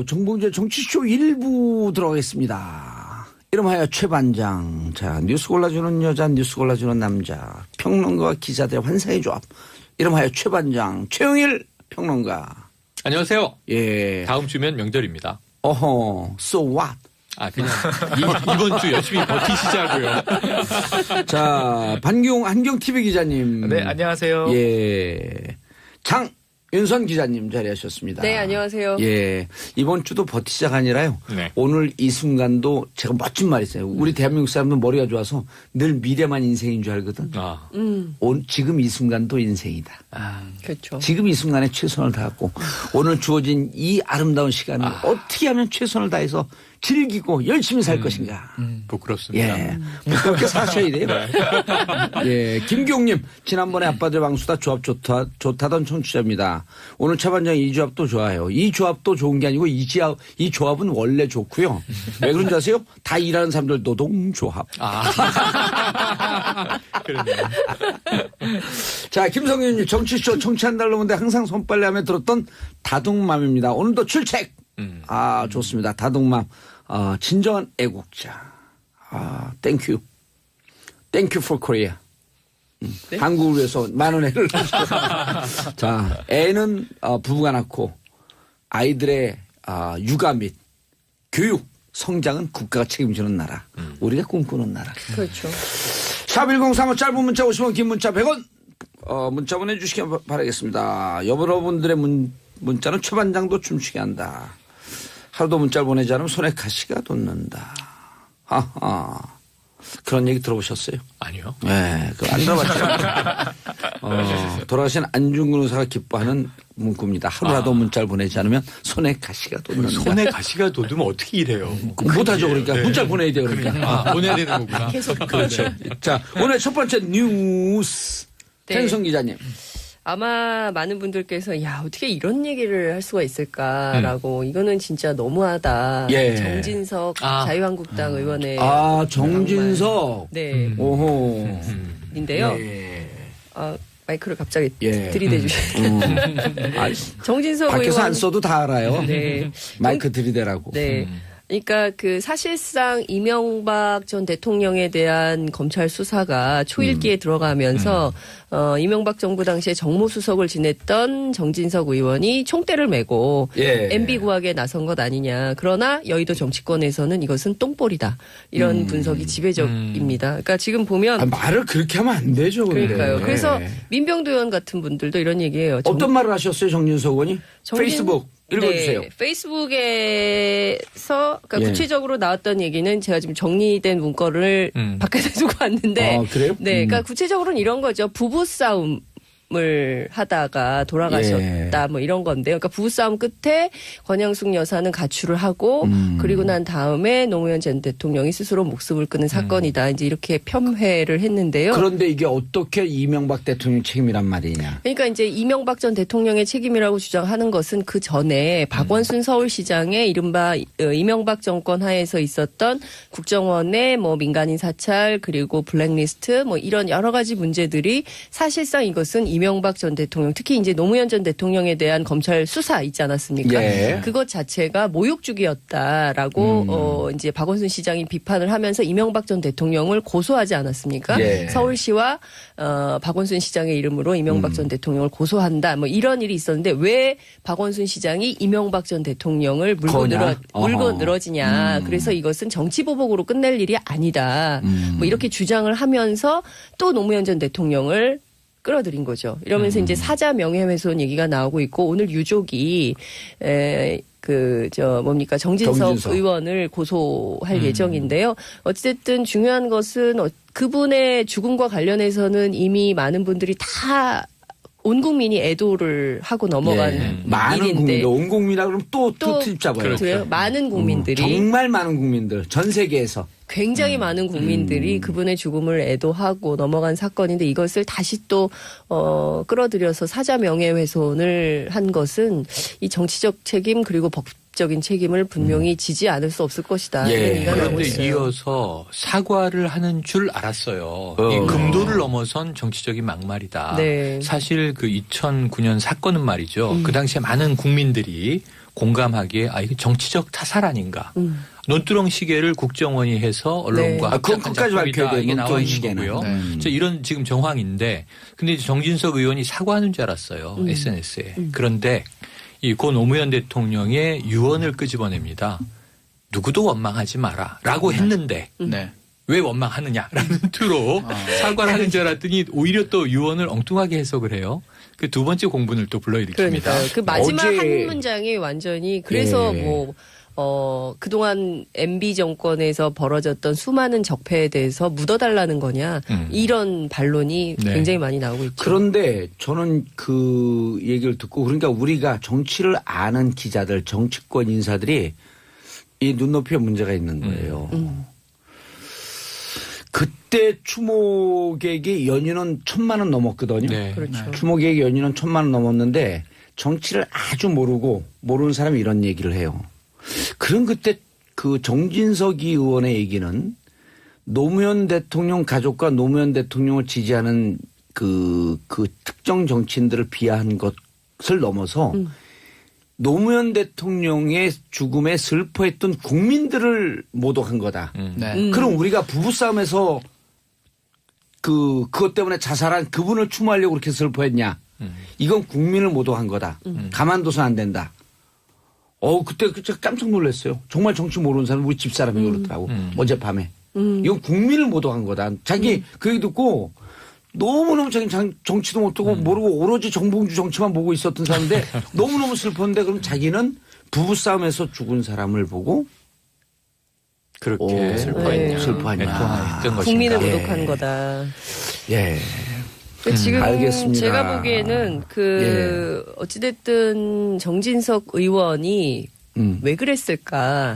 정봉재 정치쇼 1부 들어가겠습니다. 이름하여 최반장. 자, 뉴스 골라주는 여자, 뉴스 골라주는 남자. 평론가와 기자들의 환상의 조합. 이름하여 최반장. 최영일 평론가. 안녕하세요. 예. 다음 주면 명절입니다. 어허, so what? 그냥 이번 주 열심히 버티시자고요. 자, 한경TV 기자님. 네, 안녕하세요. 예. 장윤선 기자님 자리하셨습니다. 네, 안녕하세요. 예. 이번 주도 버티자가 아니라요. 네. 오늘 이 순간도 제가 멋진 말 있어요. 우리 대한민국 사람은 머리가 좋아서 늘 미래만 인생인 줄 알거든. 지금 이 순간도 인생이다. 그렇죠. 지금 이 순간에 최선을 다하고 오늘 주어진 이 아름다운 시간을 어떻게 하면 최선을 다해서 즐기고 열심히 살 것인가. 부끄럽습니다. 예. 그렇게 사셔야 돼요. 예. 김기용님, 지난번에 아빠들 방수다 조합 좋다던 청취자입니다. 오늘 차반장 이 조합도 좋아요. 이 조합도 좋은 게 아니고 이 조합은 원래 좋고요. 왜 그런지 아세요? 다 일하는 사람들 노동조합. 그러네요. 자, 김성윤님, 정치쇼 청취한 달로 오는데 항상 손빨래하며 들었던 다둥맘입니다. 오늘도 출첵. 좋습니다. 다둥맘. 진정한 애국자. 땡큐. 땡큐 for Korea. 네? 한국을 위해서 많은 애를. 자, 애는 부부가 낳고 아이들의 육아 및 교육, 성장은 국가가 책임지는 나라. 우리가 꿈꾸는 나라. 그렇죠. 샵1035 짧은 문자 50원, 긴 문자 100원. 문자 보내주시기 바라겠습니다. 여러분들의 문자는 최반장도 춤추게 한다. 하루도 문자를 보내지 않으면 손에 가시가 돋는다. 그런 얘기 들어보셨어요? 아니요. 네, 그거 안 들어봤죠. 돌아가신 안중근 의사가 기뻐하는 문구입니다. 하루라도 문자를 보내지 않으면 손에 가시가 돋는다. 손에 가시가 돋으면 어떻게 일해요? 못하죠. 그러니까 네. 문자를 보내야 돼요. 그러니까. 보내야 되는 거구나. 계속. 그렇죠. 자, 오늘 첫 번째 뉴스. 네. hen성 기자님. 아마 많은 분들께서 야 어떻게 이런 얘기를 할 수가 있을까라고 이거는 진짜 너무하다. 예. 정진석 자유한국당 의원의 정진석. 네. 오호. 인데요. 예. 마이크를 갑자기 예. 들이대주시네요. 정진석 밖에서 의원 안 써도 다 알아요. 네. 마이크 들이대라고. 네. 그러니까 그 사실상 이명박 전 대통령에 대한 검찰 수사가 초일기에 들어가면서 이명박 정부 당시에 정무수석을 지냈던 정진석 의원이 총대를 메고 MB 구하기에 나선 것 아니냐. 그러나 여의도 정치권에서는 이것은 똥볼이다. 이런 분석이 지배적입니다. 그러니까 지금 보면 말을 그렇게 하면 안 되죠. 그러니까요. 근데. 그래서 민병두 의원 같은 분들도 이런 얘기예요. 어떤 말을 하셨어요, 정진석 의원이? 페이스북 읽어주세요. 네, 페이스북에서 그러니까 구체적으로 나왔던 얘기는 제가 지금 정리된 문건을 밖에다 두고 왔는데, 그래요? 네, 그러니까 구체적으로는 이런 거죠. 부부 싸움을 하다가 돌아가셨다 뭐 이런 건데요. 그러니까 부부싸움 끝에 권양숙 여사는 가출을 하고 그리고 난 다음에 노무현 전 대통령이 스스로 목숨을 끊은 사건이다. 이제 이렇게 폄훼를 했는데요. 그런데 이게 어떻게 이명박 대통령 책임이란 말이냐. 그러니까 이제 이명박 전 대통령의 책임이라고 주장하는 것은 그 전에 박원순 서울시장의 이른바 이명박 정권 하에서 있었던 국정원의 뭐 민간인 사찰 그리고 블랙리스트 뭐 이런 여러 가지 문제들이 사실상 이것은 이명박 전 대통령 특히 이제 노무현 전 대통령에 대한 검찰 수사 있지 않았습니까? 예. 그것 자체가 모욕주기였다라고 이제 박원순 시장이 비판을 하면서 이명박 전 대통령을 고소하지 않았습니까? 예. 서울시와 박원순 시장의 이름으로 이명박 전 대통령을 고소한다. 뭐 이런 일이 있었는데 왜 박원순 시장이 이명박 전 대통령을 물고 늘어지냐. 그래서 이것은 정치보복으로 끝낼 일이 아니다. 뭐 이렇게 주장을 하면서 또 노무현 전 대통령을 끌어들인 거죠. 이러면서 이제 사자 명예훼손 얘기가 나오고 있고 오늘 유족이 정진석 의원을 고소할 예정인데요. 어쨌든 중요한 것은 그분의 죽음과 관련해서는 이미 많은 분들이 다 온 국민이 애도를 하고 넘어간 많은 일인데 국민들, 온 국민이라 그러면 또 트집 잡아요. 그래요? 많은 국민들이 정말 많은 국민들, 전 세계에서 굉장히 많은 국민들이 그분의 죽음을 애도하고 넘어간 사건인데 이것을 다시 또 끌어들여서 사자 명예훼손을 한 것은 이 정치적 책임 그리고 법적인 책임을 분명히 지지 않을 수 없을 것이다. 이런 얘기가 나오고 그런데 있어요. 이어서 사과를 하는 줄 알았어요. 이 금도를 넘어선 정치적인 막말이다. 네. 사실 그 2009년 사건은 말이죠. 그 당시에 많은 국민들이 공감하기에 이거 정치적 타살 아닌가. 논두렁 시계를 국정원이 해서 언론과 그건 끝까지 밝혀야 돼요. 이게 나와 논두렁 있는 시계는. 거고요. 이런 지금 정황인데 근데 이제 정진석 의원이 사과하는 줄 알았어요. SNS에. 그런데 이 고 노무현 대통령의 유언을 끄집어냅니다. 누구도 원망하지 마라라고 했는데 네. 왜 원망하느냐라는 투로 사과를 하는 줄 알았더니 오히려 또 유언을 엉뚱하게 해석을 해요. 그 두 번째 공분을 또 불러일으킵니다. 그러니까 그 마지막 어제- 한 문장이 완전히 그래서 예. 그동안 MB 정권에서 벌어졌던 수많은 적폐에 대해서 묻어달라는 거냐 이런 반론이 네. 굉장히 많이 나오고 있죠. 그런데 저는 그 얘기를 듣고 그러니까 우리가 정치를 아는 기자들, 정치권 인사들이 이 눈높이에 문제가 있는 거예요. 그때 추모객이 연유는 1,000만 원 넘었거든요. 네. 그렇죠. 추모객 연유는 1,000만 원 넘었는데 정치를 아주 모르는 사람이 이런 얘기를 해요. 그럼 그때 그 정진석 의원의 얘기는 노무현 대통령 가족과 노무현 대통령을 지지하는 그 특정 정치인들을 비하한 것을 넘어서 노무현 대통령의 죽음에 슬퍼했던 국민들을 모독한 거다. 네. 그럼 우리가 부부싸움에서 그것 때문에 자살한 그분을 추모하려고 그렇게 슬퍼했냐. 이건 국민을 모독한 거다. 가만둬서 안 된다. 그때 진짜 깜짝 놀랐어요. 정말 정치 모르는 사람, 우리 집사람이 그렇더라고. 어젯밤에. 이건 국민을 모독한 거다. 자기 그 얘기 듣고 너무너무 자기는 정치도 못하고 모르고 오로지 정봉주 정치만 보고 있었던 사람인데 너무너무 슬펐는데 그럼 자기는 부부싸움에서 죽은 사람을 보고 그렇게 슬퍼했냐. 슬퍼했냐. 애통했던 것인가. 국민을 예. 모독한 거다. 예. 지금 알겠습니다. 제가 보기에는 어찌됐든 정진석 의원이 왜 그랬을까에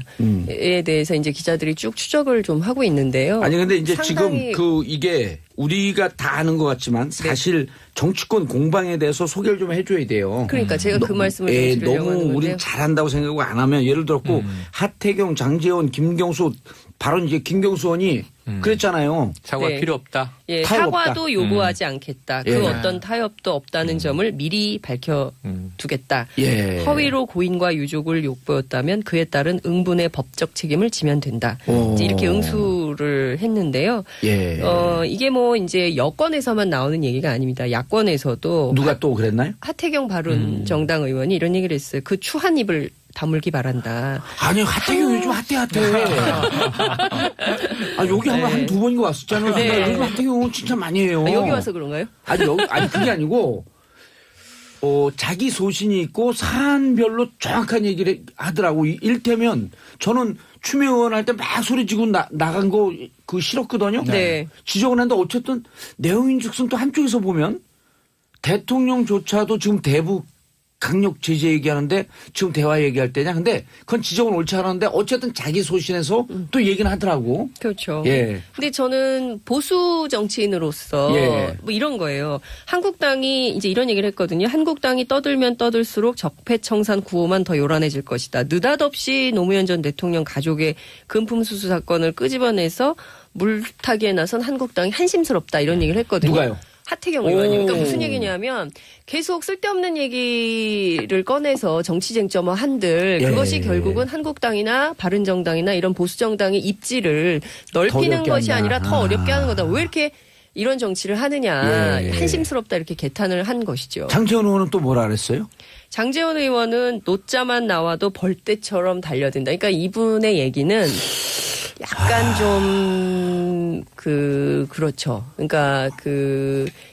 대해서 이제 기자들이 쭉 추적을 좀 하고 있는데요. 아니 근데 이제 상당히 지금 이게 우리가 다 아는 것 같지만 사실 정치권 공방에 대해서 소개를 좀 해줘야 돼요. 그러니까 제가 그 말씀을 좀 드리려고 너무 하는 우린 건데요. 잘한다고 생각하고 안 하면 예를 들었고 하태경, 장제원, 김경수 바로 이제 김경수 의원이 그랬잖아요. 사과 네. 필요 없다. 예, 타협 사과도 없다. 요구하지 않겠다. 그 예. 어떤 타협도 없다는 점을 미리 밝혀두겠다. 예. 허위로 고인과 유족을 욕보였다면 그에 따른 응분의 법적 책임을 지면 된다. 오. 이제 이렇게 응수를 했는데요. 예. 이게 뭐 이제 여권에서만 나오는 얘기가 아닙니다. 야권에서도 누가 또 그랬나요? 하태경 바른 정당 의원이 이런 얘기를 했어요. 그 추 한 입을 다물기 바란다. 아니요, 하태경 요즘 핫해. 여기 한두 번인가 왔었잖아요. 네. 요즘 하태경은 진짜 많이 해요. 여기 와서 그런가요? 아니 그게 아니고 자기 소신이 있고 사안별로 정확한 얘기를 하더라고. 일테면 저는 추미애 의원 할 때 막 소리 지고 나간 거 그거 싫었거든요. 네. 지적을 했는데 어쨌든 내용인즉슨 또 한쪽에서 보면 대통령조차도 지금 대북 강력 제재 얘기하는데 지금 대화 얘기할 때냐. 근데 그건 지적은 옳지 않았는데 어쨌든 자기 소신에서 또 얘기는 하더라고. 그렇죠. 예. 근데 저는 보수 정치인으로서 예. 뭐 이런 거예요. 한국당이 이제 이런 얘기를 했거든요. 한국당이 떠들면 떠들수록 적폐청산 구호만 더 요란해질 것이다. 느닷없이 노무현 전 대통령 가족의 금품수수 사건을 끄집어내서 물타기에 나선 한국당이 한심스럽다 이런 얘기를 했거든요. 누가요? 하태경 의원이. 그러니까 무슨 얘기냐면 계속 쓸데없는 얘기를 꺼내서 정치 쟁점화 한들 예. 그것이 결국은 한국당이나 바른정당이나 이런 보수정당의 입지를 넓히는 어렵게 것이 한다. 아니라 더 어렵게 하는 거다. 왜 이렇게 이런 정치를 하느냐. 예. 한심스럽다 이렇게 개탄을 한 것이죠. 장채원 의원은 또 뭐라 그랬어요? 장제원 의원은 노자만 나와도 벌떼처럼 달려든다. 그러니까 이분의 얘기는 약간 좀 그렇죠. 그러니까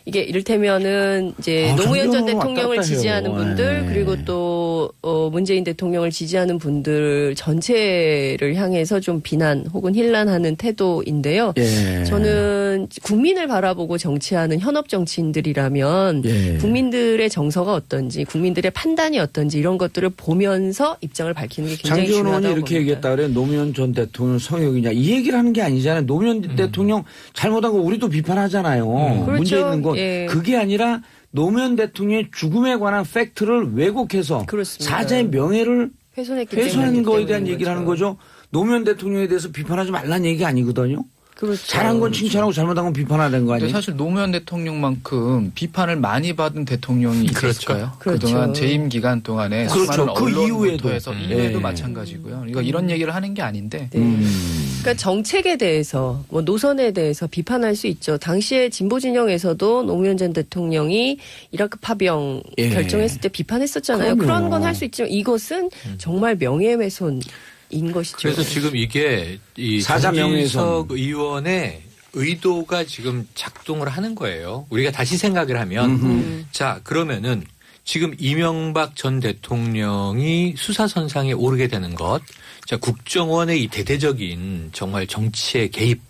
이게 이를테면은 이제 노무현 전 장제원 대통령을 왔다 갔다 지지하는 해요. 분들 네. 그리고 또 문재인 대통령을 지지하는 분들 전체를 향해서 좀 비난 혹은 힐난하는 태도인데요. 예. 저는 국민을 바라보고 정치하는 현업 정치인들이라면 예. 국민들의 정서가 어떤지 국민들의 판단이 어떤지 이런 것들을 보면서 입장을 밝히는 게 굉장히 장제원 의원이 중요하다고 이렇게 봅니다. 얘기했다 그래. 노무현 전 대통령 성역이냐. 이 얘기를 하는 게 아니잖아요. 노무현 대통령 잘못한 거 우리도 비판하잖아요. 문제 그렇죠. 있는 건. 예. 그게 아니라 노무현 대통령의 죽음에 관한 팩트를 왜곡해서 그렇습니다. 사자의 명예를 훼손했기 훼손한 때문이기 거에 대한 때문인 얘기를 하는 거죠. 거죠. 노무현 대통령에 대해서 비판하지 말라는 얘기가 아니거든요. 그렇죠. 잘한 건 칭찬하고 잘못한 건 비판해야 되는 거 근데 아니에요? 사실 노무현 대통령만큼 비판을 많이 받은 대통령이 있었을까요? 그렇죠. 그동안 재임 기간 동안에 그렇죠. 수많은 그 이후에도. 언론부터해서 이후에도 예. 마찬가지고요. 그러니까 이런 얘기를 하는 게 아닌데 그러니까 정책에 대해서 뭐 노선에 대해서 비판할 수 있죠. 당시에 진보 진영에서도 노무현 전 대통령이 이라크 파병 예. 결정했을 때 비판했었잖아요. 그럼요. 그런 건 할 수 있지만 이것은 정말 명예훼손인 것이죠. 그래서 지금 이게 이 사자 정진석 의원의 의도가 지금 작동을 하는 거예요. 우리가 다시 생각을 하면 자 그러면은 지금 이명박 전 대통령이 수사선상에 오르게 되는 것, 자 국정원의 이 대대적인 정말 정치에 개입,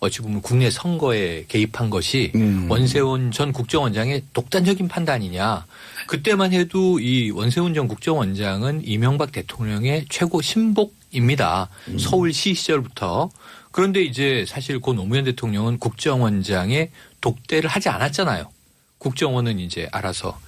어찌 보면 국내 선거에 개입한 것이 원세훈 전 국정원장의 독단적인 판단이냐. 그때만 해도 이 원세훈 전 국정원장은 이명박 대통령의 최고 신복입니다. 서울시 시절부터. 그런데 이제 사실 고 노무현 대통령은 국정원장의 독대를 하지 않았잖아요. 국정원은 이제 알아서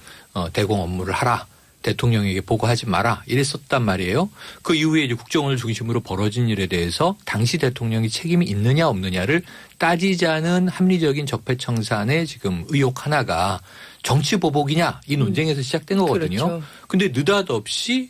대공 업무를 하라. 대통령에게 보고하지 마라. 이랬었단 말이에요. 그 이후에 이제 국정원을 중심으로 벌어진 일에 대해서 당시 대통령이 책임이 있느냐 없느냐를 따지자는 합리적인 적폐청산의 지금 의혹 하나가 정치 보복이냐 이 논쟁에서 시작된 거거든요. 그렇죠. 근데 느닷없이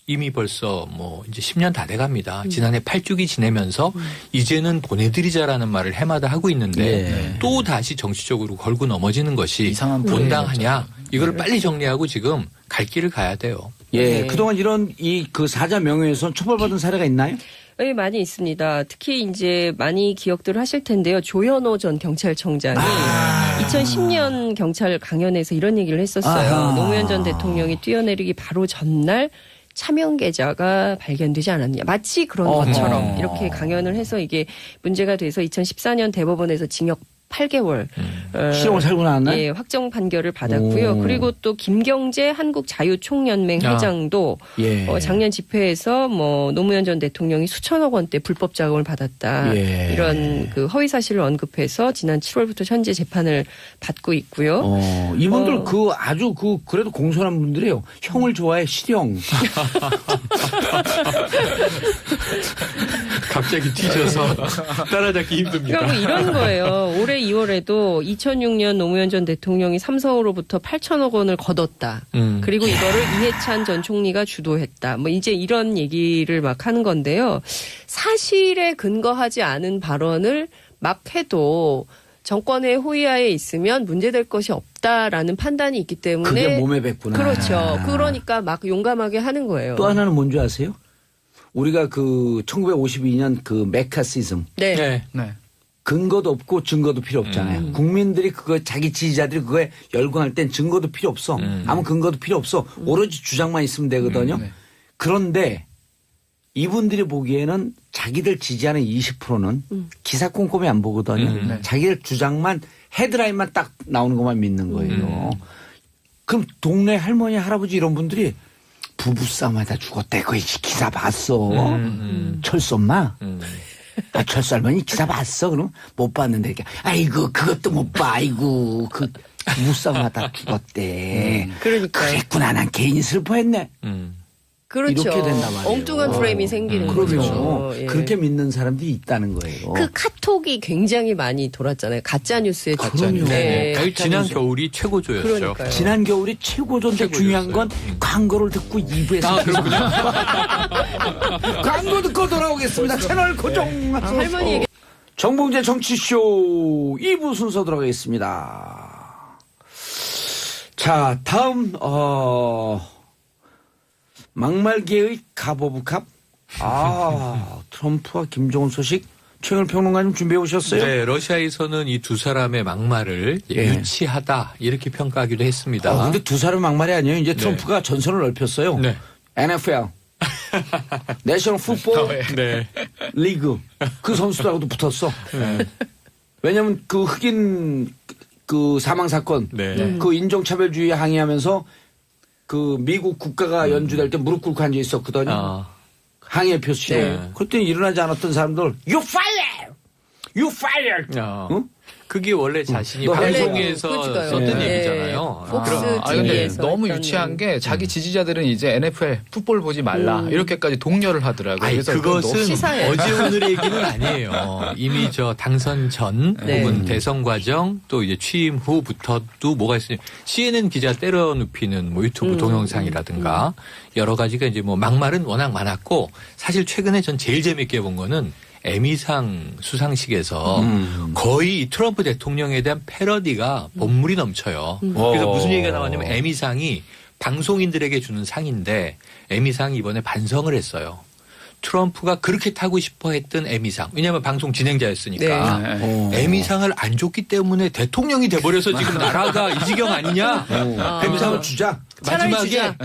이미 벌써 뭐 이제 10년 다 돼갑니다. 지난해 8주기 지내면서 이제는 보내드리자라는 말을 해마다 하고 있는데 또 다시 정치적으로 걸고 넘어지는 것이 이상한 온당하냐. 이거를 빨리 정리하고 지금 갈 길을 가야 돼요. 예, 네. 그동안 이런 그 사자 명예훼손 처벌받은 사례가 있나요? 네, 많이 있습니다. 특히 이제 많이 기억들 하실 텐데요. 조현오 전 경찰청장이 2010년 경찰 강연에서 이런 얘기를 했었어요. 아하. 노무현 전 대통령이 뛰어내리기 바로 전날 차명 계좌가 발견되지 않았냐. 마치 그런 어허. 것처럼 이렇게 강연을 해서 이게 문제가 돼서 2014년 대법원에서 징역 8개월 실형을 살고 나왔나요? 예, 확정 판결을 받았고요. 오. 그리고 또 김경재 한국자유총연맹 회장도 예. 작년 집회에서 뭐 노무현 전 대통령이 수천억 원대 불법 자금을 받았다. 예. 이런 그 허위 사실을 언급해서 지난 7월부터 현재 재판을 받고 있고요. 이분들 그 아주 그래도 공손한 분들이에요. 형을 좋아해 실형. 갑자기 뒤져서 따라잡기 힘듭니다. 그러니까 뭐 이런 거예요. 올해 2월에도 2006년 노무현 전 대통령이 삼성으로부터 8천억 원을 거뒀다. 그리고 이거를 이해찬 전 총리가 주도했다. 뭐 이제 이런 얘기를 막 하는 건데요. 사실에 근거하지 않은 발언을 막 해도 정권의 호위하에 있으면 문제될 것이 없다라는 판단이 있기 때문에 그게 몸에 뱉구나. 그렇죠. 그러니까 막 용감하게 하는 거예요. 또 하나는 뭔지 아세요? 우리가 그 1952년 그 메카시즘. 네. 네. 네. 근거도 없고 증거도 필요 없잖아요. 국민들이 그거 자기 지지자들이 그거에 열광할 땐 증거도 필요 없어. 아무 근거도 필요 없어. 오로지 주장만 있으면 되거든요. 네. 그런데 이분들이 보기에는 자기들 지지하는 20%는 기사 꼼꼼히 안 보거든요. 네. 자기들 주장만 헤드라인만 딱 나오는 것만 믿는 거예요. 그럼 동네 할머니 할아버지 이런 분들이 부부싸움하다 죽었대. 그 기사 봤어. 철수 엄마. 아, 철수 할머니 기사 봤어? 그럼 못 봤는데. 아이고, 그것도 못 봐. 아이고, 그 부부싸움하다 죽었대. 그러니까 그랬구나. 난 괜히 슬퍼했네. 그렇죠. 이렇게 된단 말이에요. 엉뚱한 프레임이 생기는 그러면 거죠. 예. 그렇게 믿는 사람들이 있다는 거예요. 그 카톡이 굉장히 많이 돌았잖아요. 가짜 뉴스에 그럼요. 네. 거의 지난 겨울이 최고조였죠. 그러니까요. 지난 겨울이 최고조인데 최고조였어요. 중요한 건 광고를 듣고 2부에서 광고 듣고 돌아오겠습니다. 채널 고정하소서. 할머니 얘기 정봉재 정치쇼 2부 순서 들어가겠습니다. 자, 다음 막말계의 갑 오브 갑. 트럼프와 김정은 소식 최영일 평론가님 준비해 오셨어요? 네, 러시아에서는 이 두 사람의 막말을 예. 유치하다 이렇게 평가하기도 했습니다. 근데 두 사람 막말이 아니에요. 이제 트럼프가 전선을 넓혔어요. 네. NFL. 내셔널 풋볼 네. 리그. 그 선수들하고도 붙었어. 왜냐면 그 흑인 그 사망 사건. 네. 그 인종차별주의에 항의하면서 그 미국 국가가 연주될 때 무릎 꿇고 앉아 있었거든요. 항의의 표시로. 네. 그랬더니 일어나지 않았던 사람들 You fire! You fire! 어. 응? 그게 원래 자신이 너 방송에서 그러니까요. 썼던 예. 얘기잖아요. 폭스 근데 TV에서 너무 했던 유치한 게 자기 지지자들은 이제 NFL 풋볼 보지 말라 이렇게까지 독려를 하더라고요. 아니, 그래서 그건 그것은 시사예요. 어제 오늘의 얘기는 아니에요. 이미 저 당선 전 네. 혹은 대선 과정 또 이제 취임 후부터도 뭐가 있으냐. CNN 기자 때려눕히는 뭐 유튜브 동영상이라든가 여러 가지가 이제 뭐 막말은 워낙 많았고 사실 최근에 전 제일 재밌게 본 거는 에미상 수상식에서 거의 트럼프 대통령에 대한 패러디가 본물이 넘쳐요. 그래서 무슨 얘기가 나왔냐면 에미상이 방송인들에게 주는 상인데 에미상이 이번에 반성을 했어요. 트럼프가 그렇게 타고 싶어 했던 에미상. 왜냐하면 방송 진행자였으니까. 네. 에미상을 안 줬기 때문에 대통령이 돼버려서 지금 나라가 이 지경 아니냐. 에미상을 주자. 차라리 마지막에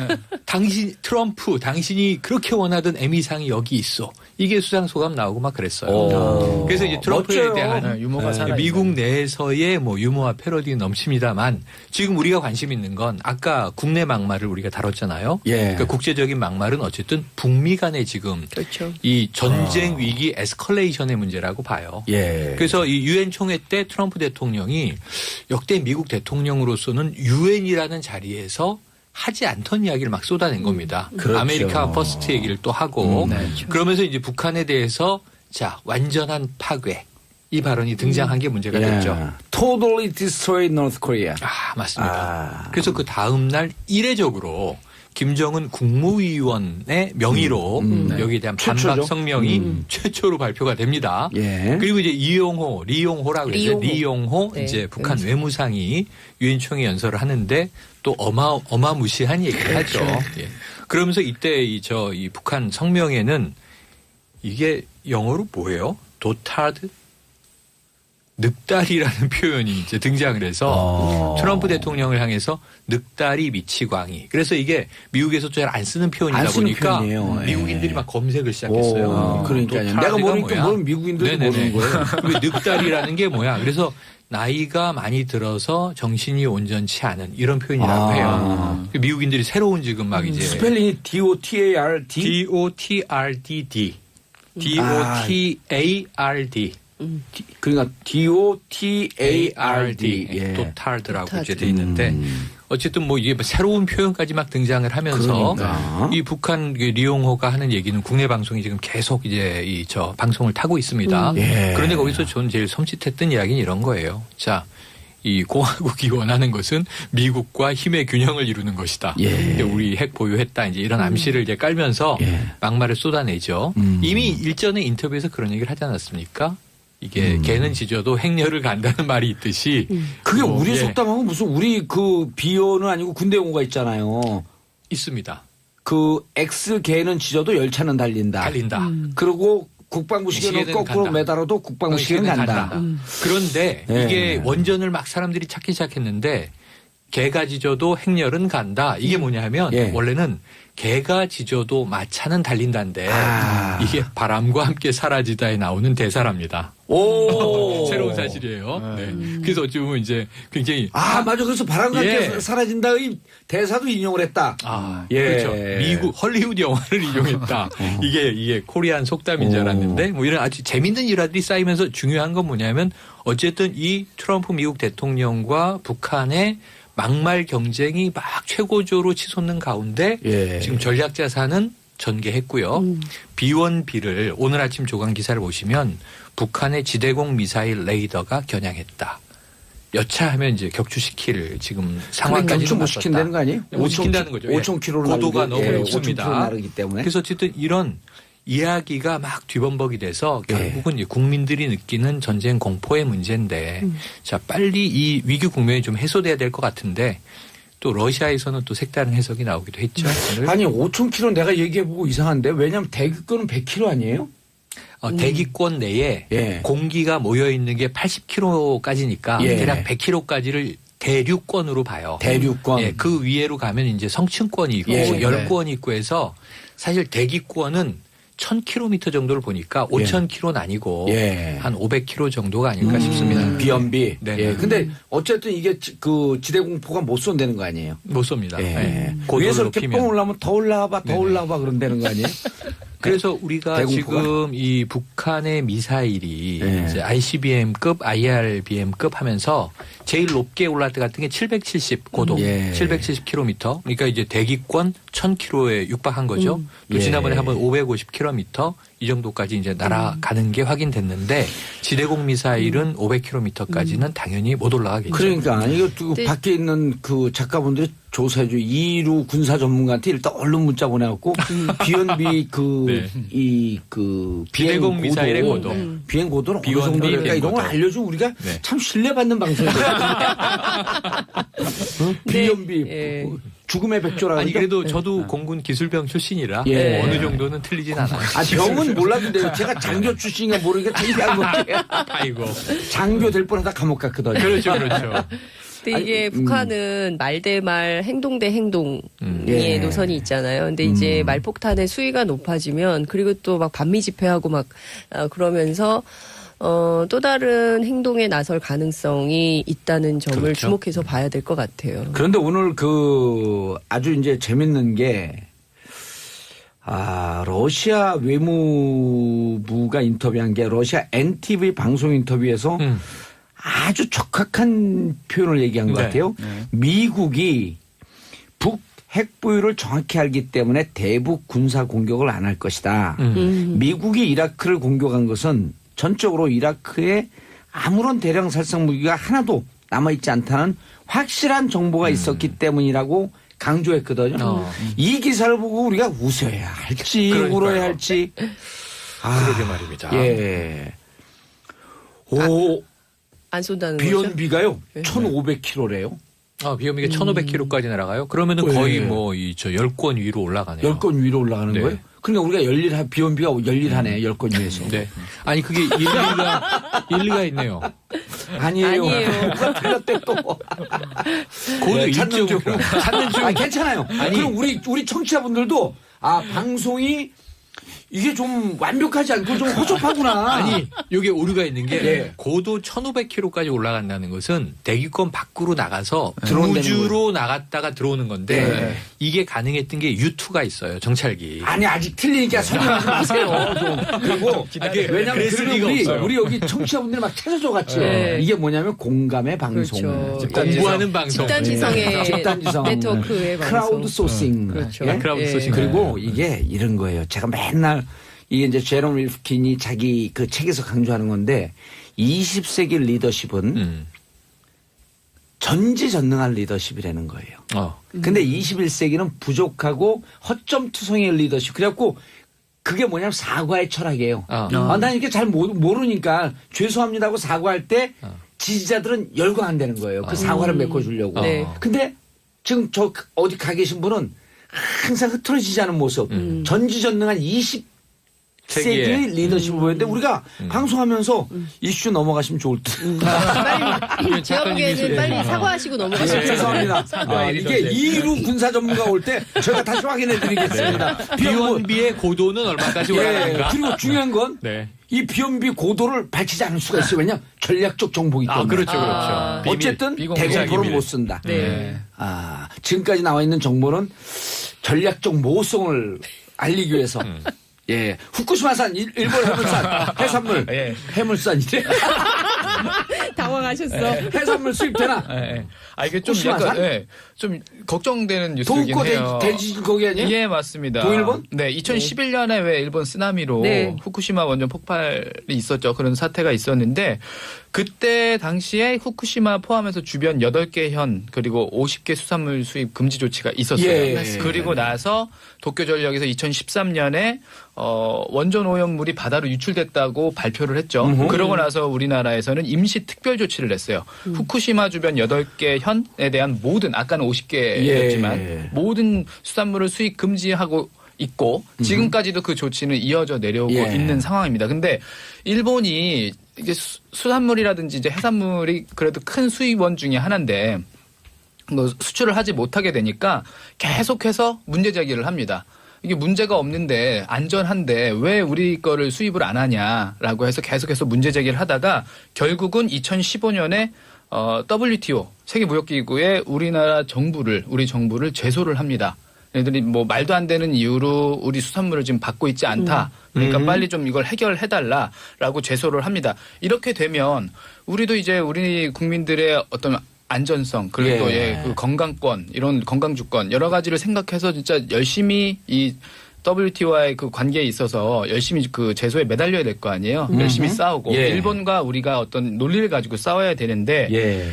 트럼프 당신이 그렇게 원하던 에미상이 여기 있어. 이게 수상 소감 나오고 막 그랬어요. 그래서 이제 트럼프에 멋져요. 대한 유머가 살아있네. 미국 내에서의 뭐 유머와 패러디 넘칩니다만 지금 우리가 관심 있는 건 아까 국내 막말을 우리가 다뤘잖아요. 예. 그러니까 국제적인 막말은 어쨌든 북미 간에 지금 그렇죠. 이 전쟁 위기 에스컬레이션의 문제라고 봐요. 예. 그래서 이 유엔 총회 때 트럼프 대통령이 역대 미국 대통령으로서는 유엔이라는 자리에서 하지 않던 이야기를 막 쏟아낸 겁니다. 그렇죠. 아메리카 퍼스트 얘기를 또 하고 그러면서 이제 북한에 대해서 자 완전한 파괴 이 발언이 등장한 게 문제가 됐죠. Totally destroy North Korea. 아 맞습니다. 그래서 그 다음 날 이례적으로 김정은 국무위원의 명의로 여기에 대한 최초죠. 반박 성명이 최초로 발표가 됩니다. 예. 그리고 이제 리용호라고 그러죠. 리용호 네. 이제 북한 외무상이 유엔 총회 연설을 하는데 또 어마무시한 얘기를 하죠. 예. 그러면서 이때 이 북한 성명에는 이게 영어로 뭐예요? 도타드? 늑다리라는 표현이 이제 등장을 해서 트럼프 대통령을 향해서 늑다리 미치광이. 그래서 이게 미국에서 잘 안 쓰는 표현이다 안 쓰는 보니까 표현이에요. 미국인들이 막 검색을 시작했어요. 그러니까요. 도타드가 내가 모르니까 뭐야? 모르는 미국인들도 네네네. 모르는 거예요. 왜 늑다리라는 게 뭐야? 그래서 나이가 많이 들어서 정신이 온전치 않은 이런 표현이라고 해요. 미국인들이 새로운 지금 막 이제 스펠링이 D-O-T-A-R-D. D-O-T-R-D-D. D-O-T-A-R-D. 그러니까 D-O-T-A-R-D. 예. 도탈드라고 이제 돼 있는데 어쨌든 뭐 이게 새로운 표현까지 막 등장을 하면서 그러니까. 이 북한 리용호가 하는 얘기는 국내 방송이 지금 계속 이제 방송을 타고 있습니다. 예. 그런데 거기서 저는 제일 섬찟했던 이야기는 이런 거예요. 자, 이 공화국이 원하는 것은 미국과 힘의 균형을 이루는 것이다. 예. 우리 핵 보유했다. 이제 이런 암시를 이제 깔면서 막말을 쏟아내죠. 이미 일전에 인터뷰에서 그런 얘기를 하지 않았습니까? 이게 개는 짖어도 행렬을 간다는 말이 있듯이 그게 뭐, 우리 예, 속담하고 무슨 우리 그 비어는 아니고 군대 용어가 있잖아요. 있습니다. 그 X개는 짖어도 열차는 달린다. 달린다. 그리고 국방부 시계는 시계는 거꾸로 간다. 매달아도 국방부 시계는 간다. 그런데 예. 이게 원전을 막 사람들이 찾기 시작했는데 개가 짖어도 행렬은 간다. 이게 뭐냐 하면 예. 원래는 개가 짖어도 마차는 달린다인데 이게 바람과 함께 사라지다에 나오는 대사랍니다. 오. 새로운 사실이에요. 네. 그래서 어찌 보면 이제 굉장히 맞아. 그래서 바람과 함께 예. 사라진다의 대사도 인용을 했다. 예. 예. 그렇죠. 미국 헐리우드 영화를 이용했다. 이게 코리안 속담인 줄 알았는데 뭐 이런 아주 재밌는 일화들이 쌓이면서 중요한 건 뭐냐면 어쨌든 이 트럼프 미국 대통령과 북한의 막말 경쟁이 막 최고조로 치솟는 가운데 지금 전략자산은 전개했고요. B1B를 오늘 아침 조간 기사를 보시면 북한의 지대공 미사일 레이더가 겨냥했다. 여차하면 이제 격추시킬 지금 상황까지 격추 못 시킨다는 거 아니에요? 못 시킨다는 거죠. 5,000km로 고도가 너무 예, 높습니다. 5,000km 나르기 때문에. 그래서 어쨌든 이런 이야기가 막 뒤범벅이 돼서 결국은 이제 국민들이 느끼는 전쟁 공포의 문제인데 자 빨리 이 위기 국면이 좀 해소돼야 될 것 같은데 또 러시아에서는 또 색다른 해석이 나오기도 했죠. 아니 5,000km 내가 얘기해보고 이상한데 왜냐하면 대기권은 100km 아니에요? 대기권 내에 공기가 모여 있는 게 80km까지니까 대략 100km까지를 대륙권으로 봐요. 대륙권. 예, 그 위에로 가면 이제 성층권이 있고 열권이 있고 해서 사실 대기권은 1,000km 정도를 보니까 5,000km는 아니고 한 500km 정도가 아닐까 싶습니다. 비연비. 네. 예. 근데 어쨌든 이게 그 지대공포가 못 쏜다는 거 아니에요? 못 쏩니다. 예. 고도를 위에서 이렇게 높이면. 뻥 올라오면 더 올라와봐, 더 올라와봐 그런다는 거 아니에요? 그래서 우리가 대공포가? 지금 이 북한의 미사일이 네. 이제 ICBM급, IRBM급 하면서 제일 높게 올라갈 때 같은 게 770 고도, 예. 770km. 그러니까 이제 대기권 1000km에 육박한 거죠. 또 예. 지난번에 한번 550km 이 정도까지 이제 날아가는 게 확인됐는데 지대공 미사일은 500km까지는 당연히 못 올라가겠죠. 그러니까 이거 네. 밖에 있는 그 작가분들이 조사해줘. 이루 군사 전문가한테 일단 얼른 문자 보내갖고 비연비 네. 그 비대공 미사일의 고도. 비행 고도는 어느 비원비 정도일까 비행 이런 걸 고도. 알려주고 우리가 네. 참 신뢰받는 방송이에요. 비연비 예. 죽음의 백조라 아니 그러죠? 그래도 저도 공군 기술병 출신이라 예. 어느 정도는 틀리진 않아요. 아 병은 몰라도 돼요. 제가 장교 출신인가 모르니까 창피한 거지. 아이고. 장교 될 뻔하다 감옥 갔거든요. 그렇죠, 그렇죠. 근데 이게 북한은 말 대 말, 행동 대 행동의 예. 노선이 있잖아요. 근데 이제 말폭탄의 수위가 높아지면 그리고 또 막 반미 집회하고 막 그러면서 또 다른 행동에 나설 가능성이 있다는 점을 그렇죠. 주목해서 봐야 될 것 같아요. 그런데 오늘 그 아주 이제 재밌는 게 러시아 외무부가 인터뷰한 게 러시아 NTV 방송 인터뷰에서 아주 적확한 표현을 얘기한 것 네. 같아요. 미국이 북 핵 보유를 정확히 알기 때문에 대북 군사 공격을 안 할 것이다. 미국이 이라크를 공격한 것은 전적으로 이라크에 아무런 대량 살상 무기가 하나도 남아있지 않다는 확실한 정보가 있었기 때문이라고 강조했거든요. 이 기사를 보고 우리가 웃어야 할지 그러니까요. 울어야 할지. 그러게 말입니다. 예. 오, 안 쏜다는 거죠? 비연비가요. 1,500km래요. 비염이가 1,500km까지 날아가요? 그러면은 네. 거의 뭐, 10권 위로 올라가네요. 10건 위로 올라가는 네. 거예요? 그러니까 우리가 비연비가 열일하네. 10건 위에서. 네. 아니, 그게 일리가 있네요. 아니에요. 아니에요. 누가 틀렸대 또. 그거는 찾는 중. 찾는 중. 괜찮아요. 그럼 우리 청취자분들도 방송이 이게 좀 완벽하지 않고 좀 허접하구나. 아니, 이게 오류가 있는 게 예. 고도 1,500km까지 올라간다는 것은 대기권 밖으로 나가서 들어온다는 우주로 나갔다가 들어오는 건데 네. 이게 가능했던 게 U2가 있어요. 정찰기. 아니 아직 틀리니까 설명하지 마세요. 좀. 그리고 왜냐하면 그랬을 그러면 리가 없어요. 우리 여기 청취자분들이 막 찾아줘 갔죠. 네. 이게 뭐냐면 공감의 방송. 그렇죠. 공부하는 방송. 집단지성의 집단지성. 네트워크의 방송. 크라우드 소싱. 그렇죠. 예? 크라우드 소싱. 그리고 이게 이런 거예요. 제가 맨날 이게 이제 제롬 릴프킨이 자기 그 책에서 강조하는 건데 20세기 리더십은 전지전능한 리더십이라는 거예요. 근데 21세기는 부족하고 허점투성의 리더십. 그래갖고 그게 뭐냐면 사과의 철학이에요. 난 이렇게 잘 모르니까 죄송합니다 하고 사과할 때 지지자들은 열광한다는 거예요. 그 사과를 메꿔주려고. 네. 근데 지금 저 어디 가 계신 분은 항상 흐트러지지 않은 모습. 전지전능한 20세기의 리더십을 보였는데 우리가 방송하면서 이슈 넘어가시면 좋을 듯. 빨리 제가 보기에는 빨리 사과하시고 넘어가시면 죄송합니다. 이게 이루 군사 전문가 올 때 제가 다시 확인해 드리겠습니다. 비원비의 고도는 얼마까지 올라가는가? 그리고 중요한 건 네. 이 비연비 고도를 밝히지 않을 수가 있어요. 왜냐하면 전략적 정보이기 때문에. 그렇죠, 그렇죠. 어쨌든 비공개적 대공포를 비밀. 못 쓴다. 네. 지금까지 나와 있는 정보는 전략적 모성을 알리기 위해서. 예, 후쿠시마산 일본 해물산 해산물 해물산이래. 당황하셨어. 해산물 수입되나? 이게 좀 후쿠시마산? 약간 좀 걱정되는 뉴스이긴 도쿄 해요. 대지진 거기 아니에요? 예, 맞습니다. 동일본? 네, 2011년에 왜 일본 쓰나미로 네. 후쿠시마 원전 폭발이 있었죠. 그런 사태가 있었는데 그때 당시에 후쿠시마 포함해서 주변 8개 현 그리고 50개 수산물 수입 금지 조치가 있었어요. 예. 그리고 나서 도쿄전력에서 2013년에 원전 오염물이 바다로 유출됐다고 발표를 했죠. 그러고 나서 우리나라에서는 임시 특별 조치를 냈어요. 후쿠시마 주변 8개 현에 대한 모든 아까는 50개였지만 예. 모든 수산물을 수입 금지하고 있고 지금까지도 그 조치는 이어져 내려오고 예. 있는 상황입니다. 근데 일본이 이게 수산물이라든지 이제 해산물이 그래도 큰 수입원 중에 하나인데 수출을 하지 못하게 되니까 계속해서 문제 제기를 합니다. 이게 문제가 없는데 안전한데 왜 우리 거를 수입을 안 하냐라고 해서 계속해서 문제 제기를 하다가 결국은 2015년에 WTO 세계무역기구에 우리 정부를 제소를 합니다. 얘들이 뭐 말도 안 되는 이유로 우리 수산물을 지금 받고 있지 않다. 그러니까 빨리 좀 이걸 해결해달라라고 제소를 합니다. 이렇게 되면 우리도 이제 우리 국민들의 어떤 안전성 그리고 그 건강권 이런 건강주권 여러 가지를 생각해서 진짜 열심히 이 WTO와의 그 관계에 있어서 열심히 그 제소에 매달려야 될 거 아니에요. 열심히 싸우고 일본과 우리가 어떤 논리를 가지고 싸워야 되는데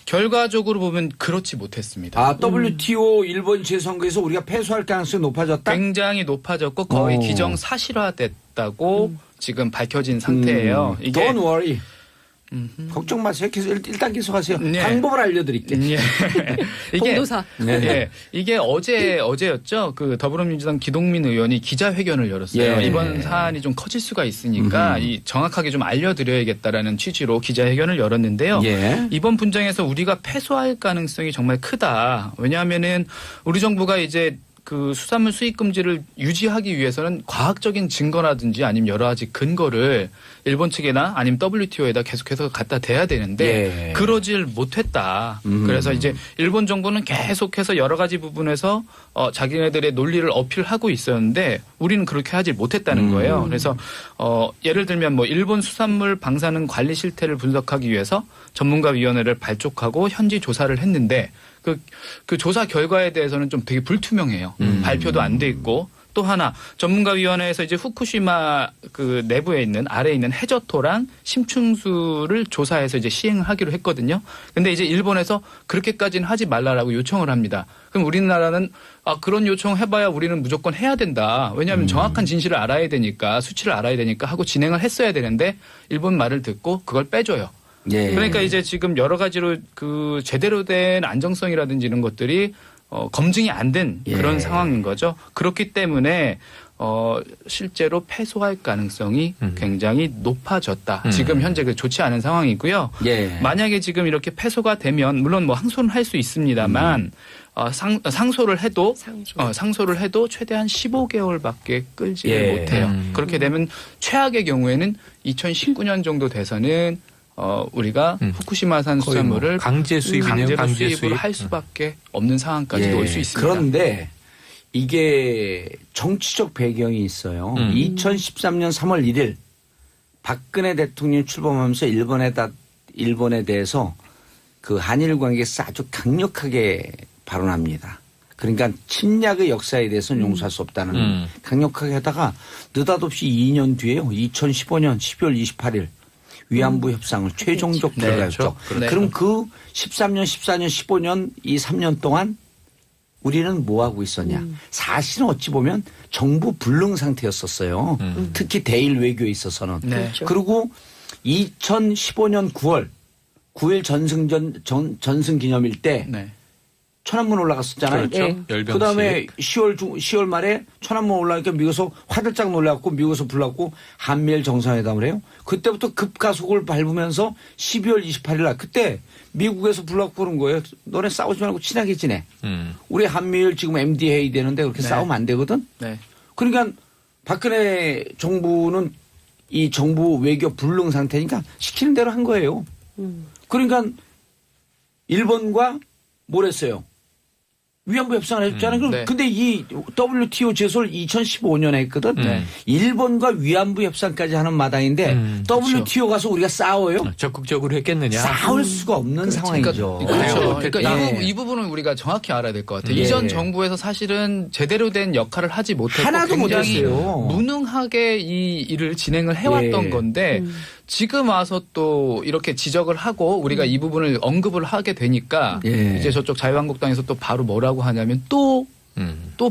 결과적으로 보면 그렇지 못했습니다. 아, WTO 일본 재선거에서 우리가 패소할 가능성이 높아졌다? 굉장히 높아졌고 거의 기정사실화됐다고 지금 밝혀진 상태예요. 이게 Don't worry. 걱정 마세요. 계속 일단 계속하세요. 네. 방법을 알려드릴게요. 봉도사. 이게 어제였죠. 그 더불어민주당 기동민 의원이 기자회견을 열었어요. 이번 사안이 좀 커질 수가 있으니까 이 정확하게 좀 알려드려야겠다라는 취지로 기자회견을 열었는데요. 이번 분쟁에서 우리가 패소할 가능성이 정말 크다. 왜냐하면은 우리 정부가 이제 그 수산물 수입 금지를 유지하기 위해서는 과학적인 증거라든지 아니면 여러 가지 근거를 일본 측이나 아니면 WTO에다 계속해서 갖다 대야 되는데 그러질 못했다. 그래서 이제 일본 정부는 계속해서 여러 가지 부분에서 자기네들의 논리를 어필하고 있었는데 우리는 그렇게 하지 못했다는 거예요. 그래서 예를 들면 뭐 일본 수산물 방사능 관리 실태를 분석하기 위해서 전문가위원회를 발족하고 현지 조사를 했는데 그 조사 결과에 대해서는 좀 되게 불투명해요. 발표도 안 돼 있고 또 하나 전문가위원회에서 이제 후쿠시마 그 내부에 있는 아래에 있는 해저토랑 심층수를 조사해서 이제 시행을 하기로 했거든요. 근데 이제 일본에서 그렇게까지는 하지 말라라고 요청을 합니다. 그럼 우리나라는 그런 요청 해봐야 우리는 무조건 해야 된다. 왜냐하면 정확한 진실을 알아야 되니까 수치를 알아야 되니까 하고 진행을 했어야 되는데 일본 말을 듣고 그걸 빼줘요. 그러니까 이제 지금 여러 가지로 그 제대로 된 안정성이라든지 이런 것들이 검증이 안 된 그런 상황인 거죠. 그렇기 때문에 실제로 패소할 가능성이 굉장히 높아졌다. 지금 현재 좋지 않은 상황이고요. 만약에 지금 이렇게 패소가 되면 물론 뭐 항소는 할 수 있습니다만 상소를 해도 최대한 15개월밖에 끌지를 못해요. 그렇게 되면 최악의 경우에는 2019년 정도 돼서는 우리가 후쿠시마산 수산물을 뭐 강제 수입이네요. 강제 수입을 할 수밖에 없는 상황까지도 올 수 있습니다. 그런데 이게 정치적 배경이 있어요. 2013년 3월 1일 박근혜 대통령이 출범하면서 일본에 대해서 그 한일 관계에서 아주 강력하게 발언합니다. 그러니까 침략의 역사에 대해서는 용서할 수 없다는 강력하게 하다가 느닷없이 2년 뒤에요. 2015년 12월 28일 위안부 협상을 최종적 결과였죠. 그럼 그 13년, 14년, 15년 이 3년 동안 우리는 뭐 하고 있었냐. 사실은 어찌 보면 정부 불능 상태였었어요. 특히 대일 외교에 있어서는. 그렇죠. 그리고 2015년 9일 전승 기념일 때 천안문 올라갔었잖아요. 그렇죠. 그다음에 10월 말에 천안문 올라가니까 미국에서 화들짝 놀라갖고 미국에서 불렀고 한미일 정상회담을 해요. 그때부터 급가속을 밟으면서 12월 28일 날 그때 미국에서 불렀고 그런 거예요. 너네 싸우지 말고 친하게 지내. 우리 한미일 지금 MD 회의 되는데 그렇게 싸우면 안 되거든. 그러니까 박근혜 정부는 이 정부 외교 불능 상태니까 시키는 대로 한 거예요. 그러니까 일본과 뭘 했어요? 위안부 협상을 해줬잖아요. 근데 이 WTO 제소를 2015년에 했거든. 일본과 위안부 협상까지 하는 마당인데 WTO 가서 우리가 싸워요? 적극적으로 했겠느냐? 싸울 수가 없는 상황이죠. 그러니까 이 부분은 우리가 정확히 알아야 될 것 같아요. 이전 정부에서 사실은 제대로 된 역할을 하지 못했고 하나도 굉장히 못했어요. 무능하게 이 일을 진행을 해왔던 건데 지금 와서 또 이렇게 지적을 하고 우리가 이 부분을 언급을 하게 되니까 이제 저쪽 자유한국당에서 또 바로 뭐라고 하냐면 또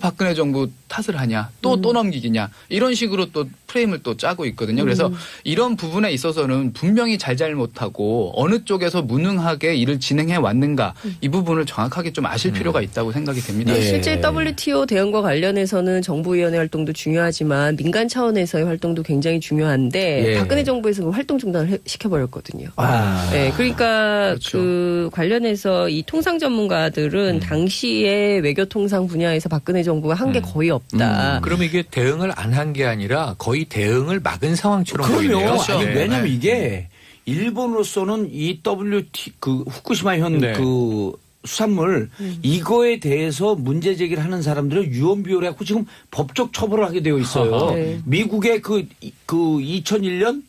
박근혜 정부 탓을 하냐 또 넘기기냐 이런 식으로 또 프레임을 또 짜고 있거든요. 그래서 이런 부분에 있어서는 분명히 잘못하고 어느 쪽에서 무능하게 일을 진행해 왔는가 이 부분을 정확하게 좀 아실 필요가 있다고 생각이 됩니다. 실제 WTO 대응과 관련해서는 정부위원회 활동도 중요하지만 민간 차원에서의 활동도 굉장히 중요한데 박근혜 정부에서 그 활동 중단을 시켜버렸거든요. 그러니까 그렇죠. 그 관련해서 이 통상 전문가들은 당시에 외교통상 분야에서 박근혜 정부가 한 게 거의 없다. 그러면 이게 대응을 안 한 게 아니라 거의 대응을 막은 상황처럼 보이네요. 그럼요. 아니, 왜냐하면 이게 일본으로서는 이 후쿠시마 현 그 수산물 이거에 대해서 문제 제기를 하는 사람들은 유언비어를 갖고 지금 법적 처벌을 하게 되어 있어요. 네. 미국의 그 2001년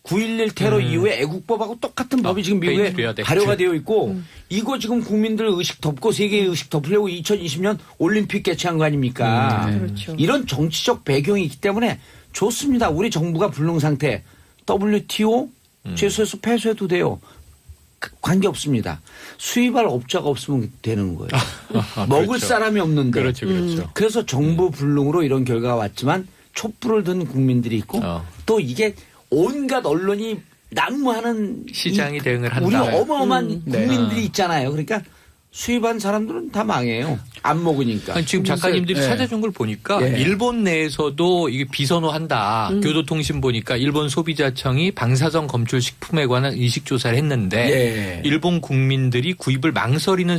9.11 테러 이후에 애국법하고 똑같은 법이 지금 미국에 페이트리엇 액트. 발효가 되어 있고 이거 지금 국민들 의식 덮고 세계의 의식 덮으려고 2020년 올림픽 개최한 거 아닙니까? 그렇죠. 이런 정치적 배경이 있기 때문에 좋습니다. 우리 정부가 불능 상태 WTO 최소에서 폐쇄해도 돼요. 관계 없습니다. 수입할 업자가 없으면 되는 거예요. 먹을 그렇죠. 사람이 없는데. 그렇죠, 그렇죠. 그래서 정부 불능으로 이런 결과가 왔지만 촛불을 든 국민들이 있고 또 이게 온갖 언론이 난무하는 시장이 대응을 한다. 우리 어마어마한 네. 국민들이 있잖아요. 그러니까 수입한 사람들은 다 망해요. 안 먹으니까. 아니, 지금 작가님들이 네. 찾아준 걸 보니까 예. 일본 내에서도 이게 비선호한다. 교도통신 보니까 일본 소비자청이 방사성 검출 식품에 관한 의식조사를 했는데 예. 일본 국민들이 구입을 망설이는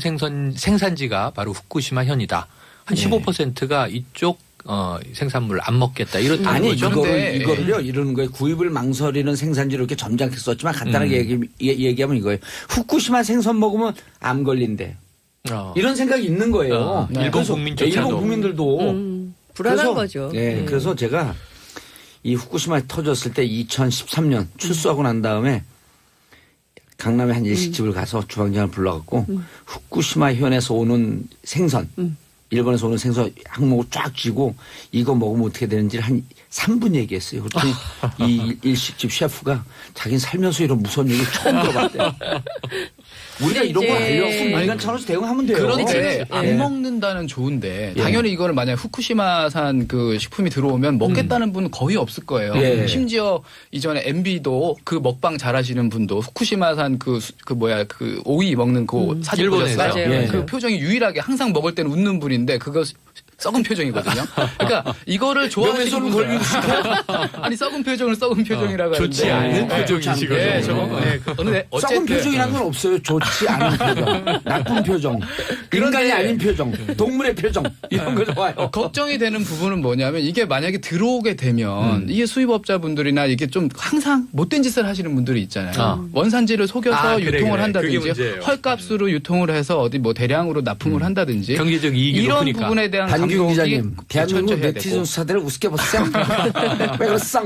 생산지가 바로 후쿠시마 현이다. 한 15%가 이쪽 생산물 안 먹겠다. 이렇다는 아니 거죠. 이거를요 이러는 거예요. 구입을 망설이는 생산지를 이렇게 점잖게 썼지만 간단하게 얘기하면 이거예요. 후쿠시마 생선 먹으면 암 걸린대. 이런 생각이 있는 거예요. 일본 그래서 국민조차도. 일본 국민들도 불안한 그래서, 거죠. 예, 그래서 제가 이 후쿠시마 터졌을 때 2013년 출소하고 난 다음에 강남에 한 일식집을 가서 주방장을 불러갖고 후쿠시마 현에서 오는 생선 일본에서 오는 생선 항목을 쫙 쥐고 이거 먹으면 어떻게 되는지를 한 3분 얘기했어요. 그랬더니 이 일식집 셰프가 자기는 살면서 이런 무서운 얘기 처음 들어봤대요. 우리가 근데 이런 거 이제- 알려고 민간 차원에서 대응하면 돼요. 그런데 안 예. 먹는다는 좋은데 예. 당연히 이거를 만약 후쿠시마산 그 식품이 들어오면 먹겠다는 분은 거의 없을 거예요. 예. 심지어 이전에 MB도 그 먹방 잘하시는 분도 후쿠시마산 그 오이 먹는 그 사진 일본에서. 보셨어요? 맞아요. 그 표정이 유일하게 항상 먹을 때는 웃는 분인데 그거 썩은 표정이거든요. 그러니까 이거를 좋아하시는 명예훼손을 분들 걸리고 아니 썩은 표정을 썩은 표정이라고 좋지 하는데 않은 표정이시거든요. 예, 저거 근데 썩은 표정이라는 건 없어요. 좋지 않은 표정, 나쁜 표정, 인간이 아닌 표정, 동물의 표정 이런 거 좋아요. 걱정이 되는 부분은 뭐냐면 이게 만약에 들어오게 되면 이게 수입업자분들이나 이게 좀 항상 못된 짓을 하시는 분들이 있잖아요. 원산지를 속여서 그래, 유통을 그래. 한다든지 그게 문제예요. 헐값으로 유통을 해서 어디 뭐 대량으로 납품을 한다든지 경제적 이익이 이런 높으니까. 부분에 대한 반기용 감독이 기자님, 대한민국 철저해야 네티즌 되고. 수사대를 우습게 보세요. 왜 그랬어?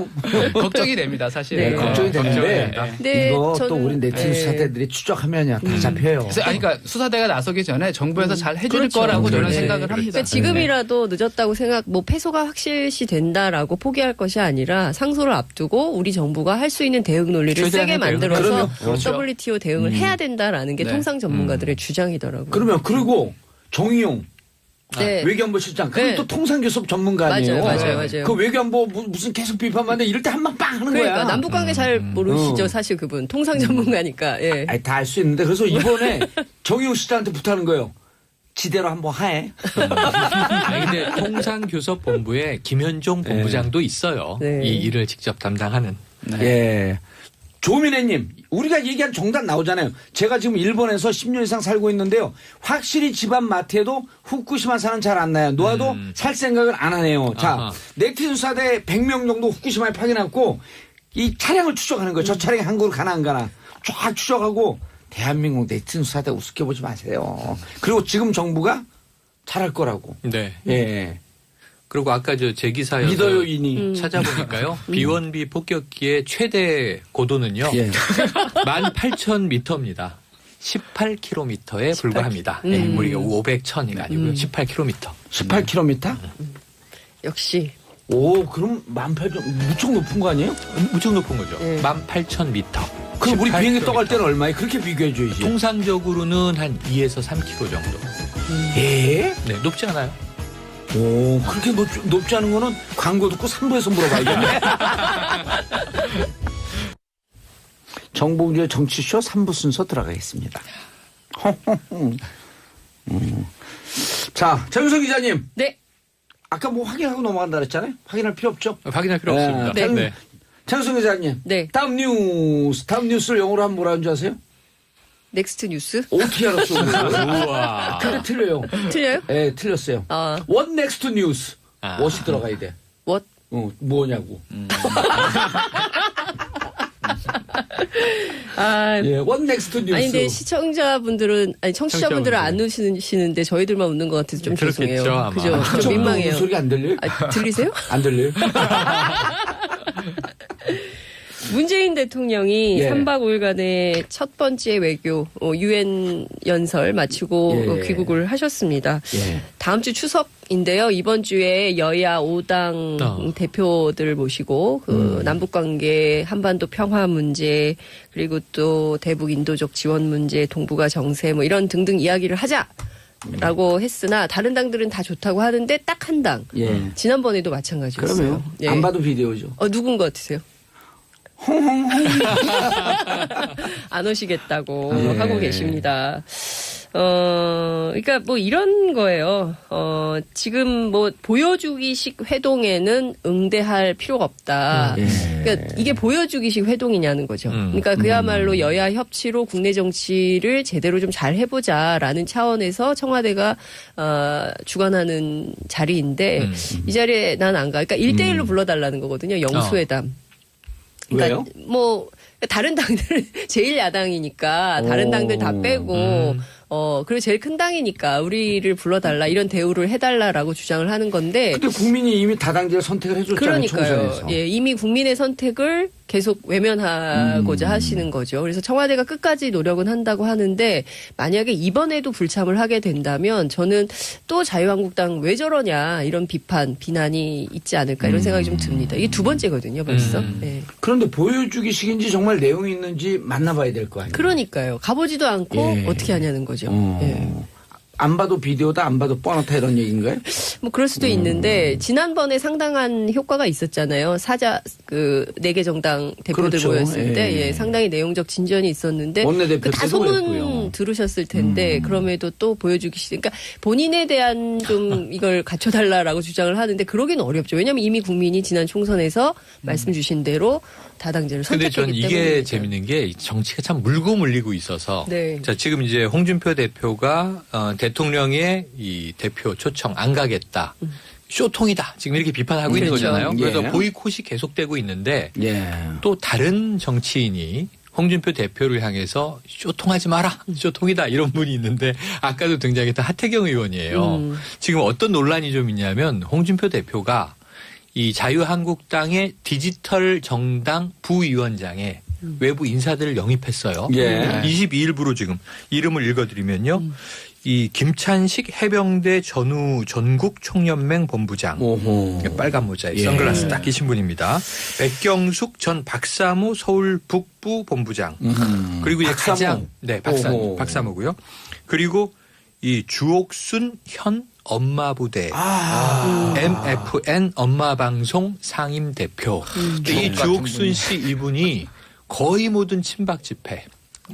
걱정이 됩니다, 사실. 네, 걱정이 되는데 네, 이거 또 저는- 우리 네티즌 네. 수사대들이 추적하면요 다 잡혀요. 그래서 아니, 그러니까 수사대가 나서기 전에 정부에서 잘 해줄 그렇죠. 거라고 저는 네. 생각을 합니다. 그러니까 지금이라도 늦었다고 뭐 패소가 확실시 된다라고 포기할 것이 아니라 상소를 앞두고 우리 정부가 할 수 있는 대응 논리를 최대한의 세게 대응을 만들어서 그럼요. 그렇죠. WTO 대응을 해야 된다라는 게 네. 통상 전문가들의 주장이더라고요. 그러면 그리고 정의용 네. 외교안보 실장 그건 네. 또 통상교섭 전문가 아니에요. 맞아요. 그 외교안보 무슨 계속 비판하는데 이럴 때 한 방 빵 하는 그러니까 거야. 남북 관계 잘 모르시죠, 사실 그분 통상 전문가니까. 예. 아니 다 알 수 있는데 그래서 이번에 정의용 실장한테 부탁하는 거예요. 지대로 한번 하해. 아니, 근데 통상교섭본부에 김현종 본부장도 있어요. 네. 이 일을 직접 담당하는. 예. 조민혜님, 우리가 얘기한 정답 나오잖아요. 제가 지금 일본에서 10년 이상 살고 있는데요. 확실히 집안 마트에도 후쿠시마 사는 잘 안 나요. 놓아도 살 생각을 안 하네요. 자, 아하. 네티즌 수사대 100명 정도 후쿠시마에 파견했고 이 차량을 추적하는 거예요. 저 차량이 한국으로 가나 안 가나. 쫙 추적하고 대한민국 네티즌 수사대 우습게 보지 마세요. 그리고 지금 정부가 잘할 거라고. 네. 예. 그리고 아까 제 기사에서 믿어요, 이니. 찾아보니까요. 비원비 폭격기의 최대 고도는요. 예. 18,000m입니다. 18km에 불과합니다. 네, 우리가 500, 1000이 아니고요. 18km. 18km? 역시. 오, 그럼 18,000 무척 높은 거 아니에요? 무척 높은 거죠. 네. 18,000m. 그럼 우리 비행기 떠갈 때는 얼마에 그렇게 비교해줘야지. 통상적으로는 한 2에서 3km 정도. 예? 네, 높지 않아요. 오, 그렇게 높지 않은 거는 광고 듣고 3부에서 물어봐야겠네. 정봉주의 정치쇼 3부 순서 들어가겠습니다. 자, 정유성 기자님. 네. 아까 뭐 확인하고 넘어간다 그랬잖아요? 확인할 필요 없죠? 확인할 필요 없습니다. 네. 네. 장성 기자님. 네. 다음 뉴스를 영어로 하면 뭐라는 줄 아세요? 넥스트 뉴스? 어떻게 알았어요? 우와. 근데 틀려요. 틀려요? 네, 틀렸어요. 아, What next news? 아. what이 들어가야 돼. what? 뭐냐고. 아, 예, 원넥스트 뉴스. 아니 근데 시청자분들은 아니 청취자분들은 안 웃으시는데 저희들만 웃는 것 같아서 좀 그렇겠죠, 죄송해요. 아마. 그죠? 좀 좀 민망해요. 소리가 안 들려요? 아, 들리세요? 안 들려요? 문재인 대통령이 예. 3박 5일간의 첫 번째 외교 UN 연설 마치고 예. 귀국을 하셨습니다. 예. 다음 주 추석인데요. 이번 주에 여야 5당 대표들 모시고 그 남북 관계, 한반도 평화 문제, 그리고 또 대북 인도적 지원 문제, 동북아 정세 뭐 이런 등등 이야기를 하자라고 했으나 다른 당들은 다 좋다고 하는데 딱 한 당. 예. 지난번에도 마찬가지였어요. 그러면 예. 안 봐도 비디오죠. 누군 것 같으세요? 안 오시겠다고 예. 하고 계십니다. 그러니까 뭐 이런 거예요. 지금 뭐 보여주기식 회동에는 응대할 필요가 없다. 예. 그러니까 이게 보여주기식 회동이냐는 거죠. 그러니까 그야말로 여야 협치로 국내 정치를 제대로 좀 잘 해보자라는 차원에서 청와대가 주관하는 자리인데 이 자리에 난 안 가. 그러니까 1대1로 불러달라는 거거든요. 영수회담. 그러니까 왜요? 뭐 다른 당들은 제일 야당이니까 다른 당들 다 빼고 그리고 제일 큰 당이니까 우리를 불러달라 이런 대우를 해달라라고 주장을 하는 건데. 근데 국민이 이미 다당제를 선택을 해줬잖아요. 그러니까요. 총선에서. 예, 이미 국민의 선택을 계속 외면하고자 하시는 거죠. 그래서 청와대가 끝까지 노력은 한다고 하는데 만약에 이번에도 불참을 하게 된다면 저는 또 자유한국당 왜 저러냐 이런 비난이 있지 않을까 이런 생각이 좀 듭니다. 이게 두 번째거든요, 벌써. 예. 그런데 보여주기식인지 정말 내용이 있는지 만나봐야 될 거 아니에요. 그러니까요. 가보지도 않고 예. 어떻게 하냐는 거죠. 예. 안 봐도 비디오다, 안 봐도 뻔하다 이런 얘기인가요? 뭐 그럴 수도 있는데 지난번에 상당한 효과가 있었잖아요. 사자 그 4개 정당 대표들 그렇죠. 모였을 때 예. 상당히 내용적 진전이 있었는데 원내대표 다 때도 소문 그랬고요. 들으셨을 텐데 그럼에도 또 보여주기 싫. 그러니까 본인에 대한 좀 이걸 갖춰달라라고 주장을 하는데 그러긴 어렵죠. 왜냐하면 이미 국민이 지난 총선에서 말씀 주신 대로 다당제를 근데 선택했기 전 때문에. 이게 재밌는 게 정치가 참 물고 물리고 있어서 네. 자 지금 이제 홍준표 대표가 대통령의 이 대표 초청 안 가겠다. 쇼통이다. 지금 이렇게 비판하고 있는 그렇죠. 거잖아요. 그래서 예. 보이콧이 계속되고 있는데 예. 또 다른 정치인이 홍준표 대표를 향해서 쇼통하지 마라. 쇼통이다. 이런 분이 있는데 아까도 등장했던 하태경 의원이에요. 지금 어떤 논란이 좀 있냐면 홍준표 대표가 이 자유한국당의 디지털 정당 부위원장에 외부 인사들을 영입했어요. 예. 22일부로 지금 이름을 읽어드리면요. 이 김찬식 해병대 전국 총연맹 본부장. 오호. 빨간 모자에 예. 선글라스 딱 끼신 분입니다. 백경숙 전 박사무 서울 북부 본부장. 그리고 이제 박사모. 가장 네 오호. 박사무고요. 그리고 이 주옥순 현 엄마부대 MFN 엄마방송 상임 대표. 이 주옥순 씨 이분이 거의 모든 친박 집회.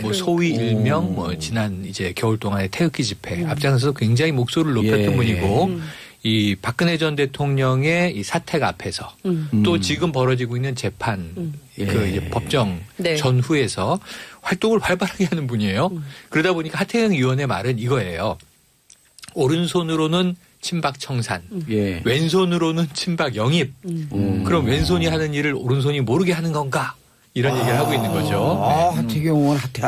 뭐 소위 일명 뭐 지난 이제 겨울 동안의 태극기 집회 앞장서서 굉장히 목소리를 높였던 예. 분이고 이 박근혜 전 대통령의 이 사택 앞에서 또 지금 벌어지고 있는 재판 그 예. 이제 법정 네. 전후에서 활동을 활발하게 하는 분이에요. 그러다 보니까 하태경 의원의 말은 이거예요. 오른손으로는 친박 청산, 예. 왼손으로는 친박 영입. 그럼 왼손이 하는 일을 오른손이 모르게 하는 건가? 이런 얘기를 하고 있는 거죠. 하태경 의원 하태.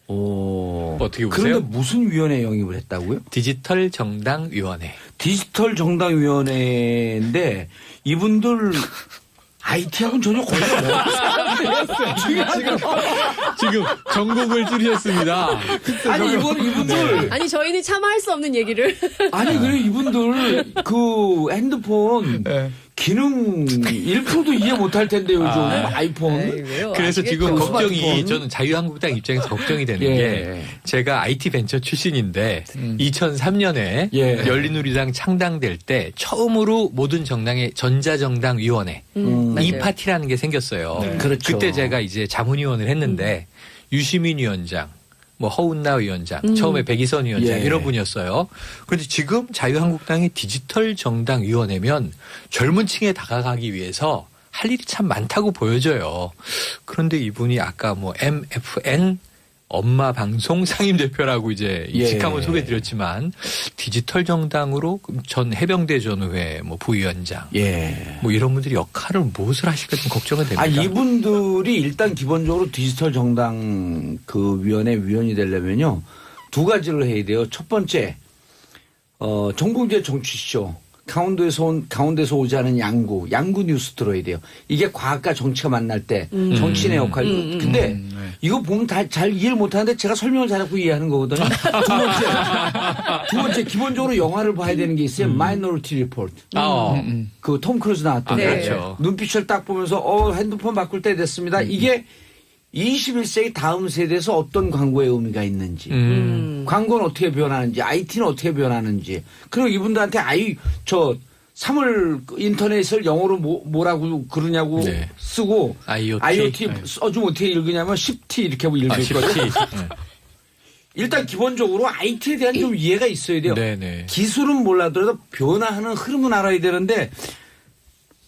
오. 어떻게 보세요? 그런데 무슨 위원회 영입을 했다고요? 디지털 정당위원회. 디지털 정당위원회인데 이분들 IT하고는 전혀 관계가 없어요. 지금 전국을 뚫으셨습니다. 아니 이분들 아니 저희는 참아할 수 없는 얘기를. 아니 그래 이분들 그 핸드폰 기능 1%도 이해 못할 텐데 요즘 아이폰. 그래서 지금 아시겠죠? 걱정이 스마트폰. 저는 자유한국당 입장에서 걱정이 되는 예. 게 제가 IT 벤처 출신인데 2003년에 예. 열린우리당 창당될 때 처음으로 모든 정당의 전자정당위원회 이 맞아요. 파티라는 게 생겼어요. 그렇죠. 그때 제가 이제 자문위원을 했는데 유시민 위원장 뭐 허운나 위원장, 처음에 백이선 위원장 예. 이런 분이었어요. 그런데 지금 자유한국당의 디지털 정당위원회면 젊은 층에 다가가기 위해서 할 일이 참 많다고 보여져요. 그런데 이분이 아까 뭐 MFN 엄마 방송 상임대표라고 이제 이 예. 직함을 소개드렸지만 디지털 정당으로 전 해병대 전후회 뭐 부위원장 예. 뭐 이런 분들이 역할을 무엇을 하실까 좀 걱정은 됩니다. 아, 이분들이 일단 기본적으로 디지털 정당 그 위원회 위원이 되려면요. 두 가지를 해야 돼요. 첫 번째, 정봉재 정치쇼. 강원도에서 오지 않은 양구 뉴스 들어야 돼요. 이게 과학과 정치가 만날 때 정치인의 역할. 근데 이거 보면 다 잘 이해를 못하는데 제가 설명을 잘하고 이해하는 거거든요. 두 번째 기본적으로 영화를 봐야 되는 게 있어요. 마이너리티 리포트. 그 톰 크루즈 나왔던 네. 거. 그렇죠. 눈빛을 딱 보면서 핸드폰 바꿀 때 됐습니다. 이게 21세기 다음 세대에서 어떤 광고의 의미가 있는지, 광고는 어떻게 변하는지, IT는 어떻게 변하는지, 그리고 이분들한테 3월 인터넷을 영어로 뭐라고 그러냐고 네. 쓰고 IoT. 네. 써주면 어떻게 읽으냐면 10T 이렇게 하고 읽거든요. 일단 기본적으로 IT에 대한 좀 이해가 있어야 돼요. 네네. 기술은 몰라도 변화하는 흐름은 알아야 되는데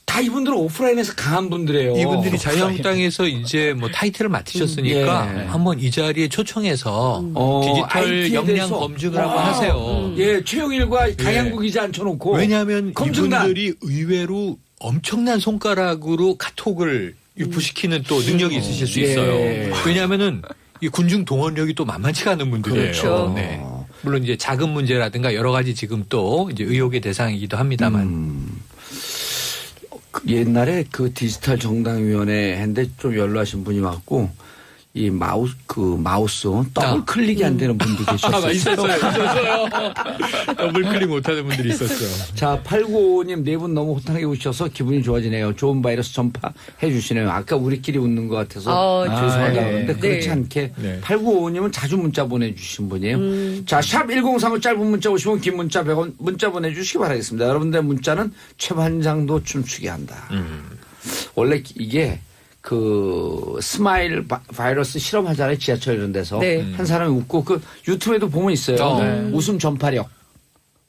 다 이분들은 오프라인에서 강한 분들이에요. 이분들이 자유한국당에서 이제 뭐 타이틀을 맡으셨으니까 예. 한번 이 자리에 초청해서 디지털 IT에 역량 대해서. 검증을 한번 하세요. 예, 최영일과 강양구 기자 앉혀놓고. 왜냐하면 검증단. 이분들이 의외로 엄청난 손가락으로 카톡을 유포시키는 또 능력이 있으실 수 있어요. 예. 왜냐하면은 이 군중 동원력이 또 만만치가 않은 분들이에요. 그렇죠. 네. 물론 이제 자금 문제라든가 여러 가지 지금 또 이제 의혹의 대상이기도 합니다만. 옛날에 그 디지털 정당위원회 했는데 좀 연로하신 분이 왔고 이 마우스 더블 클릭이 안 되는 분도 계셨어요. 있었어요. 더블 클릭 못하는 분들이 있었어요. 자, 895님 네 분 너무 호탕하게 웃으셔서 기분이 좋아지네요. 좋은 바이러스 전파해 주시네요. 아까 우리끼리 웃는 것 같아서 죄송하다고 네. 하는데 그렇지 네. 않게 네. 895님은 자주 문자 보내주신 분이에요. 자, 샵 1035 짧은 문자 50원 긴 문자 100원 문자 보내주시기 바라겠습니다. 여러분들의 문자는 최반장도 춤추게 한다. 원래 이게 그 스마일 바이러스 실험하잖아요. 지하철 이런 데서. 네. 한 사람이 웃고 그 유튜브에도 보면 있어요. 네. 웃음 전파력.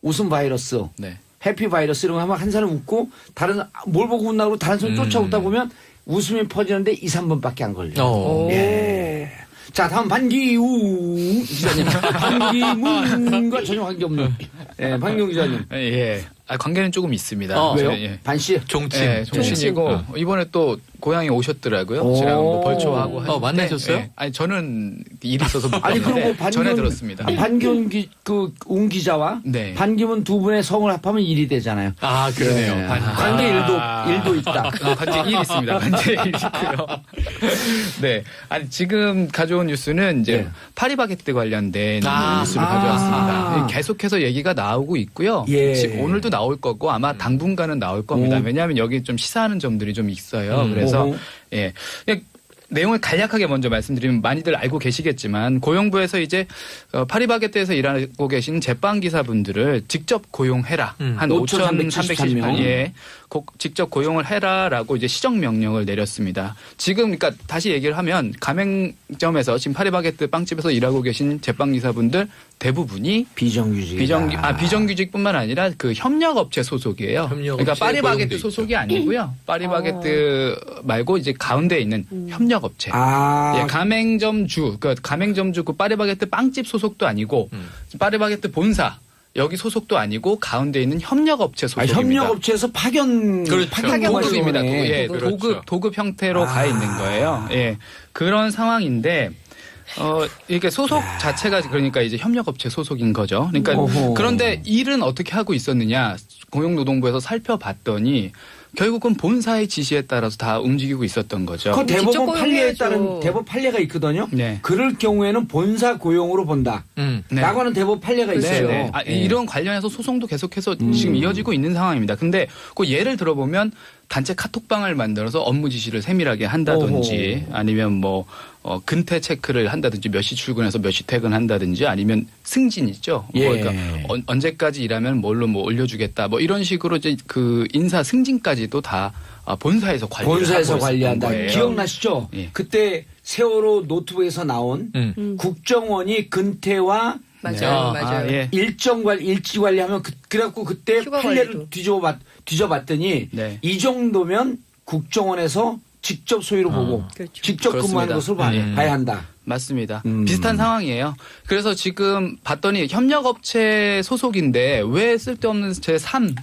웃음 바이러스. 네. 해피 바이러스 이런 거 하면 한 사람 웃고 다른 뭘 보고 웃나고 다른 사람 쫓아웃다 보면 웃음이 퍼지는데 2, 3분밖에 안 걸려요. 예. 자, 다음 반기웅 기자님. 반기문과 전혀 관계없는. 예, 반기웅 기자님. 예. 관계는 조금 있습니다. 왜요? 예. 반씨? 종친. 네, 종신이고 이번에 또 고향에 오셨더라고요. 오. 제가 뭐 벌초하고 하는데 만나셨어요? 예. 아니 저는 일이 있어서 못 아니, 그럼 뭐 갔는데 전해 들었습니다. 반기훈 웅 기자와 네. 반기문 두 분의 성을 합하면 일이 되잖아요. 아, 그러네요. 예. 관계 일도 있다. 반지 1 있습니다. 반지 1 있고요. 네. 아니 지금 가져온 뉴스는 이제 예. 파리바게뜨 관련된 뉴스를 가져왔습니다. 계속해서 얘기가 나오고 있고요. 예. 지금 오늘도 나올 거고 아마 당분간은 나올 겁니다. 왜냐하면 여기 좀 시사하는 점들이 좀 있어요. 그래서 오호. 예. 그냥 내용을 간략하게 먼저 말씀드리면 많이들 알고 계시겠지만 고용부에서 이제 파리바게뜨에서 일하고 계신 제빵 기사분들을 직접 고용해라. 한 5,373명. 예. 직접 고용을 해라라고 이제 시정 명령을 내렸습니다. 지금 그러니까 다시 얘기를 하면 가맹점에서 지금 파리바게뜨 빵집에서 일하고 계신 제빵 기사분들 대부분이 비정규직. 비정규직뿐만 아니라 그 협력업체 소속이에요. 그러니까 파리바게뜨 고용돼 소속이 아니고요. 파리바게뜨 말고 이제 가운데 있는 협력업체. 예, 가맹점주, 그 가맹점주 그 파리바게뜨 빵집 소속도 아니고 파리바게뜨 본사. 여기 소속도 아니고 가운데 있는 협력업체 소속입니다. 협력업체에서 파견 도급입니다. 예, 그렇죠. 도급 형태로 가 있는 거예요. 예, 그런 상황인데. 이게 소속 자체가 그러니까 이제 협력업체 소속인 거죠. 그러니까 어허. 그런데 일은 어떻게 하고 있었느냐 고용노동부에서 살펴봤더니 결국은 본사의 지시에 따라서 다 움직이고 있었던 거죠. 그 직접 대법원 판례에 고용해야죠. 따른 대법 판례가 있거든요. 네. 그럴 경우에는 본사 고용으로 본다. 네. 라고 하는 대법 판례가 있어요. 네. 예. 이런 관련해서 소송도 계속해서 지금 이어지고 있는 상황입니다. 근데 그 예를 들어보면 단체 카톡방을 만들어서 업무 지시를 세밀하게 한다든지 아니면 뭐 근태 체크를 한다든지 몇 시 출근해서 몇 시 퇴근한다든지 아니면 승진 있죠. 예. 뭐 그러니까 언제까지 일하면 뭘로 뭐 올려주겠다. 뭐 이런 식으로 이제 그 인사 승진까지도 다 본사에서 관리한다. 거예요. 기억나시죠? 예. 그때 세월호 노트북에서 나온 국정원이 근태와 맞아요. 예. 일지 관리하면 그래갖고 그때 휴가 판례를 관리도. 뒤져봤더니 네. 이 정도면 국정원에서 직접 소유로 보고 그렇죠. 직접 근무하는 그렇습니다. 것으로 봐야 한다. 맞습니다. 비슷한 상황이에요. 그래서 지금 봤더니 협력업체 소속인데 왜 쓸데없는 제3,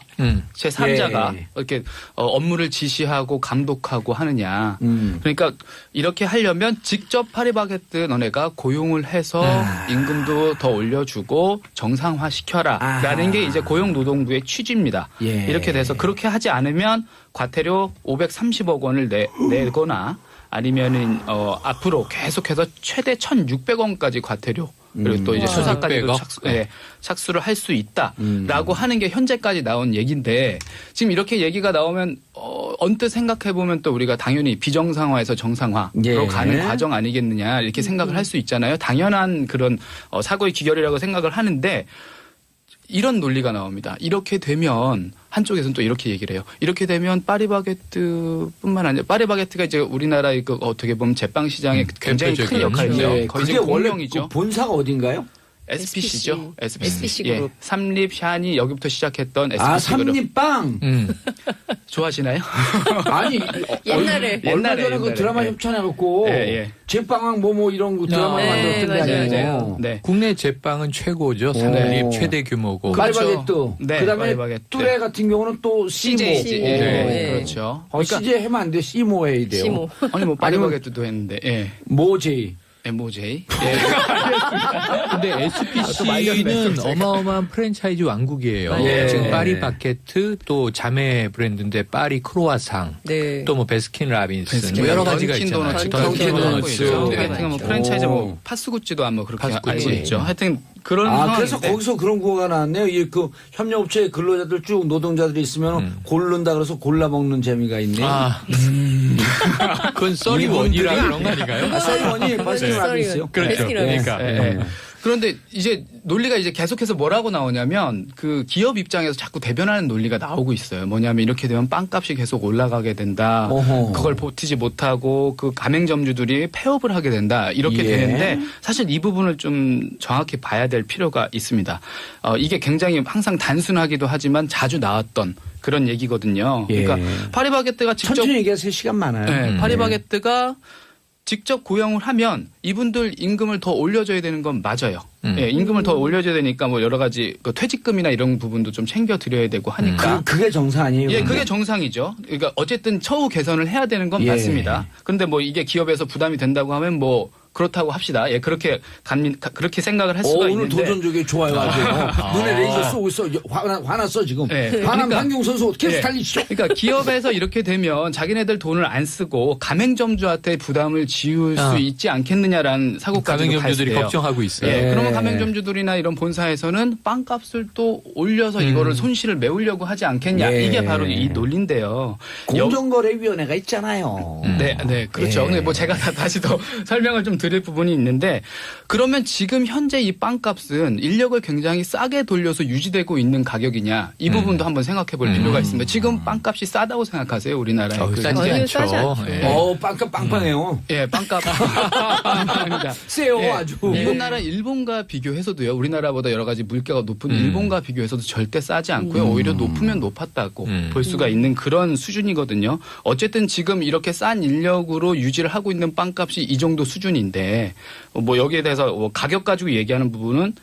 제3자가 예. 이렇게 업무를 지시하고 감독하고 하느냐. 그러니까 이렇게 하려면 직접 파리바게뜨 너네가 고용을 해서 임금도 더 올려주고 정상화시켜라. 라는 게 이제 고용노동부의 취지입니다. 예. 이렇게 돼서 그렇게 하지 않으면 과태료 530억 원을 내거나 아니면은 앞으로 계속해서 최대 1,600원까지 과태료 그리고 또 이제 수사까지도 600억? 착수를 할 수 있다라고 하는 게 현재까지 나온 얘기인데 지금 이렇게 얘기가 나오면 언뜻 생각해 보면 또 우리가 당연히 비정상화에서 정상화로 예. 가는 과정 아니겠느냐 이렇게 생각을 할 수 있잖아요. 당연한 그런 사고의 귀결이라고 생각을 하는데 이런 논리가 나옵니다. 이렇게 되면 한쪽에서는 또 이렇게 얘기를 해요. 이렇게 되면 파리바게뜨뿐만 아니라 파리바게뜨가 이제 우리나라의 그 어떻게 보면 제빵 시장에 굉장히 큰 대표적인 역할이죠. 예. 거의 그게 지금 원래 공룡이죠. 그 본사가 어딘가요? SPC죠. SPC 예. 그룹. 삼립, 샤니 여기부터 시작했던 SPC 아, 그룹. 삼립빵. 좋아하시나요? 아니 옛날에. 얼마 전에 그 옛날에. 드라마 예. 협찬해갖고 예. 제빵왕 뭐뭐 이런 거 드라마 네, 만들었던 게 맞아요, 아니에요. 맞아요. 네. 국내 제빵은 최고죠. 삼립 최대 규모고. 파리바게뜨. 네, 그다음에 파리바게뜨. 뚜레 같은 경우는 또 시모. CJ. 네. 네. 그렇죠. CJ 하면 안 돼. 시모 해야 돼요. 시모. 아니 뭐 파리바게뜨도 했는데. 예. 모제이. MOJ. 근데 SPC는 어마어마한 프랜차이즈 왕국이에요. 예. 지금 파리바게뜨 또 자매 브랜드인데 파리 크로아상 네. 또 뭐 베스킨 라빈스 뭐 여러 가지가 던킨 있잖아요. 도너츠, 던킨 도너츠. 도너츠. 하여튼 뭐 프랜차이즈 뭐 파스구찌도 아마 그렇게 파스구찌. 알고 있죠. 하여튼 그런 그래서 상황인데. 거기서 그런 구호가 나왔네요. 이 그 협력업체 근로자들 쭉 노동자들이 있으면 고른다 그래서 골라 먹는 재미가 있네. 그건 써리원이라 그런 거 아닌가요? 서리원이 바스킨 라빈스요. 그렇죠. 베스킨 라빈스. 그러니까. 예. 그런데 이제 논리가 이제 계속해서 뭐라고 나오냐면 그 기업 입장에서 자꾸 대변하는 논리가 나오고 있어요. 뭐냐면 이렇게 되면 빵값이 계속 올라가게 된다. 어허. 그걸 버티지 못하고 그 가맹점주들이 폐업을 하게 된다. 이렇게 예. 되는데 사실 이 부분을 좀 정확히 봐야 될 필요가 있습니다. 이게 굉장히 항상 단순하기도 하지만 자주 나왔던 그런 얘기거든요. 예. 그러니까 파리바게뜨가 직접 천천히 얘기하세요. 시간 많아요. 네, 파리바게뜨가 직접 고용을 하면 이분들 임금을 더 올려줘야 되는 건 맞아요. 예, 임금을 더 올려줘야 되니까 뭐 여러 가지 그 퇴직금이나 이런 부분도 좀 챙겨드려야 되고 하니까. 그게 정상 아니에요? 예, 그러면? 그게 정상이죠. 그러니까 어쨌든 처우 개선을 해야 되는 건 예. 맞습니다. 그런데 뭐 이게 기업에서 부담이 된다고 하면 뭐 그렇다고 합시다. 예, 그렇게 그렇게 생각을 할 수가 오늘 있는데. 도전적이 좋아요. 아주. 눈에 레이저 쏘고 있어. 화났어 지금. 네. 화난 그러니까- 황경 선수 어떻게 네. 살리시죠? 그러니까 기업에서 이렇게 되면 자기네들 돈을 안 쓰고 가맹점주한테 부담을 지울 수 있지 않겠느냐라는 사고까지도 가맹점주들이 발생해요. 걱정하고 있어요. 예, 네. 그러면 가맹점주들이나 이런 본사에서는 빵값을 또 올려서 이거를 손실을 메우려고 하지 않겠냐. 예. 이게 바로 이 논리인데요. 공정거래위원회가 있잖아요. 네, 네, 그렇죠. 예. 근데 뭐 제가 다시 더 설명을 좀 드릴 부분이 있는데 그러면 지금 현재 이 빵값은 인력을 굉장히 싸게 돌려서 유지되고 있는 가격이냐 이 부분도 한번 생각해 볼 필요가 있습니다. 지금 빵값이 싸다고 생각하세요, 우리나라에? 싸지 아니요, 싸지 않죠. 않죠. 예. 빵값 빵빵해요. 예, 빵값. 빵빵합니다. 세요 예, 아주. 이웃 나라 일본과 비교해서도요. 우리나라보다 여러 가지 물가가 높은 일본과 비교해서도 절대 싸지 않고요. 오히려 높으면 높았다고 볼 수가 있는 그런 수준이거든요. 어쨌든 지금 이렇게 싼 인력으로 유지를 하고 있는 빵값이 이 정도 수준인데 뭐 여기에 대해서 뭐 가격 가지고 얘기하는 부분은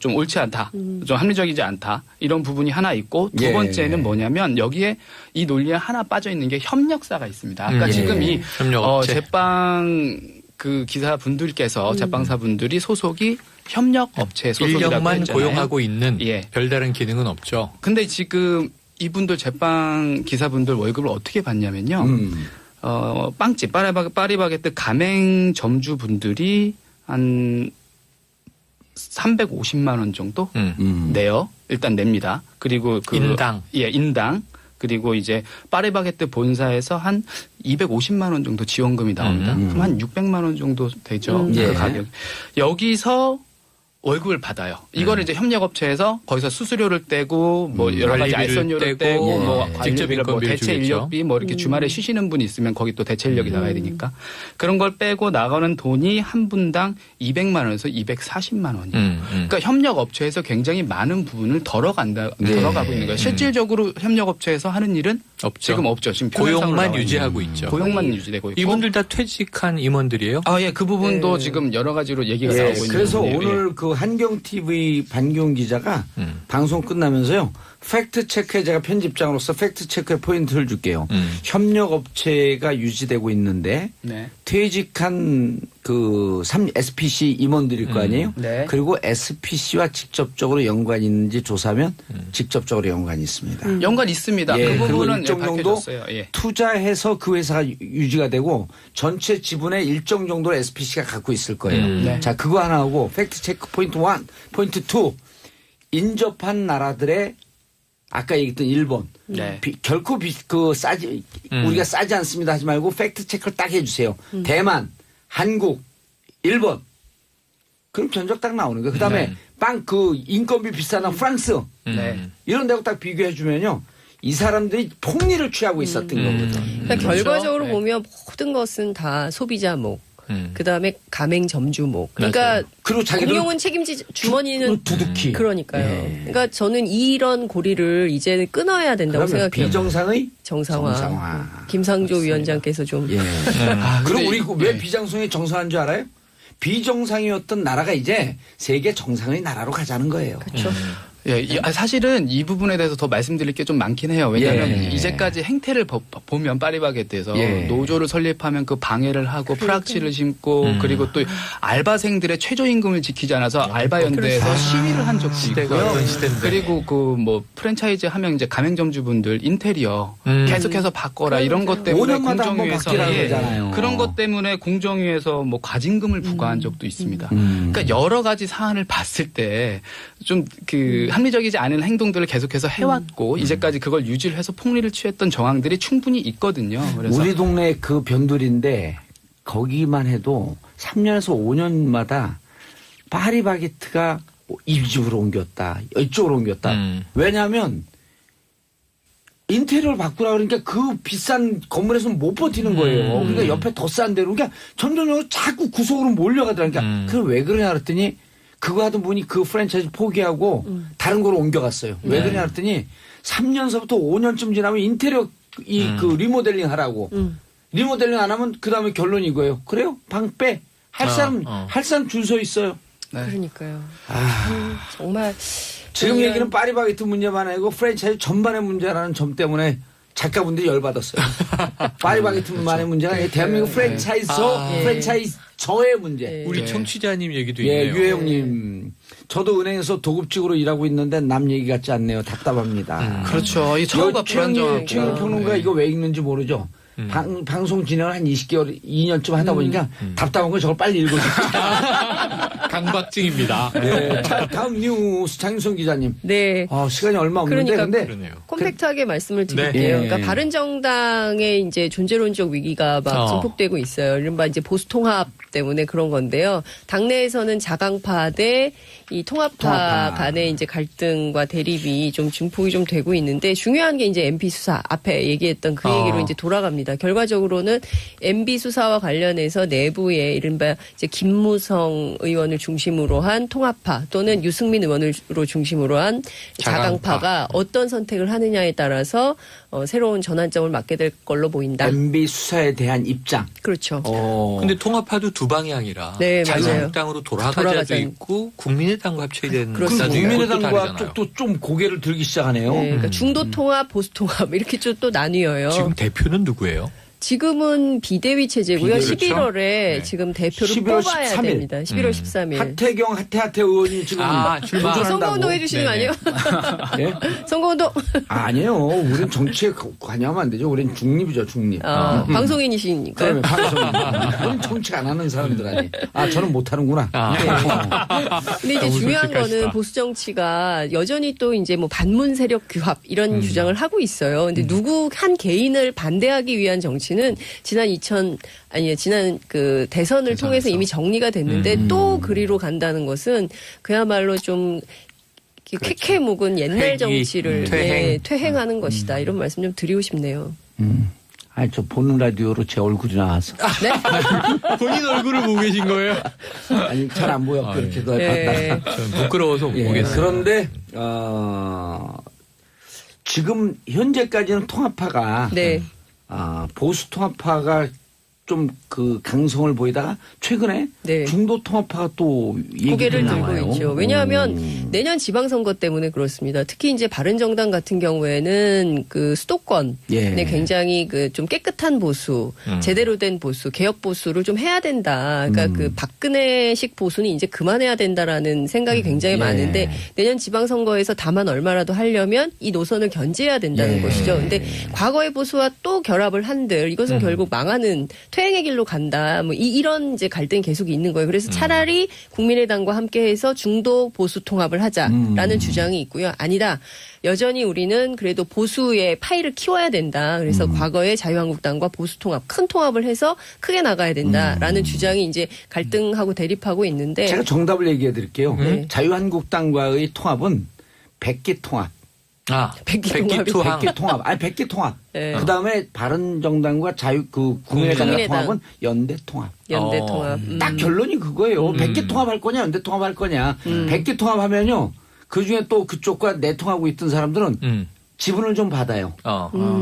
좀 옳지 않다. 좀 합리적이지 않다. 이런 부분이 하나 있고 두 예. 번째는 뭐냐면 여기에 이 논리에 하나 빠져 있는 게 협력사가 있습니다. 아까 지금 이 협력업체. 제빵 그 기사분들께서 제빵사분들이 소속이 협력업체 소속이라고 인력만 했잖아요. 고용하고 있는 예. 별다른 기능은 없죠. 근데 지금 이분들 제빵 기사분들 월급을 어떻게 받냐면요. 빵집 파리바게뜨 가맹점주분들이 한 350만 원 정도 내요. 일단 냅니다. 그리고 인당. 예, 인당. 그리고 이제 파리바게뜨 본사에서 한 250만 원 정도 지원금이 나옵니다. 그럼 한 600만 원 정도 되죠. 예. 그 가격. 여기서 월급을 받아요. 이거를 이제 협력업체에서 거기서 수수료를 떼고 뭐 여러 가지 관리비를 알선료를 떼고, 떼고 뭐 직접 관리비를 뭐 인건비를 대체 주겠죠. 인력비 뭐 이렇게 주말에 쉬시는 분이 있으면 거기 또 대체 인력이 나가야 되니까 그런 걸 빼고 나가는 돈이 한 분당 200만 원에서 240만 원이에요. 그러니까 협력업체에서 굉장히 많은 부분을 덜어가고 있는 거예요. 실질적으로 협력업체에서 하는 일은 없죠. 지금 없죠. 지금 표면상으로 고용만 나와 유지하고 있는. 있죠. 고용만 유지되고 있고 이분들 다 퇴직한 임원들이에요? 아, 예, 그 부분도 네. 지금 여러 가지로 얘기가 예, 나오고 있는 그래서 부분이에요. 오늘 그 한경 TV 반기용 기자가 방송 끝나면서요. 팩트 체크에 제가 편집장으로서 팩트 체크의 포인트를 줄게요. 협력업체가 유지되고 있는데 네. 퇴직한 그 SPC 임원들일 거 아니에요? 네. 그리고 SPC와 직접적으로 연관이 있는지 조사하면 직접적으로 연관이 있습니다. 연관 있습니다. 예, 그 그리고 부분은 일정 정도 밝혀졌어요. 예. 투자해서 그 회사가 유지가 되고 전체 지분의 일정 정도 SPC가 갖고 있을 거예요. 네. 자, 그거 하나 하고 팩트 체크 포인트 1, 포인트 2. 인접한 나라들의 아까 얘기했던 일본. 네. 결코 싸지 우리가 싸지 않습니다 하지 말고 팩트 체크를 딱 해주세요. 대만, 한국, 일본. 그럼 전적 딱 나오는 거예요. 그다음에 인건비 비싼 프랑스. 네. 이런 데하고 딱 비교해 주면요. 이 사람들이 폭리를 취하고 있었던 거거든. 그러니까 결과적으로 네. 보면 모든 것은 다 소비자목. 그다음에 가맹점주목. 그러니까 맞아요. 그리고 자기들 공룡은 책임지 주머니는 두둑히. 그러니까요. 예. 그러니까 저는 이런 고리를 이제는 끊어야 된다고 그러면 생각해요. 비정상의 정상화. 김상조 위원장께서 좀 예. 아, 근데 그리고 우리 왜 비정상이 정상한 줄 알아요? 비정상이었던 나라가 이제 세계 정상의 나라로 가자는 거예요. 그렇죠. 예, 사실은 이 부분에 대해서 더 말씀드릴 게 좀 많긴 해요. 왜냐하면 예. 이제까지 행태를 보면 파리바게뜨에서 예. 노조를 설립하면 그 방해를 하고 프락치를 심고 그리고 또 알바생들의 최저임금을 지키지 않아서 알바연대에서 그렇죠. 시위를 한 적도 시대가 있고요. 어떤 시대인데. 그리고 그 뭐 프랜차이즈 하면 이제 가맹점주분들 인테리어 계속해서 바꿔라 이런 것 때문에 5년마다 한번 공정위에서 바뀌라는 예, 거잖아요. 그런 것 때문에 공정위에서 뭐 과징금을 부과한 적도 있습니다. 그러니까 여러 가지 사안을 봤을 때 좀 그 합리적이지 않은 행동들을 계속해서 해왔고 이제까지 그걸 유지를 해서 폭리를 취했던 정황들이 충분히 있거든요. 그래서 우리 동네 그 변두리인데 거기만 해도 3년에서 5년마다 파리바게트가 이 집으로 옮겼다. 이쪽으로 옮겼다. 왜냐하면 인테리어를 바꾸라 그러니까 그 비싼 건물에서는 못 버티는 거예요. 그러니까 옆에 더 싼 데로 그러니까 점점점 자꾸 구석으로 몰려가더라니까. 그럼 왜 그러냐 그랬더니 그거 하던 분이 그 프랜차이즈 포기하고 다른 거로 옮겨갔어요. 왜 그러냐 그랬더니 3년서부터 5년쯤 지나면 인테리어 그 리모델링 하라고. 리모델링 안 하면 그 다음에 결론이 이거예요. 그래요? 방 빼. 할 사람 줄 서 있어요. 네. 그러니까요. 정말 지금 이런- 얘기는 파리바게트 문제만 아니고 프랜차이즈 전반의 문제라는 점 때문에 작가분들이 열받았어요. 파리바게트만의 문제가 아니라 대한민국 프랜차이저의 문제. 우리 네. 청취자님 얘기도 예, 있네요. 유혜영님. 저도 은행에서 도급직으로 일하고 있는데 남 얘기 같지 않네요. 답답합니다. 그렇죠. 이 처우가 불안정하고 최영일 평론가 이거 왜 읽는지 모르죠. 방송 진행을 한 20개월, 2년쯤 하다 보니까 답답한 거 저걸 빨리 읽어주고. 강박증입니다. 네. 자, 다음 뉴스 장윤성 기자님. 네. 시간이 얼마 없는데 그러니까 근데 그러네요. 콤팩트하게 말씀을 드릴게요. 네. 예. 그러니까 바른정당의 이제 존재론적 위기가 막 증폭되고 있어요. 이른바 이제 보수통합 때문에 그런 건데요. 당내에서는 자강파 대 이 통합파 간의 이제 갈등과 대립이 좀 증폭이 좀 되고 있는데 중요한 게 이제 MB 수사 앞에 얘기했던 그 얘기로 이제 돌아갑니다. 결과적으로는 MB 수사와 관련해서 내부에 이른바 이제 김무성 의원을 중심으로 한 통합파 또는 유승민 의원으로 중심으로 한 자강파가 어떤 선택을 하느냐에 따라서 새로운 전환점을 맞게 될 걸로 보인다. MB 수사에 대한 입장. 그렇죠. 근데 통합파도 두 방향이라 네, 자유한국당으로 돌아가자도 돌아가자는. 있고 국민의당과 합쳐야 되는 그렇습니다. 것도 국민의당과 다르잖아요. 쪽도 좀 고개를 들기 시작하네요. 네, 그러니까 중도 통합, 보수 통합 이렇게 좀 또 나뉘어요. 지금 대표는 누구예요? 지금은 비대위 체제고요. 비대위, 11월에 네. 지금 대표를 11월 뽑아야 13일. 됩니다. 11월 13일. 하태경, 하태 의원이 지금 출마. 선거운동 해주시는 거 아니에요? 예? 선거운동. 아니에요. 우린 정치에 관여하면 안 되죠. 우린 중립이죠, 중립. 방송인이시니까. 그러면 방송. 우린 정치 안 하는 사람들 아니. 저는 못 하는구나. 근데 이제 너무 중요한 솔직하시다. 거는 보수 정치가 여전히 또 이제 뭐 반문 세력 규합 이런 주장을 하고 있어요. 근데 누구 한 개인을 반대하기 위한 정치 정치는 지난 그 대선을 통해서 이미 정리가 됐는데 또 그리로 간다는 것은 그야말로 좀 쾌쾌 묵은 옛날 정치를 퇴행하는 것이다. 이런 말씀 좀 드리고 싶네요. 아니, 저 보는 라디오로 제 얼굴이 나와서. 네? 본인 얼굴을 보고 계신 거예요? 아니, 잘 안 보여. 그렇게도 네. 전 부끄러워서 못 예, 보겠어요. 그런데, 지금 현재까지는 통합파가. 네. 보수 통합파가 좀 그 강성을 보이다가 최근에 네. 중도 통합파가 또 고개를 들고 나와요. 있죠. 왜냐하면 내년 지방선거 때문에 그렇습니다. 특히 이제 바른정당 같은 경우에는 그 수도권에 예. 굉장히 그 좀 깨끗한 보수, 제대로 된 보수, 개혁 보수를 좀 해야 된다. 그러니까 그 박근혜식 보수는 이제 그만해야 된다라는 생각이 굉장히 많은데 내년 지방선거에서 다만 얼마라도 하려면 이 노선을 견제해야 된다는 것이죠. 근데 과거의 보수와 또 결합을 한들 이것은 결국 망하는 퇴행의 길로 간다. 뭐 이런 이제 갈등이 계속 있는 거예요. 그래서 차라리 국민의당과 함께해서 중도 보수 통합을 하자라는 주장이 있고요. 아니다. 여전히 우리는 그래도 보수의 파이를 키워야 된다. 그래서 과거의 자유한국당과 보수 통합, 큰 통합을 해서 크게 나가야 된다라는 주장이 이제 갈등하고 대립하고 있는데 제가 정답을 얘기해 드릴게요. 네. 자유한국당과의 통합은 100개 통합. 백기 백기투항. 100개 통합. 아니, 100개 통합. 네. 그 다음에 바른정당과 국민의당과 국민의당. 통합은 연대 통합. 연대 통합. 딱 결론이 그거예요. 100개 통합할 거냐, 연대 통합할 거냐. 100개 통합하면요. 그 중에 또 그쪽과 내통하고 있던 사람들은 지분을 좀 받아요.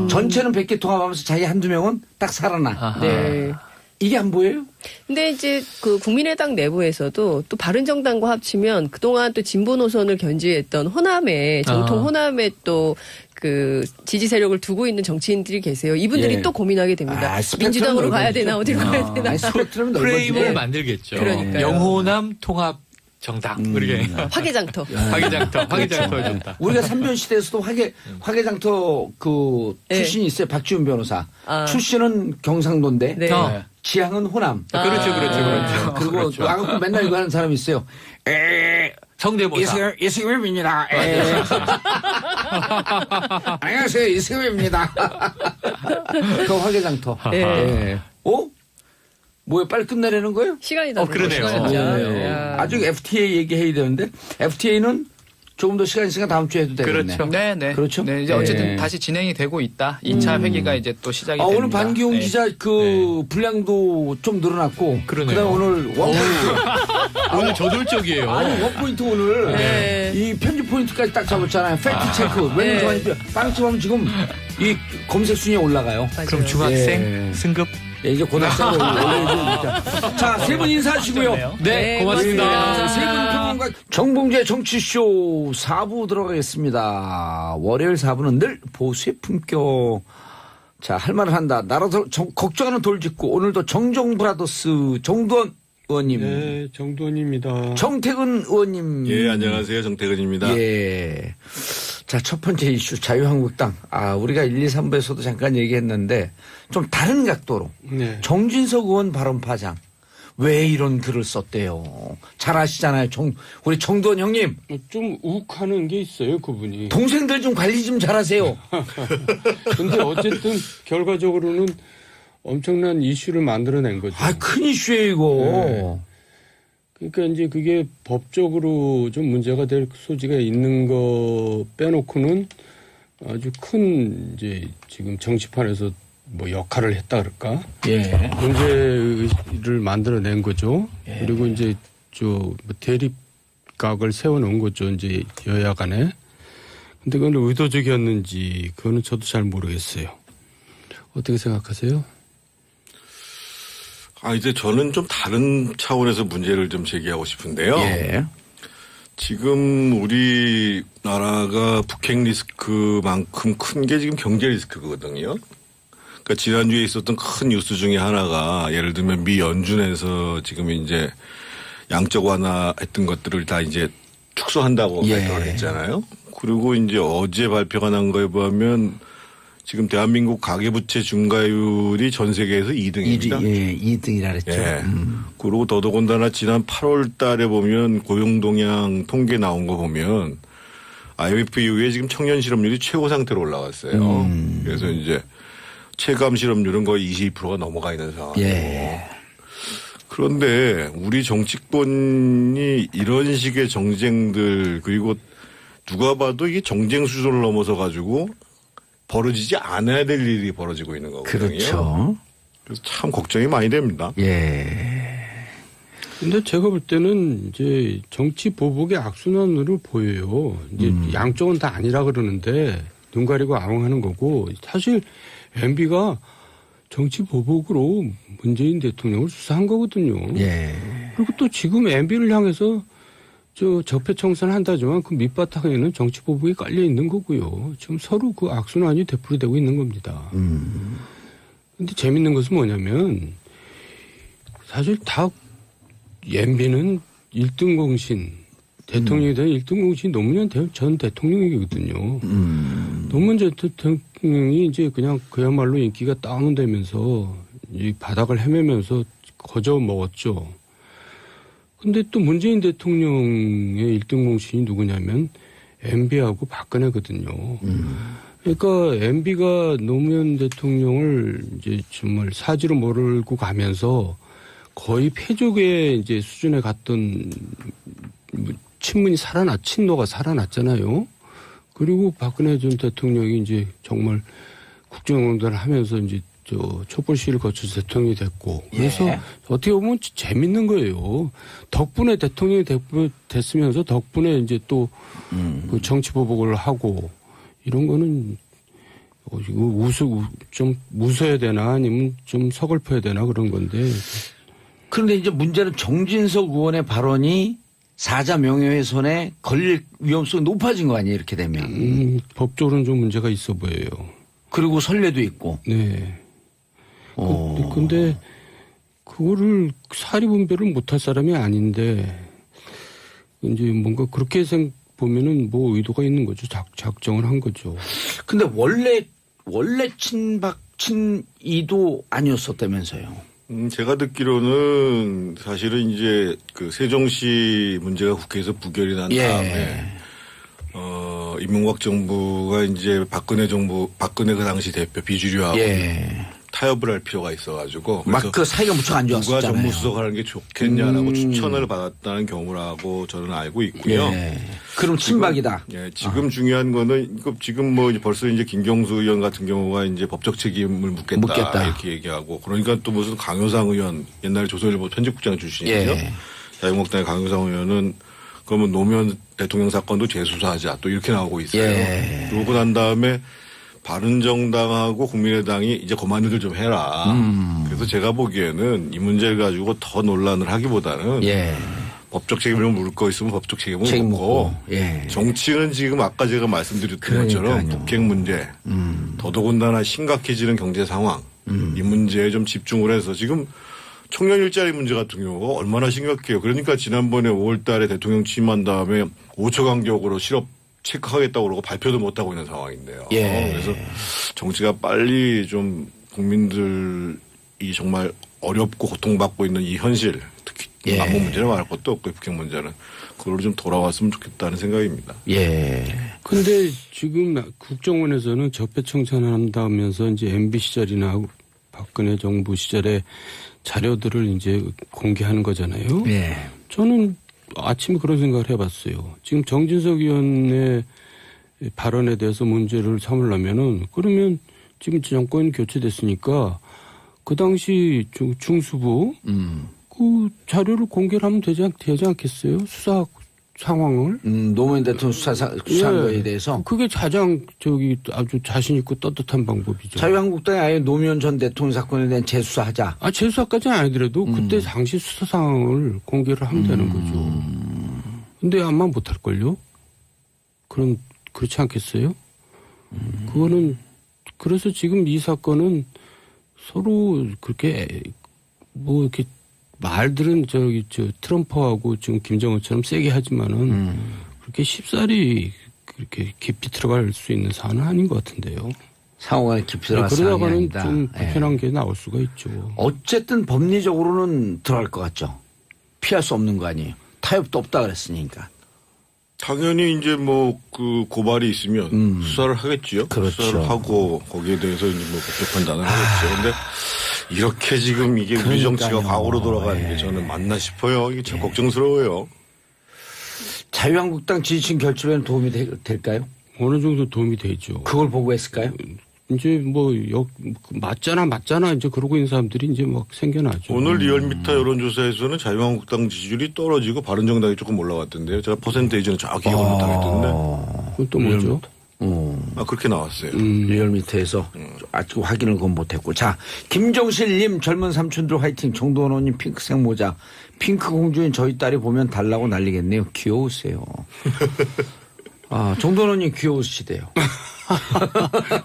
전체는 100개 통합하면서 자기 한두 명은 딱 살아나. 네. 이게 안 보여요? 근데 이제 그 국민의당 내부에서도 또 바른정당과 합치면 그동안 또 진보 노선을 견지했던 호남에 정통 호남에 또 그 지지 세력을 두고 있는 정치인들이 계세요. 이분들이 예. 또 고민하게 됩니다. 스펙트럼이 민주당으로 가야 넓어지죠. 되나 어디로 가야 되나. 아니, 스펙트럼이 프레임을 넓어지죠. 만들겠죠. 그러니까요. 영호남 통합 정당. 이렇게. 화개장터. 화개장터 좋다. 우리가 삼변 시대에서도 화개장터 그 네. 출신이 있어요. 박지훈 변호사. 아. 출신은 경상도인데 네. 지향은 호남. 그렇죠. 그리고 그렇죠. 와갖고 맨날 이거 하는 사람이 있어요. 성대모사. 이승엽입니다. 안녕하세요. 이승엽입니다. 그 화개장터. 네. 뭐야, 빨리 끝내려는 거예요? 시간이 다 그러네요. 아직 FTA 얘기해야 되는데, FTA는 조금 더 시간이 있으니까 다음 주에 해도 되겠네. 그렇죠. 네. 그렇죠? 네, 이제 어쨌든 네. 다시 진행이 되고 있다. 2차 회기가 이제 또 시작이 됩니다. 오늘 반기훈 네. 기자 그 분량도 좀 늘어났고. 그러네요. 그다음에 오늘 원포인트. 오늘 저돌적이에요. 아니, 원포인트 오늘. 네. 이 편집 포인트까지 딱 잡았잖아요. 팩트 체크. 왜냐면 좋아하니까 빵집하면 지금 이 검색 순위에 올라가요. 그럼 중학생 예. 승급. 예, 이제 고등학생으로 올려야죠. 자, 세 분 인사하시고요. 네, 네, 고맙습니다. 세 분 평론가 정봉재 정치쇼 4부 들어가겠습니다. 월요일 4부는 늘 보수의 품격. 자, 할 말을 한다. 나라도 걱정하는 돌직구. 오늘도 정정브라더스 정두원 의원님. 네, 정두원입니다. 정태근 의원님. 예, 안녕하세요. 정태근입니다. 예. 자, 첫 번째 이슈 자유한국당. 우리가 1, 2, 3부에서도 잠깐 얘기했는데 좀 다른 각도로. 네. 정진석 의원 발언 파장. 왜 이런 글을 썼대요. 잘 아시잖아요. 우리 정두원 형님. 좀 욱하는 게 있어요, 그분이. 동생들 좀 관리 좀 잘하세요. 근데 어쨌든 결과적으로는 엄청난 이슈를 만들어낸 거죠. 큰 이슈예요, 이거. 그러니까 이제 그게 법적으로 좀 문제가 될 소지가 있는 거 빼놓고는 아주 큰 이제 지금 정치판에서 뭐 역할을 했다 그럴까? 예. 문제를 만들어낸 거죠. 그리고 이제 뭐 대립각을 세워놓은 거죠. 이제 여야 간에. 근데 그건 의도적이었는지 그거는 저도 잘 모르겠어요. 어떻게 생각하세요? 이제 저는 좀 다른 차원에서 문제를 좀 제기하고 싶은데요. 예. 지금 우리나라가 북핵 리스크만큼 큰 게 지금 경제 리스크거든요. 그러니까 지난주에 있었던 큰 뉴스 중에 하나가 예를 들면 미 연준에서 지금 이제 양적 완화했던 것들을 다 이제 축소한다고 발표를 했잖아요. 그리고 이제 어제 발표가 난 거에 보면 지금 대한민국 가계부채 증가율이 전 세계에서 2등입니다. 2등이라 그랬죠. 예. 그리고 더더군다나 지난 8월 달에 보면 고용동향 통계 나온 거 보면 IMF 이후에 지금 청년 실업률이 최고 상태로 올라갔어요. 그래서 이제 체감 실업률은 거의 22%가 넘어가 있는 상황이고. 예. 그런데 우리 정치권이 이런 식의 정쟁들 그리고 누가 봐도 이게 정쟁 수준을 넘어서 가지고 벌어지지 않아야 될 일이 벌어지고 있는 거거든요. 그렇죠. 그래서 참 걱정이 많이 됩니다. 예. 근데 제가 볼 때는 이제 정치 보복의 악순환으로 보여요. 이제 양쪽은 다 아니라 그러는데 눈 가리고 아웅하는 거고 사실 MB가 정치 보복으로 문재인 대통령을 수사한 거거든요. 예. 그리고 또 지금 MB를 향해서 적폐청산 한다지만 그 밑바탕에는 정치 보복이 깔려 있는 거고요. 지금 서로 그 악순환이 되풀이되고 있는 겁니다. 근데 재밌는 것은 뭐냐면 사실 다 MB는 1등 공신 대통령에 대한 1등 공신이 노무현 전 대통령이거든요. 노무현 전 대통령이 이제 그냥 그야말로 인기가 다운되면서 이 바닥을 헤매면서 거저 먹었죠. 근데 또 문재인 대통령의 1등 공신이 누구냐면 MB하고 박근혜거든요. 그러니까 MB가 노무현 대통령을 이제 정말 사지로 몰고 가면서 거의 패족의 이제 수준에 갔던 친문이 친노가 살아났잖아요. 그리고 박근혜 전 대통령이 이제 정말 국정농단을 하면서 이제 촛불 시위를 거쳐서 대통령이 됐고. 그래서 어떻게 보면 재밌는 거예요. 덕분에 대통령이 됐으면서 덕분에 이제 또 그 정치 보복을 하고 이런 거는 이거 좀 웃어야 되나 아니면 좀 서글퍼야 되나 그런 건데. 그런데 이제 문제는 정진석 의원의 발언이 사자 명예훼손에 걸릴 위험성이 높아진 거 아니에요, 이렇게 되면. 법적으로는 좀 문제가 있어 보여요. 그리고 선례도 있고. 네. 근데 그거를 사리분별을 못할 사람이 아닌데 이제 뭔가 그렇게 보면은 뭐 의도가 있는 거죠. 작정을 한 거죠. 근데 원래 친이도 아니었었다면서요. 제가 듣기로는 사실은 이제 그 세종시 문제가 국회에서 부결이 난 다음에 이명박 정부가 이제 박근혜 그 당시 대표 비주류하고 타협을 할 필요가 있어가지고 막 그 사이가 무척 안 좋았었잖아요. 누가 정무수석하는 게 좋겠냐라고 추천을 받았다는 경우라고 저는 알고 있고요. 예. 그럼 친박이다. 지금 중요한 거는 지금 뭐 벌써 이제 김경수 의원 같은 경우가 이제 법적 책임을 묻겠다. 이렇게 얘기하고 그러니까 또 무슨 강효상 의원 옛날에 조선일보 편집국장 출신이죠. 자유한국당의 강효상 의원은 그러면 노무현 대통령 사건도 재수사하자 또 이렇게 나오고 있어요. 그러고 난 다음에 바른정당하고 국민의당이 이제 그만들 좀 해라. 그래서 제가 보기에는 이 문제를 가지고 더 논란을 하기보다는 법적 책임을 물을 거 있으면 법적 책임을 묻고 정치는 지금 아까 제가 말씀드렸던 것처럼 북핵 문제 더더군다나 심각해지는 경제 상황 이 문제에 좀 집중을 해서 지금 청년 일자리 문제 같은 경우가 얼마나 심각해요. 그러니까 지난번에 5월 달에 대통령 취임한 다음에 5초 간격으로 실업 체크하겠다고 그러고 발표도 못하고 있는 상황인데요. 그래서 정치가 빨리 좀 국민들이 정말 어렵고 고통받고 있는 이 현실 특히 남북 문제는 말할 것도 없고 북핵 문제는 그걸로 좀 돌아왔으면 좋겠다는 생각입니다. 근데 지금 국정원에서는 적폐청산을 한다면서 이제 MB 시절이나 박근혜 정부 시절에 자료들을 이제 공개하는 거잖아요. 저는 아침에 그런 생각을 해봤어요. 지금 정진석 의원의 발언에 대해서 문제를 삼으려면은 그러면 지금 정권 교체됐으니까 그 당시 중수부 그 자료를 공개를 하면 되지 않겠어요? 수사 상황을. 노무현 대통령 수사한 거에 대해서. 그게 가장 아주 자신 있고 떳떳한 방법이죠. 자유한국당이 아예 노무현 전 대통령 사건에 대한 재수사하자. 재수사까지는 아니더라도 그때 당시 수사 상황을 공개를 하면 되는 거죠. 근데 아마 못할걸요? 그럼 그렇지 않겠어요? 그거는 그래서 지금 이 사건은 서로 그렇게 뭐 이렇게 말들은 트럼프하고 지금 김정은처럼 세게 하지만은 그렇게 쉽사리 그렇게 깊이 들어갈 수 있는 사안은 아닌 것 같은데요. 상호가 깊이 들어갈 사안이 그러다가는 아니다. 좀 불편한 게 나올 수가 있죠. 어쨌든 법리적으로는 들어갈 것 같죠. 피할 수 없는 거 아니에요. 타협도 없다 그랬으니까. 당연히 이제 뭐 그 고발이 있으면 수사를 하겠지요. 그렇죠. 수사를 하고 거기에 대해서 이제 뭐 법적 판단을 하겠죠. 근데 이렇게 지금 이게 우리 정치가 그러니까요. 과거로 돌아가는 예. 게 저는 맞나 싶어요. 이게 참 걱정스러워요. 자유한국당 지지층 결집에는 도움이 될까요? 어느 정도 도움이 되죠. 그걸 보고 했을까요? 이제 뭐 맞잖아 이제 그러고 있는 사람들이 이제 막 생겨나죠. 오늘 리얼미터 여론조사에서는 자유한국당 지지율이 떨어지고 바른정당이 조금 올라갔던데요. 제가 퍼센테이지는 정확히 기억을 못하겠던데. 그건 또 뭐죠? 그렇게 나왔어요. 리얼미터에서 아직 확인을 그건 못했고. 자, 김정실님 젊은 삼촌들 화이팅. 정도원님 핑크색 모자. 핑크 공주인 저희 딸이 보면 달라고 난리겠네요. 귀여우세요. 아, 정도원님 귀여우시대요.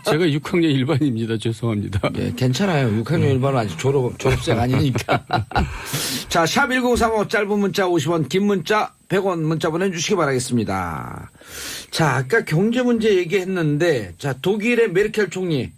제가 6학년 일반입니다. 죄송합니다. 예, 괜찮아요. 6학년 1반은 아직 졸업생 아니니까. 자, 샵 1035 짧은 문자 50원, 긴 문자 100원 문자 보내주시기 바라겠습니다. 자, 아까 경제 문제 얘기했는데, 자, 독일의 메르켈 총리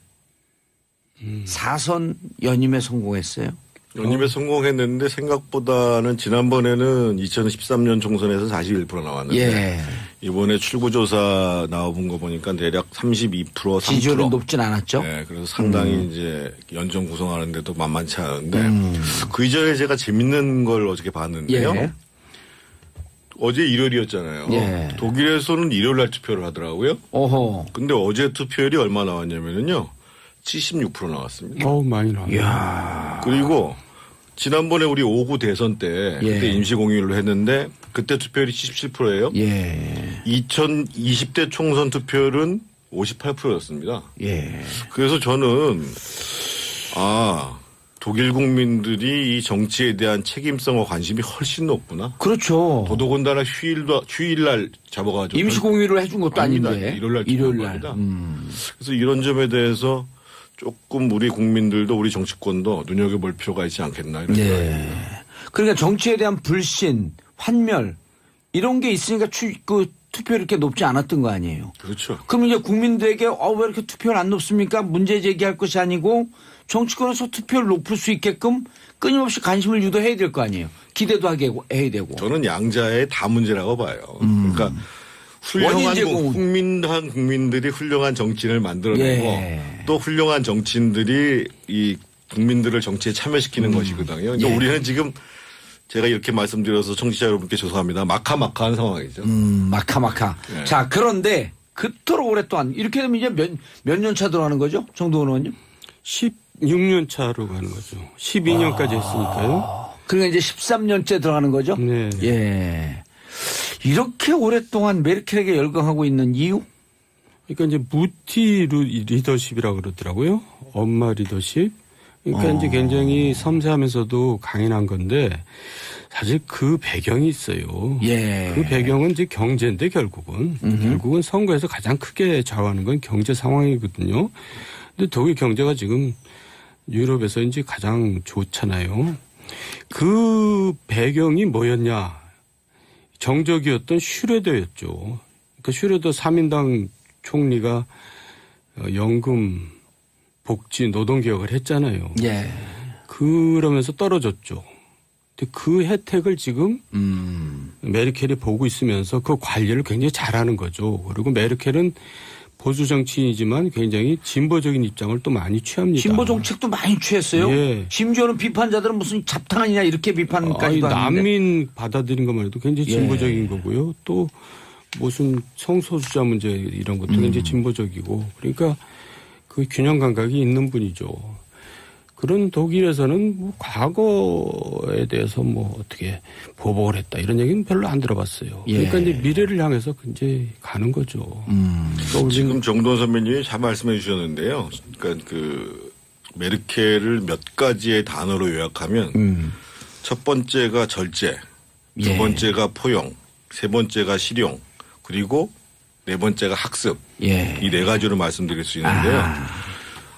4선 연임에 성공했어요. 연임에 성공했는데 생각보다는 지난번에는 2013년 총선에서 41% 나왔는데 예. 이번에 출구조사 나와본 거 보니까 대략 32% 3%. 지지율은 높진 않았죠. 네, 그래서 상당히 이제 연정 구성하는데도 만만치 않은데 그 이전에 제가 재밌는 걸 어저께 봤는데요. 예. 어제 일요일이었잖아요. 예. 독일에서는 일요일 날 투표를 하더라고요. 오호. 근데 어제 투표율이 얼마 나왔냐면요. 76% 나왔습니다. 많이 나와요. 이야. 그리고 지난번에 우리 5구 대선 때 예. 그때 임시공휴일로 했는데 그때 투표율이 77%예요. 예. 2020대 총선 투표율은 58%였습니다. 예. 그래서 저는 독일 국민들이 이 정치에 대한 책임성과 관심이 훨씬 높구나. 그렇죠. 더더군다나 휴일날 잡아가지고 임시공휴일을 해준 것도 아닙니다. 아닌데. 일요일날 일요일날. 그래서 이런 점에 대해서 조금 우리 국민들도 우리 정치권도 눈여겨볼 필요가 있지 않겠나 이런 생각이 네. 그러니까 정치에 대한 불신, 환멸 이런 게 있으니까 그 투표율이 이렇게 높지 않았던 거 아니에요. 그렇죠. 그럼 이제 국민들에게 왜 이렇게 투표율 안 높습니까? 문제 제기할 것이 아니고 정치권에서 투표를 높일 수 있게끔 끊임없이 관심을 유도해야 될 거 아니에요. 기대도 하게 해야 되고. 저는 양자의 다 문제라고 봐요. 그러니까 훌륭한 국민들이 훌륭한 정치인을 만들어내고 예. 또 훌륭한 정치인들이 이 국민들을 정치에 참여시키는 것이거든요. 그러니까 예. 우리는 지금 제가 이렇게 말씀드려서 청취자 여러분께 죄송합니다. 마카마카한 상황이죠. 마카마카. 예. 자, 그런데 그토록 오랫동안 이렇게 되면 이제 몇 년 차 들어가는 거죠? 정도원 의원님? 16년 차로 가는 거죠. 12년까지 했으니까요. 그러니까 이제 13년째 들어가는 거죠? 네. 예. 이렇게 오랫동안 메르켈에게 열광하고 있는 이유? 그러니까 이제 무티 리더십이라고 그러더라고요. 엄마 리더십. 그러니까 이제 굉장히 섬세하면서도 강인한 건데 사실 그 배경이 있어요. 예. 그 배경은 이제 경제인데 결국은 선거에서 가장 크게 좌우하는 건 경제 상황이거든요. 근데 독일 경제가 지금 유럽에서 이제 가장 좋잖아요. 그 배경이 뭐였냐? 정적이었던 슈레더였죠. 그러니까 슈레더 3인당 총리가 연금, 복지, 노동개혁을 했잖아요. 예. 그러면서 떨어졌죠. 근데 그 혜택을 지금 메르켈이 보고 있으면서 그 관리를 굉장히 잘하는 거죠. 그리고 메르켈은 보수 정치인이지만 굉장히 진보적인 입장을 또 많이 취합니다. 진보 정책도 많이 취했어요. 예. 심지어는 비판자들은 무슨 잡탕 아니냐 이렇게 비판까지도 하는데. 난민 받아들인 것만 해도 굉장히 진보적인 예. 거고요. 또 무슨 성소수자 문제 이런 것도 굉장히 진보적이고 그러니까 그 균형 감각이 있는 분이죠. 그런 독일에서는 뭐 과거에 대해서 뭐 어떻게 보복을 했다 이런 얘기는 별로 안 들어봤어요. 예. 그러니까 이제 미래를 향해서 이제 가는 거죠. 지금 정도원 선배님이 잘 말씀해 주셨는데요. 그러니까 그 메르켈을 몇 가지의 단어로 요약하면 첫 번째가 절제, 두 예. 번째가 포용, 세 번째가 실용, 그리고 네 번째가 학습. 예. 이 네 가지로 말씀드릴 수 있는데요.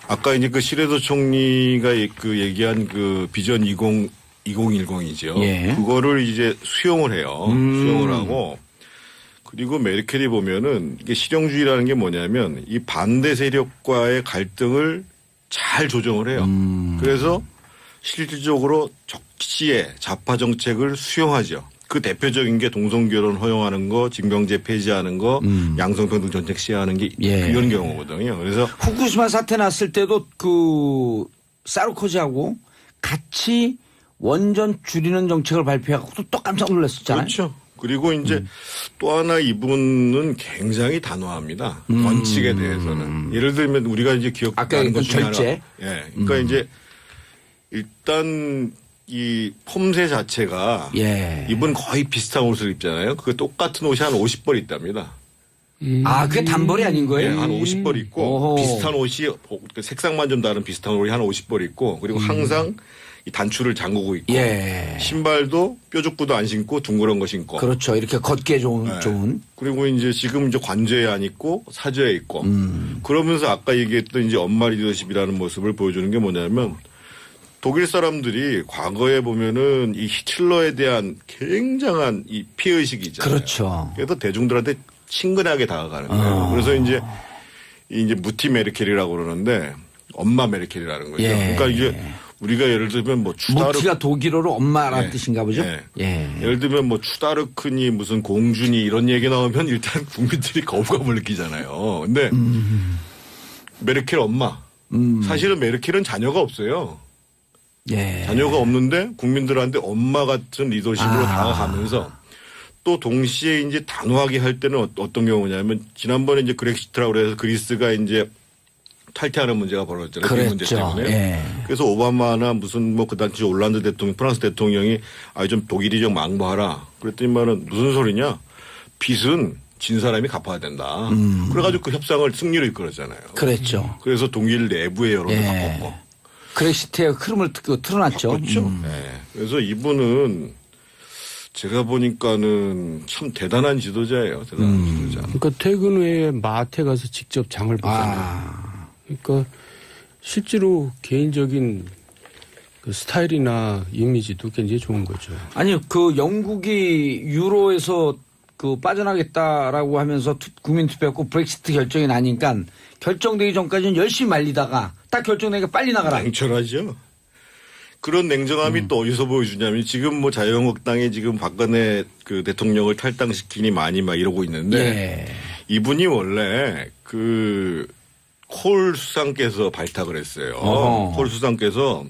아까 이제 그 시레더 총리가 그 얘기한 그 비전 2010이죠. 예. 그거를 이제 수용을 해요. 수용을 하고 그리고 메르켈이 보면은 이게 실용주의라는 게 뭐냐면 이 반대 세력과의 갈등을 잘 조정을 해요. 그래서 실질적으로 적시의 좌파 정책을 수용하죠. 그 대표적인 게 동성결혼 허용하는 거, 징병제 폐지하는 거, 양성평등 정책 시행하는 게 예. 이런 경우거든요. 그래서 후쿠시마 사태 났을 때도 그 사르코지하고 같이 원전 줄이는 정책을 발표하고 또 깜짝 놀랐었잖아요. 그렇죠. 그리고 이제 또 하나 이분은 굉장히 단호합니다. 원칙에 대해서는. 예를 들면 우리가 이제 아까 기억나는 것 중에 절제. 하나. 예. 그러니까 이제 일단 이 폼새 자체가 예. 이분 거의 비슷한 옷을 입잖아요. 그 똑같은 옷이 한 50벌 있답니다. 아, 그게 단벌이 아닌 예, 거예요? 한 50벌 있고 오호. 비슷한 옷이 색상만 좀 다른 비슷한 옷이 한 50벌 있고 그리고 항상 이 단추를 잠그고 있고 예. 신발도 뾰족구도 안 신고 둥그런 거 신고 그렇죠. 이렇게 걷기에 좋은. 네. 좋은. 그리고 이제 지금 이제 관저에 안 있고 사저에 있고 그러면서 아까 얘기했던 이제 엄마 리더십이라는 모습을 보여주는 게 뭐냐면 독일 사람들이 과거에 보면은 이 히틀러에 대한 굉장한 이 피해의식이 있잖아요. 그렇죠. 그래서 대중들한테 친근하게 다가가는 거예요. 그래서 이제 무티 메르켈이라고 그러는데 엄마 메르켈이라는 거죠. 예. 그러니까 이게 우리가 예를 들면 뭐 추다르 무티가 독일어로 엄마라는 예. 뜻인가 보죠? 예. 예. 예를 들면 뭐 추다르크니 무슨 공주니 이런 얘기 나오면 일단 국민들이 거부감을 느끼잖아요. 근데 메르켈 엄마 사실은 메르켈은 자녀가 없어요. 예. 자녀가 없는데 국민들한테 엄마 같은 리더십으로 다가가면서 또 동시에 이제 단호하게 할 때는 어떤 경우냐면 지난번에 이제 그렉시트라고 그래서 그리스가 이제 탈퇴하는 문제가 벌어졌잖아요. 그 문제 그랬죠. 때문에. 예. 그래서 오바마나 무슨 뭐 그 당시 올란드 대통령, 프랑스 대통령이 좀 독일이 좀 망보하라. 그랬더니만은 무슨 소리냐? 빚은 진 사람이 갚아야 된다. 그래가지고 그 협상을 승리로 이끌었잖아요. 그랬죠. 그래서 독일 내부의 여론을 예. 바꿨고. 크레시트의 흐름을 틀어놨죠. 그렇죠. 네. 그래서 이분은 제가 보니까는 참 대단한 지도자예요. 대단한 지도자. 그러니까 퇴근 후에 마트에 가서 직접 장을 보잖아요. 그러니까 실제로 개인적인 그 스타일이나 이미지도 굉장히 좋은 거죠. 아니, 그 영국이 유로에서 그 빠져나겠다라고 하면서 국민 투표했고 브렉시트 결정이 나니까 결정되기 전까지는 열심히 말리다가 딱 결정되니까 빨리 나가라. 냉철하죠. 그런 냉정함이 또 어디서 보여주냐면 지금 뭐 자유한국당이 지금 박근혜 그 대통령을 탈당시키니 많이 막 이러고 있는데 예. 이분이 원래 그 콜 수상께서 발탁을 했어요. 어허. 콜 수상께서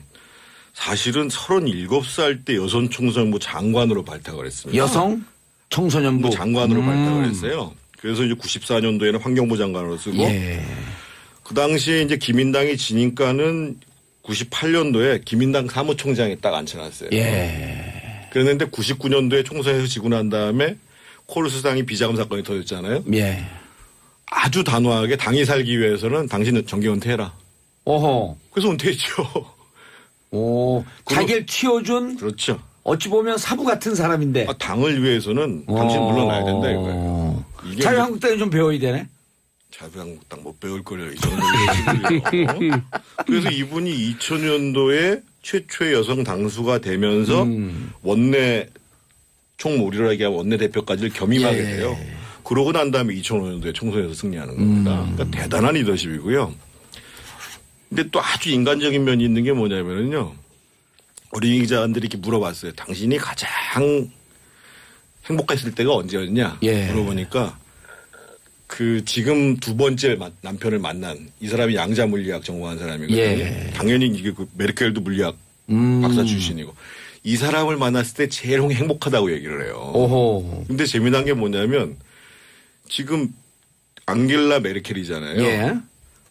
사실은 37살 때 여성 총선부 장관으로 발탁을 했습니다. 여성 청소년부 장관으로 발탁을 했어요. 그래서 이제 94년도에는 환경부 장관으로 쓰고 예. 그 당시에 이제 기민당이 지니까는 98년도에 기민당 사무총장에 딱 앉혀놨어요. 예. 그랬는데 99년도에 총선에서 지고 난 다음에 콜 수상이 비자금 사건이 터졌잖아요. 예. 아주 단호하게 당이 살기 위해서는 당신은 정계 은퇴해라. 오호. 그래서 은퇴했죠. 오. 자기를 키워준 그렇죠. 어찌 보면 사부 같은 사람인데. 당을 위해서는 당신 물러나야 된다 이거예요. 이게 자유한국당이 좀 배워야 되네. 자유한국당 못 배울 거래요. 이 정도로. 그래서 이분이 2000년도에 최초의 여성 당수가 되면서 원내 총무리로 얘기하면 원내대표까지를 겸임하게 돼요. 그러고 난 다음에 2005년도에 총선에서 승리하는 겁니다. 그러니까 대단한 리더십이고요. 근데 또 아주 인간적인 면이 있는 게 뭐냐면요. 어린이 기자들이 이렇게 물어봤어요. 당신이 가장 행복했을 때가 언제였냐? 예. 물어보니까 그 지금 두 번째 남편을 만난 이 사람이 양자 물리학 전공한 사람이거든요. 예. 당연히 이게 그 메르켈도 물리학 박사 출신이고 이 사람을 만났을 때 제일 행복하다고 얘기를 해요. 오호. 근데 재미난 게 뭐냐면 지금 앙겔라 메르켈이잖아요. 예.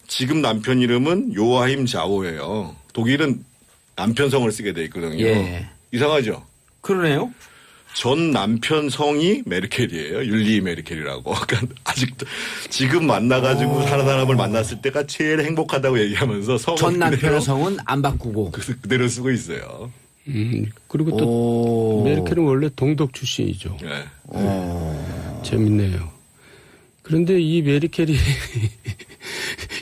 지금 남편 이름은 요하임 자오예요. 독일은 남편 성을 쓰게 돼 있거든요. 예. 이상하죠? 그러네요. 전 남편 성이 메르켈이에요. 율리 메르켈이라고. 그러니까 아직도 지금 만나가지고 사는 사람을 만났을 때가 제일 행복하다고 얘기하면서 성을 전 남편의 그대로, 성은 안 바꾸고. 그대로 쓰고 있어요. 그리고 또 오. 메르켈은 원래 동독 출신이죠. 네. 재밌네요. 그런데 이 메르켈이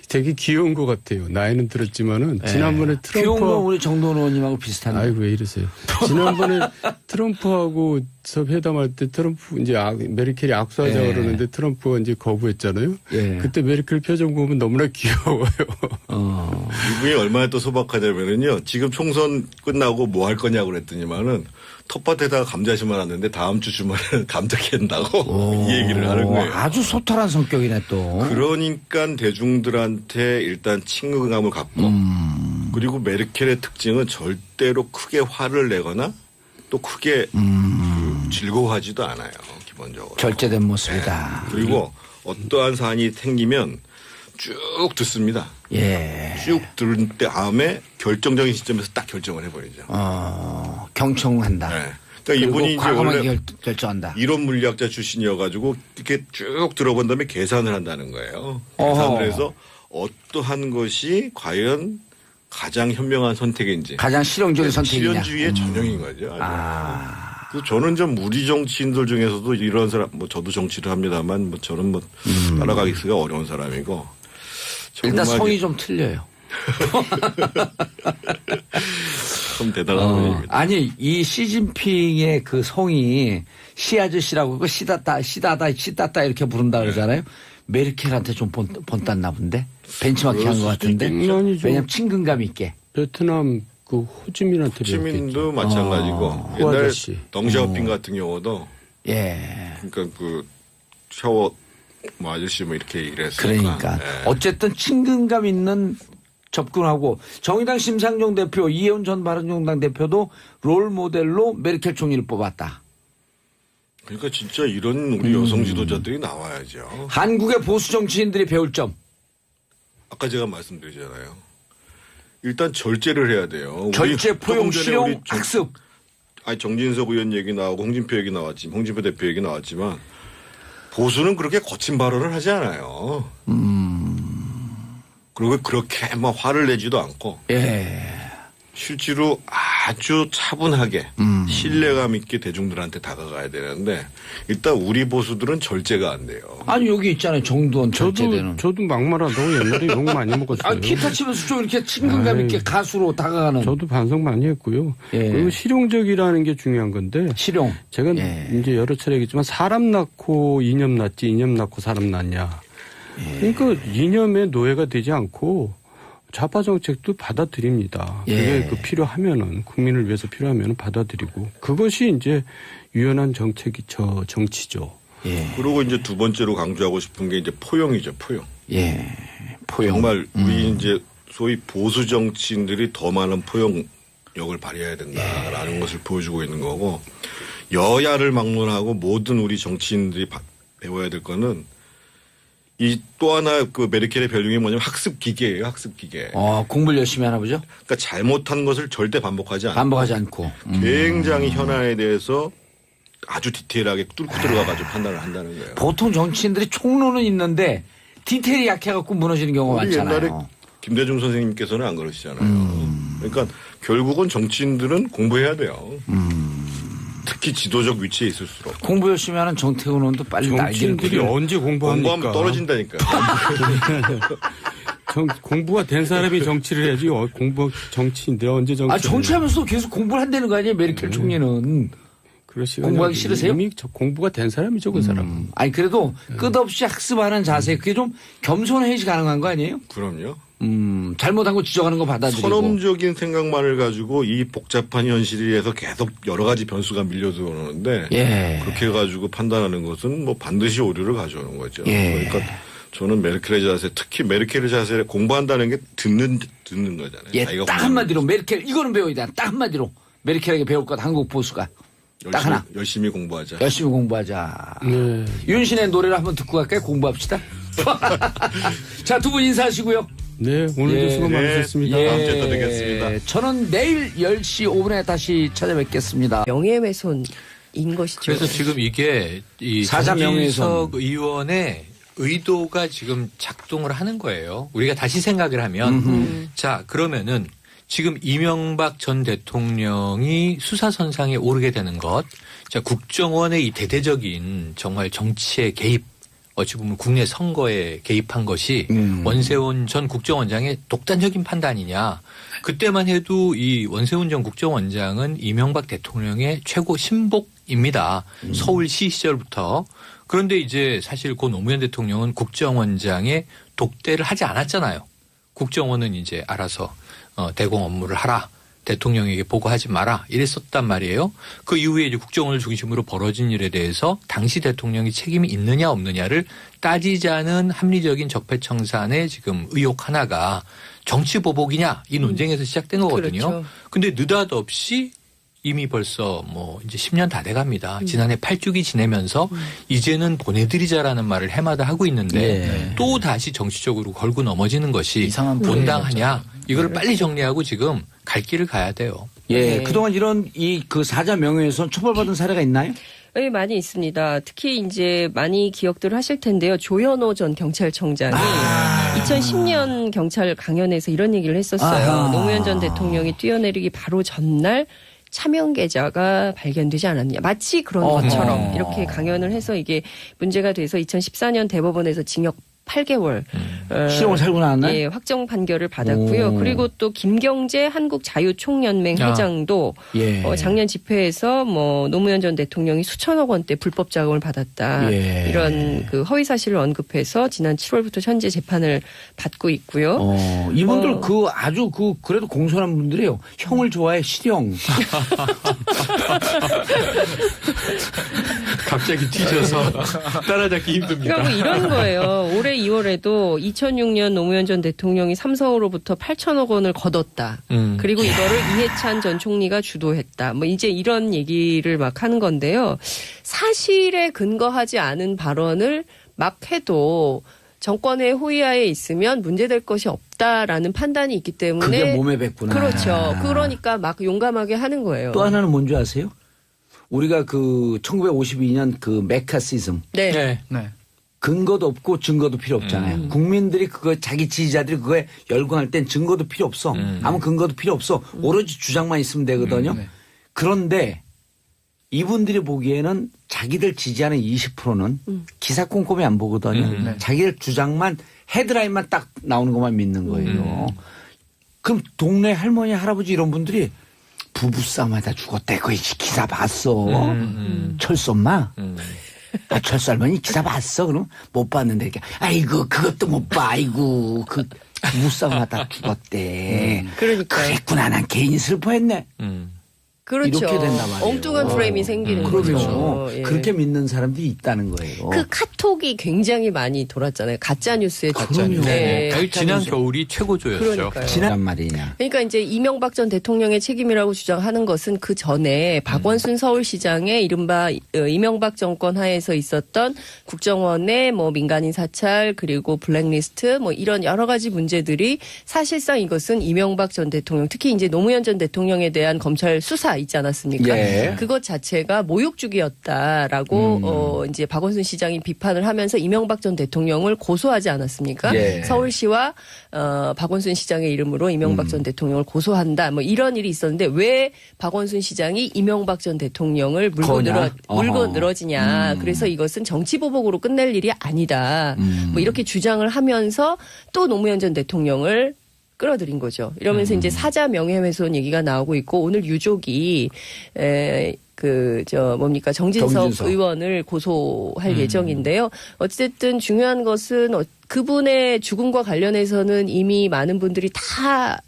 되게 귀여운 것 같아요. 나이는 들었지만은 지난번에 귀여운 거 트럼프하고 우리 정돈 의원님하고 비슷한데. 아이고 왜 이러세요. 지난번에 트럼프하고 저 회담할 때 트럼프 이제 메르켈이 악수하자 예. 그러는데 트럼프가 이제 거부했잖아요. 예. 그때 메르켈 표정 보면 너무나 귀여워요. 이분이 얼마나 또 소박하냐면은요. 지금 총선 끝나고 뭐 할 거냐고 그랬더니만은 텃밭에다가 감자 심어놨는데 다음 주 주말에는 감자 캔다고 이 얘기를 하는 거예요. 아주 소탈한 성격이네 또. 그러니까 대중들한테 일단 친근감을 갖고 그리고 메르켈의 특징은 절대로 크게 화를 내거나 또 크게 그 즐거워하지도 않아요. 기본적으로. 절제된 모습이다. 그리고 어떠한 사안이 생기면 쭉 듣습니다. 예. 쭉 들은 다음에 결정적인 시점에서 딱 결정을 해버리죠. 경청한다. 네. 그러니까 그리고 이분이 이제 과감하게 원래 결정한다. 이론 물리학자 출신이어가지고 이렇게 쭉 들어본 다음에 계산을 한다는 거예요. 어허. 계산을 해서 어떠한 것이 과연 가장 현명한 선택인지. 가장 실용적인 선택이냐. 실현주의의 전형인 거죠. 그래서 저는 좀 우리 정치인들 중에서도 이런 사람, 뭐 저도 정치를 합니다만 뭐 저는 뭐 따라가기가 어려운 사람이고. 일단 정말 성이 좀 틀려요. 좀 대단한 분입니다. 아니 이 시진핑의 그 성이 시 아저씨라고 그 시다다 이렇게 부른다 그러잖아요. 메르켈한테 좀 본땄나 본데 벤치마킹 한 것 같은데. 아니죠. 왜냐면 친근감 있게. 베트남 그 호지민한테 호치민도 마찬가지고 후 옛날 아저씨. 덩샤오핑 같은 경우도 예. 그러니까 그 샤워 뭐 아저씨 뭐 이렇게 얘기를 했으니까. 그러니까 예. 어쨌든 친근감 있는 접근하고 정의당 심상정 대표 이혜원 전 바른정당 대표도 롤 모델로 메르켈 총리를 뽑았다. 그러니까 진짜 이런 우리 여성 지도자들이 나와야죠. 한국의 보수 정치인들이 배울 점. 아까 제가 말씀드리잖아요. 일단 절제를 해야 돼요. 절제, 우리 포용, 조금 전에 실용, 우리 학습. 아니 정진석 의원 얘기 나오고 홍준표 얘기 나왔지만 홍준표 대표 얘기 나왔지만 보수는 그렇게 거친 발언을 하지 않아요. 그리고 그렇게 막 화를 내지도 않고 예. 실제로 아주 차분하게 신뢰감 있게 대중들한테 다가가야 되는데 일단 우리 보수들은 절제가 안 돼요. 아니 여기 있잖아요. 정두원 절제되는. 저도 막말하다고 옛날에 욕 많이 먹었어요. 아 기타 치면서 좀 이렇게 친근감 있게 아이, 가수로 다가가는. 저도 반성 많이 했고요. 예. 그리고 실용적이라는 게 중요한 건데 실용. 제가 예. 이제 여러 차례 얘기했지만 사람 낳고 이념 낳지 이념 낳고 사람 낳냐. 그러니까 이념의 노예가 되지 않고 좌파 정책도 받아들입니다. 예. 그게 그 필요하면은 국민을 위해서 필요하면은 받아들이고 그것이 이제 유연한 정치죠. 예. 그리고 이제 두 번째로 강조하고 싶은 게 이제 포용이죠, 포용. 예. 포용. 정말 우리 이제 소위 보수 정치인들이 더 많은 포용력을 발휘해야 된다라는 것을 보여주고 있는 거고 여야를 막론하고 모든 우리 정치인들이 배워야 될 거는 이 또 하나 그 메르켈의 별명이 뭐냐면 학습 기계예요, 학습 기계. 공부를 열심히 하나 보죠. 그러니까 잘못한 것을 절대 반복하지 않고 반복하지 않고. 굉장히 현안에 대해서 아주 디테일하게 뚫고 들어가가지고 판단을 한다는 거예요. 보통 정치인들이 총론은 있는데 디테일이 약해갖고 무너지는 경우가 우리 많잖아요. 옛날에 김대중 선생님께서는 안 그러시잖아요. 그러니까 결국은 정치인들은 공부해야 돼요. 특히 지도적 위치에 있을수록. 공부 열심히 하는 정태훈 의원도 빨리 날개를 정치인들이 부려. 언제 공부합니까? 공부하면 떨어진다니까요. 공부가 된 사람이 정치를 해야지 정치인들 언제 정치? 정치하면서도 계속 공부를 한다는 거 아니에요, 메르켈 총리는. 그럴 시간이 공부하기 없- 싫으세요? 이미 공부가 된 사람이죠, 그 사람은. 아니 그래도 끝없이 학습하는 자세 그게 좀 겸손해야지 가능한 거 아니에요? 그럼요. 잘못한 거 지적하는 거 받아들이고. 선험적인 생각만을 가지고 이 복잡한 현실에서 계속 여러 가지 변수가 밀려 들어오는데 예. 그렇게 해가지고 판단하는 것은 뭐 반드시 오류를 가져오는 거죠. 예. 그러니까 저는 메르켈의 자세, 특히 메르켈의 자세를 공부한다는 게 듣는 거잖아요. 예, 자기가 딱 공부하는 한마디로 메르켈 이거는 배워야 돼. 딱 한마디로 메르켈에게 배울 것 한국 보수가 딱 하나 열심히 공부하자. 열심히 공부하자. 네. 윤신의 노래를 한번 듣고 갈까요? 공부합시다. 자, 두 분 인사하시고요. 네, 오늘도 예. 수고 많으셨습니다. 다음 주에 또 뵙겠습니다. 저는 내일 10시 5분에 다시 찾아뵙겠습니다. 명예훼손인 것이죠. 그래서 지금 이게 이 사자 명예훼손. 정진석 의원의 의도가 지금 작동을 하는 거예요. 우리가 다시 생각을 하면 자 그러면은 지금 이명박 전 대통령이 수사선상에 오르게 되는 것, 자 국정원의 이 대대적인 정말 정치의 개입 어찌 보면 국내 선거에 개입한 것이 원세훈 전 국정원장의 독단적인 판단이냐. 그때만 해도 이 원세훈 전 국정원장은 이명박 대통령의 최고 신복입니다. 서울시 시절부터. 그런데 이제 사실 고 노무현 대통령은 국정원장의 독대를 하지 않았잖아요. 국정원은 이제 알아서 대공 업무를 하라. 대통령에게 보고하지 마라 이랬었단 말이에요. 그 이후에 이제 국정원을 중심으로 벌어진 일에 대해서 당시 대통령이 책임이 있느냐 없느냐를 따지자는 합리적인 적폐청산의 지금 의혹 하나가 정치 보복이냐 이 논쟁에서 시작된 거거든요. 그렇죠. 근데 느닷없이 이미 벌써 뭐 이제 10년 다 돼갑니다. 지난해 8주기 지내면서 이제는 보내드리자라는 말을 해마다 하고 있는데 또 다시 정치적으로 걸고 넘어지는 것이 이상한 온당하냐 이걸 빨리 정리하고 지금 갈 길을 가야 돼요. 예, 네. 그동안 이런 그 사자 명예훼손 처벌받은 사례가 있나요? 네, 많이 있습니다. 특히 이제 많이 기억들 하실 텐데요. 조현오 전 경찰청장이 2010년 경찰 강연에서 이런 얘기를 했었어요. 아하. 노무현 전 대통령이 뛰어내리기 바로 전날 차명 계좌가 발견되지 않았냐. 마치 그런 어허. 것처럼 이렇게 강연을 해서 이게 문제가 돼서 2014년 대법원에서 징역 8개월 실형을 살고 나왔나요? 예, 확정 판결을 받았고요. 오. 그리고 또 김경재 한국자유총연맹 회장도 예. 작년 집회에서 뭐 노무현 전 대통령이 수천억 원대 불법 자금을 받았다. 예. 이런 그 허위 사실을 언급해서 지난 7월부터 현재 재판을 받고 있고요. 이분들 그 아주 그래도 공손한 분들이에요. 형을 좋아해 실형. 갑자기 뒤져서 따라잡기 힘듭니다. 그러니까 뭐 이런 거예요. 올해 2월에도 2006년 노무현 전 대통령이 삼성으로부터 8천억 원을 거뒀다. 그리고 이거를 이해찬 전 총리가 주도했다. 뭐 이제 이런 얘기를 막 하는 건데요. 사실에 근거하지 않은 발언을 막 해도 정권의 호위하에 있으면 문제될 것이 없다라는 판단이 있기 때문에 그게 몸에 뱉구나. 그렇죠. 그러니까 막 용감하게 하는 거예요. 또 하나는 뭔지 아세요? 우리가 그 1952년 그 메카시즘. 네. 네. 네. 근거도 없고 증거도 필요 없잖아요. 국민들이 그거 자기 지지자들이 그거에 열광할 땐 증거도 필요 없어. 아무 근거도 필요 없어. 오로지 주장만 있으면 되거든요. 네. 그런데 이분들이 보기에는 자기들 지지하는 20%는 기사 꼼꼼히 안 보거든요. 네. 자기들 주장만 헤드라인만 딱 나오는 것만 믿는 거예요. 그럼 동네 할머니 할아버지 이런 분들이 부부싸움하다 죽었대. 그 기사 봤어. 철수 엄마. 아, 철수 할머니 기사 봤어? 그럼 못 봤는데 이렇게 아이고 그것도 못 봐. 아이고 그 부부싸움하다 죽었대. 그러니까 그랬구나. 난 괜히 슬퍼했네. 그렇죠. 이렇게 된단 말이에요. 엉뚱한 프레임이 생기는 그러면 거죠. 예. 그렇게 믿는 사람들이 있다는 거예요. 그 카톡이 굉장히 많이 돌았잖아요. 가짜 뉴스에 그럼요. 네. 거의 지난 겨울이 최고조였죠. 그러니까요. 지난 말이냐. 그러니까 이제 이명박 전 대통령의 책임이라고 주장하는 것은 그 전에 박원순 서울시장의 이른바 이명박 정권 하에서 있었던 국정원의 뭐 민간인 사찰 그리고 블랙리스트 뭐 이런 여러 가지 문제들이 사실상 이것은 이명박 전 대통령 특히 이제 노무현 전 대통령에 대한 검찰 수사 있지 않았습니까? 예. 그것 자체가 모욕주기였다라고 이제 박원순 시장이 비판을 하면서 이명박 전 대통령을 고소하지 않았습니까? 예. 서울시와 박원순 시장의 이름으로 이명박 전 대통령을 고소한다. 뭐 이런 일이 있었는데 왜 박원순 시장이 이명박 전 대통령을 물고 어허. 늘어지냐. 그래서 이것은 정치 보복으로 끝낼 일이 아니다. 뭐 이렇게 주장을 하면서 또 노무현 전 대통령을 끌어들인 거죠. 이러면서 이제 사자 명예훼손 얘기가 나오고 있고 오늘 유족이 정진석 의원을 고소할 예정인데요. 어쨌든 중요한 것은 그분의 죽음과 관련해서는 이미 많은 분들이 다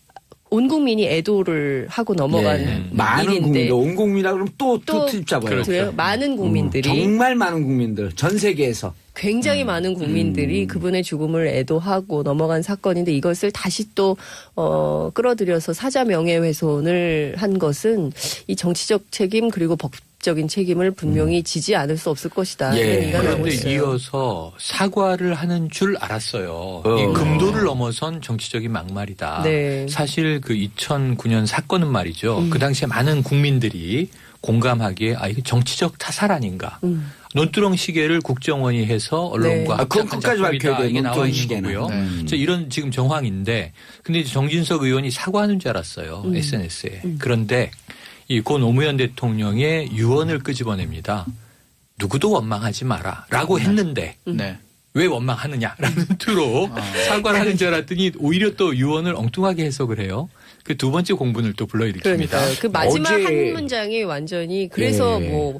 온 국민이 애도를 하고 넘어간 많은 일인데 국민들, 온 국민이라 그러면 또 트집 잡아요. 그래요? 많은 국민들이 정말 많은 국민들, 전 세계에서. 굉장히 많은 국민들이 그분의 죽음을 애도하고 넘어간 사건인데 이것을 다시 또 끌어들여서 사자 명예훼손을 한 것은 이 정치적 책임 그리고 법적인 책임을 분명히 지지 않을 수 없을 것이다. 예. 이런 얘기가 나오고 그런데 있어요. 이어서 사과를 하는 줄 알았어요. 이 금도를 넘어선 정치적인 막말이다. 네. 사실 그 2009년 사건은 말이죠. 그 당시에 많은 국민들이 공감하기에 이게 정치적 타살 아닌가. 논두렁 시계를 국정원이 해서 언론과 네. 그건 합작한 끝까지 작품이다. 밝혀야 돼요. 이게 나와 논두렁 있는 시계는. 거고요. 네. 이런 지금 정황인데 근데 이제 정진석 의원이 사과하는 줄 알았어요. SNS에. 그런데 이 고 노무현 대통령의 유언을 끄집어냅니다. 누구도 원망하지 마라 라고 했는데 네. 왜 원망하느냐라는 투로 사과를 하는 줄 알았더니 오히려 또 유언을 엉뚱하게 해석을 해요. 그 두 번째 공분을 또 불러일으킵니다. 그러니까요. 그 마지막 어제- 한 문장이 완전히 그래서 예.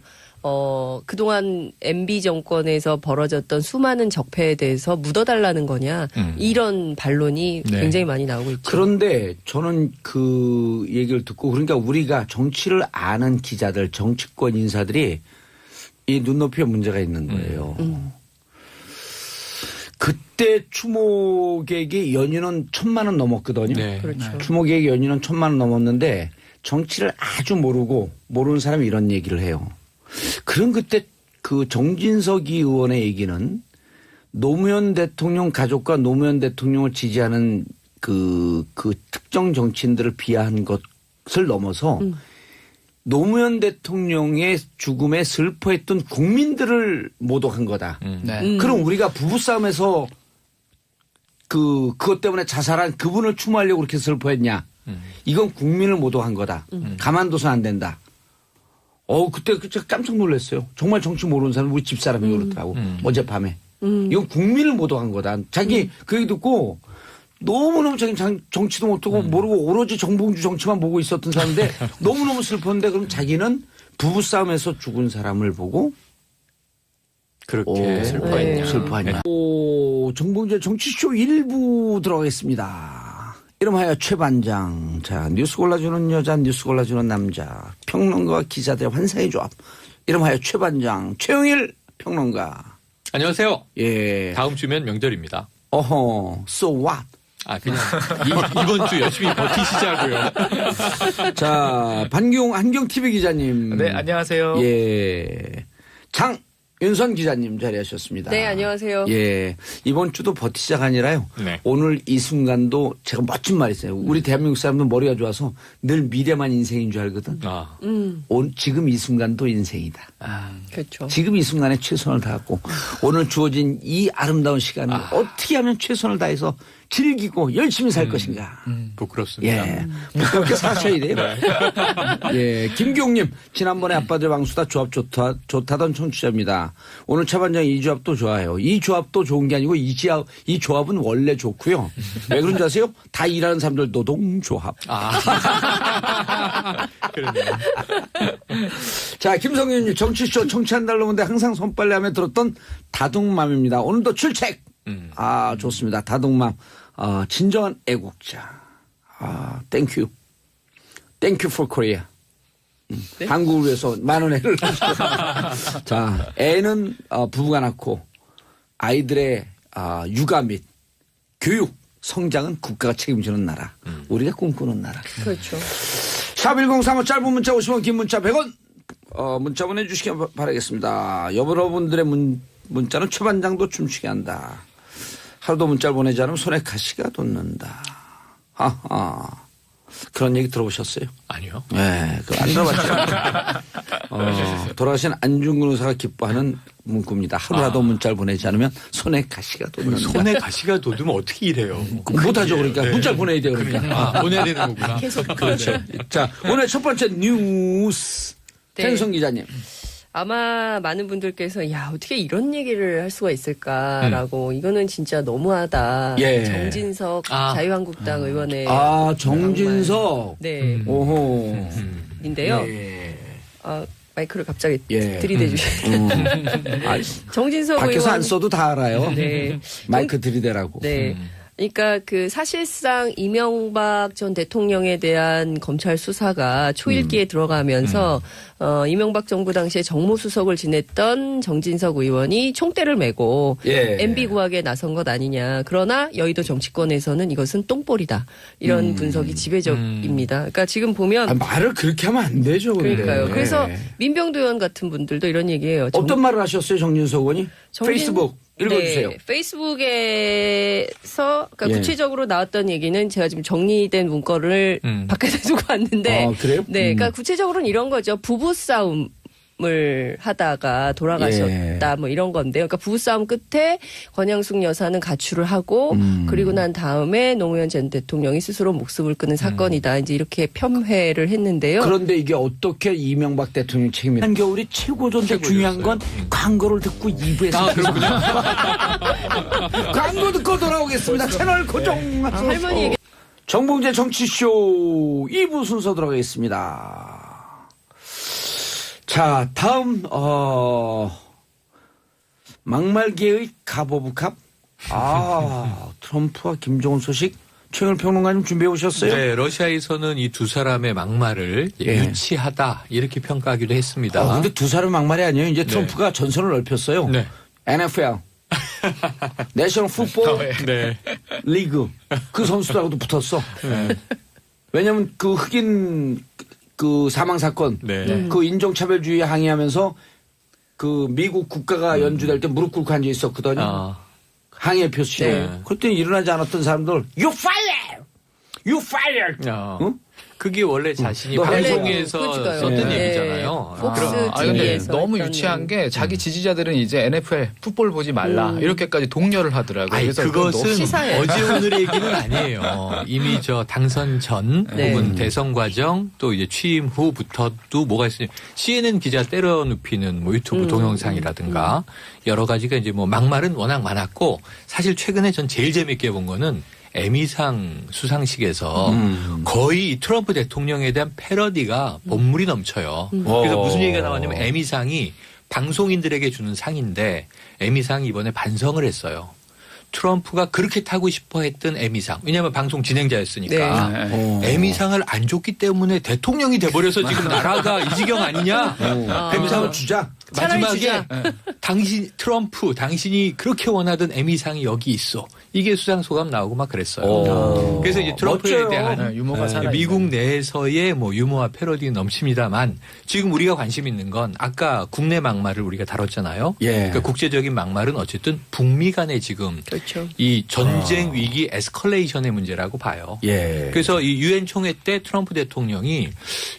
그동안 MB 정권에서 벌어졌던 수많은 적폐에 대해서 묻어달라는 거냐 이런 반론이 네. 굉장히 많이 나오고 있죠. 그런데 저는 그 얘기를 듣고 그러니까 우리가 정치를 아는 기자들, 정치권 인사들이 이 눈높이에 문제가 있는 거예요. 그때 추모객이 연유는 1,000만 원 넘었거든요. 네. 그렇죠. 추모객 연유는 1,000만 원 넘었는데 정치를 아주 모르는 사람이 이런 얘기를 해요. 그럼 그때 그 정진석이 의원의 얘기는 노무현 대통령 가족과 노무현 대통령을 지지하는 그 특정 정치인들을 비하한 것을 넘어서 노무현 대통령의 죽음에 슬퍼했던 국민들을 모독한 거다. 네. 그럼 우리가 부부싸움에서 그것 때문에 자살한 그분을 추모하려고 그렇게 슬퍼했냐. 이건 국민을 모독한 거다. 가만둬서 안 된다. 그때 제가 깜짝 놀랐어요. 정말 정치 모르는 사람 우리 집사람이 그렇더라고. 어젯밤에. 이건 국민을 모독한 거다. 자기 그 얘기 듣고 너무너무 자기 정치도 못하고 모르고 오로지 정봉주 정치만 보고 있었던 사람인데 너무너무 슬펐는데 그럼 자기는 부부싸움에서 죽은 사람을 보고 그렇게 슬퍼했냐. 슬퍼하냐. 정봉주의 정치쇼 1부 들어가겠습니다. 이름하여 최반장. 자, 뉴스 골라주는 여자, 뉴스 골라주는 남자. 평론가와 기자들의 환상의 조합. 이름하여 최반장. 최영일 평론가. 안녕하세요. 예. 다음 주면 명절입니다. So what? 그냥 이번 주 열심히 버티시자고요. 자, 한경 TV 기자님. 네, 안녕하세요. 예. 장윤선 기자님 자리하셨습니다. 네, 안녕하세요. 예. 이번 주도 버티자가 아니라요. 네. 오늘 이 순간도 제가 멋진 말 있어요. 우리 대한민국 사람들 머리가 좋아서 늘 미래만 인생인 줄 알거든. 지금 이 순간도 인생이다. 그렇죠. 지금 이 순간에 최선을 다하고 오늘 주어진 이 아름다운 시간을 어떻게 하면 최선을 다해서 즐기고 열심히 살 것인가. 부끄럽습니다. 예. 부끄럽게 사셔야 돼요. 예. 김경님, 지난번에 아빠들 방수다 조합 좋다던 청취자입니다. 오늘 차반장 이 조합도 좋아요. 이 조합도 좋은 게 아니고 이 조합은 원래 좋고요. 왜 그런지 아세요? 다 일하는 사람들 노동조합. 그러네요. 자, 김성윤님 정치쇼 청취한다고 그러는데 항상 손빨래하며 들었던 다둥맘입니다. 오늘도 출첵. 좋습니다. 다둥맘. 진정한 애국자. 땡큐. 땡큐 for Korea. 네? 한국을 위해서 많은 애를. 자, 애는 부부가 낳고 아이들의 육아 및 교육, 성장은 국가가 책임지는 나라. 우리가 꿈꾸는 나라. 그렇죠. 샵1035 짧은 문자 50원 긴 문자 100원 문자 보내주시기 바라겠습니다. 여러분들의 문자는 최반장도 춤추게 한다. 하루도 문자를 보내지 않으면 손에 가시가 돋는다. 그런 얘기 들어보셨어요? 아니요. 네, 그거 안 들어봤죠. 돌아가신 안중근 의사가 기뻐하는 문구입니다. 하루라도 문자를 보내지 않으면 손에 가시가 돋는다. 손에 가시가 돋으면 어떻게 일해요? 못하죠. 그러니까 문자를 보내야 돼요. 그러니까. 보내야 되는 거구나. 계속. 그렇죠. 자, 오늘 첫 번째 뉴스. 네. 텐성 기자님. 아마 많은 분들께서 야 어떻게 이런 얘기를 할 수가 있을까라고 이거는 진짜 너무하다. 예. 정진석 자유한국당 의원의 정진석. 네 오호. 인데요. 예. 마이크를 갑자기 예. 들이대 주시네요. 정진석 밖에서 의원 안 써도 다 알아요. 네. 마이크 들이대라고. 네. 그러니까 그 사실상 이명박 전 대통령에 대한 검찰 수사가 초일기에 들어가면서 이명박 정부 당시에 정무수석을 지냈던 정진석 의원이 총대를 메고 예. MB 구하기에 나선 것 아니냐. 그러나 여의도 정치권에서는 이것은 똥볼이다. 이런 분석이 지배적입니다. 그러니까 지금 보면 말을 그렇게 하면 안 되죠. 근데. 그러니까요. 그래서 예. 민병도 의원 같은 분들도 이런 얘기예요. 어떤 말을 하셨어요, 정진석 의원이? 페이스북 읽어주세요. 네, 페이스북에서 그러니까 예. 구체적으로 나왔던 얘기는 제가 지금 정리된 문건을 바깥에 두고 왔는데 그래요? 네, 그러니까 구체적으로는 이런 거죠. 부부 싸움 을 하다가 돌아가셨다 뭐 이런 건데요. 그러니까 부부싸움 끝에 권양숙 여사는 가출을 하고 그리고 난 다음에 노무현 전 대통령이 스스로 목숨을 끊은 사건이다. 이제 이렇게 폄훼를 했는데요. 그런데 이게 어떻게 이명박 대통령 책임이 한겨울이 최고조인데 중요한 건 광고를 듣고 2부에서 광고 듣고 돌아오겠습니다. 채널 고정. 할머니 얘기 정봉재 정치쇼 2부 순서 들어가겠습니다. 자, 다음 막말계의 갑오브캅. 트럼프와 김정은 소식 최영일 평론가님 준비해 오셨어요? 네, 러시아에서는 이 두 사람의 막말을 유치하다 이렇게 평가하기도 했습니다. 근데 두 사람 막말이 아니에요. 이제 트럼프가 전선을 넓혔어요. 네. NFL, 내셔널 풋볼 네. 리그 그 선수들하고도 붙었어. 왜냐하면 그 흑인 그 사망 사건, 네. 그 인종차별주의 항의하면서 그 미국 국가가 연주될 때 무릎 꿇고 앉아 있었거든요. 항의의 표시. 그랬더니 일어나지 않았던 사람들, You fire! You fire! 응? 그게 원래 자신이 너 방송에서 그러니까요. 썼던 네. 얘기잖아요. 폭스 근데 TV에서 너무 했던 유치한 게 자기 지지자들은 이제 NFL 풋볼 보지 말라 이렇게까지 독려를 하더라고요. 아니, 그것은 시사예요. 어제 오늘의 얘기는 아니에요. 이미 저 당선 전 네. 혹은 대선 과정 또 이제 취임 후부터도 뭐가 있어요. CNN 기자 때려 눕히는 뭐 유튜브 동영상이라든가 여러 가지가 이제 뭐 막말은 워낙 많았고 사실 최근에 전 제일 재밌게 본 거는 에미상 수상식에서 거의 트럼프 대통령에 대한 패러디가 본물이 넘쳐요. 그래서 무슨 얘기가 나왔냐면 에미상이 방송인들에게 주는 상인데 에미상이 이번에 반성을 했어요. 트럼프가 그렇게 타고 싶어 했던 에미상. 왜냐하면 방송 진행자였으니까. 에미상을 안 줬기 때문에 대통령이 돼버려서 지금 나라가 이 지경 아니냐. 에미상을 주자. 마지막에 당신이 그렇게 원하던 에미상이 여기 있어. 이게 수상소감 나오고 막 그랬어요. 그래서 이제 트럼프에 멋져요. 대한 유머가 살아있네. 미국 내에서의 뭐 유머와 패러디 넘칩니다만 지금 우리가 관심 있는 건 아까 국내 막말을 우리가 다뤘잖아요. 예. 그러니까 국제적인 막말은 어쨌든 북미 간에 지금 그렇죠. 이 전쟁 위기 에스컬레이션의 문제라고 봐요. 예. 그래서 이 유엔 총회 때 트럼프 대통령이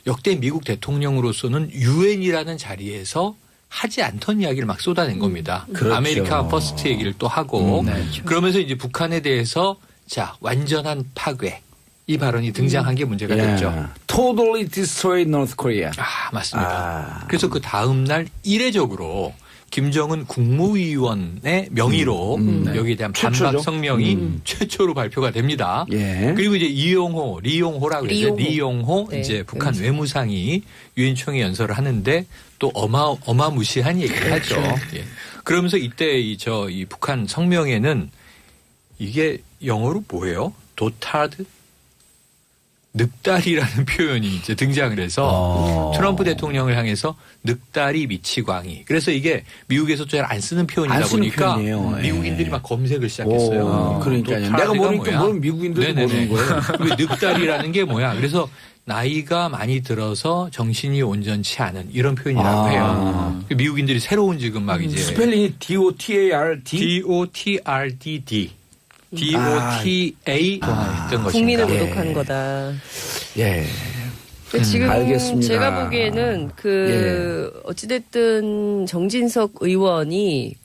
역대 미국 대통령으로서는 유엔이라는 자리에서 하지 않던 이야기를 막 쏟아낸 겁니다. 그렇죠. 아메리카 퍼스트 얘기를 또 하고 그러면서 이제 북한에 대해서 자 완전한 파괴 이 발언이 등장한 게 문제가 됐죠. Totally destroy North Korea. 맞습니다. 그래서 그 다음 날 이례적으로 김정은 국무위원의 명의로 여기에 대한 반박 최초죠. 성명이 최초로 발표가 됩니다. 예. 그리고 이제 리용호라고 그러죠. 리용호 네. 이제 북한 외무상이 유엔 총회 연설을 하는데 또 어마무시한 얘기를 하죠. 예. 그러면서 이때 이 북한 성명에는 이게 영어로 뭐예요? 도타드? 늑다리라는 표현이 이제 등장을 해서 트럼프 대통령을 향해서 늑다리 미치광이. 그래서 이게 미국에서 잘 안 쓰는 표현이다 안 쓰는 보니까 표현이에요. 예. 미국인들이 막 검색을 시작했어요. 그러니까요. 도타드가 내가 모르니까 뭐야? 모르는 미국인들도 모르는 거예요. 왜 늑다리라는 게 뭐야? 그래서 나이가 많이 들어서 정신이 온전치 않은 이런 표현이라고 해요. 미국인들이 새로운 지금 막 이제 스펠링이 DOTARD. DOTRDD. DOTA 했던 것입니다. 국민을 모독하는 거다. 예. 지금 알겠습니다. 제가 보기에는 어찌됐든 정진석 의원이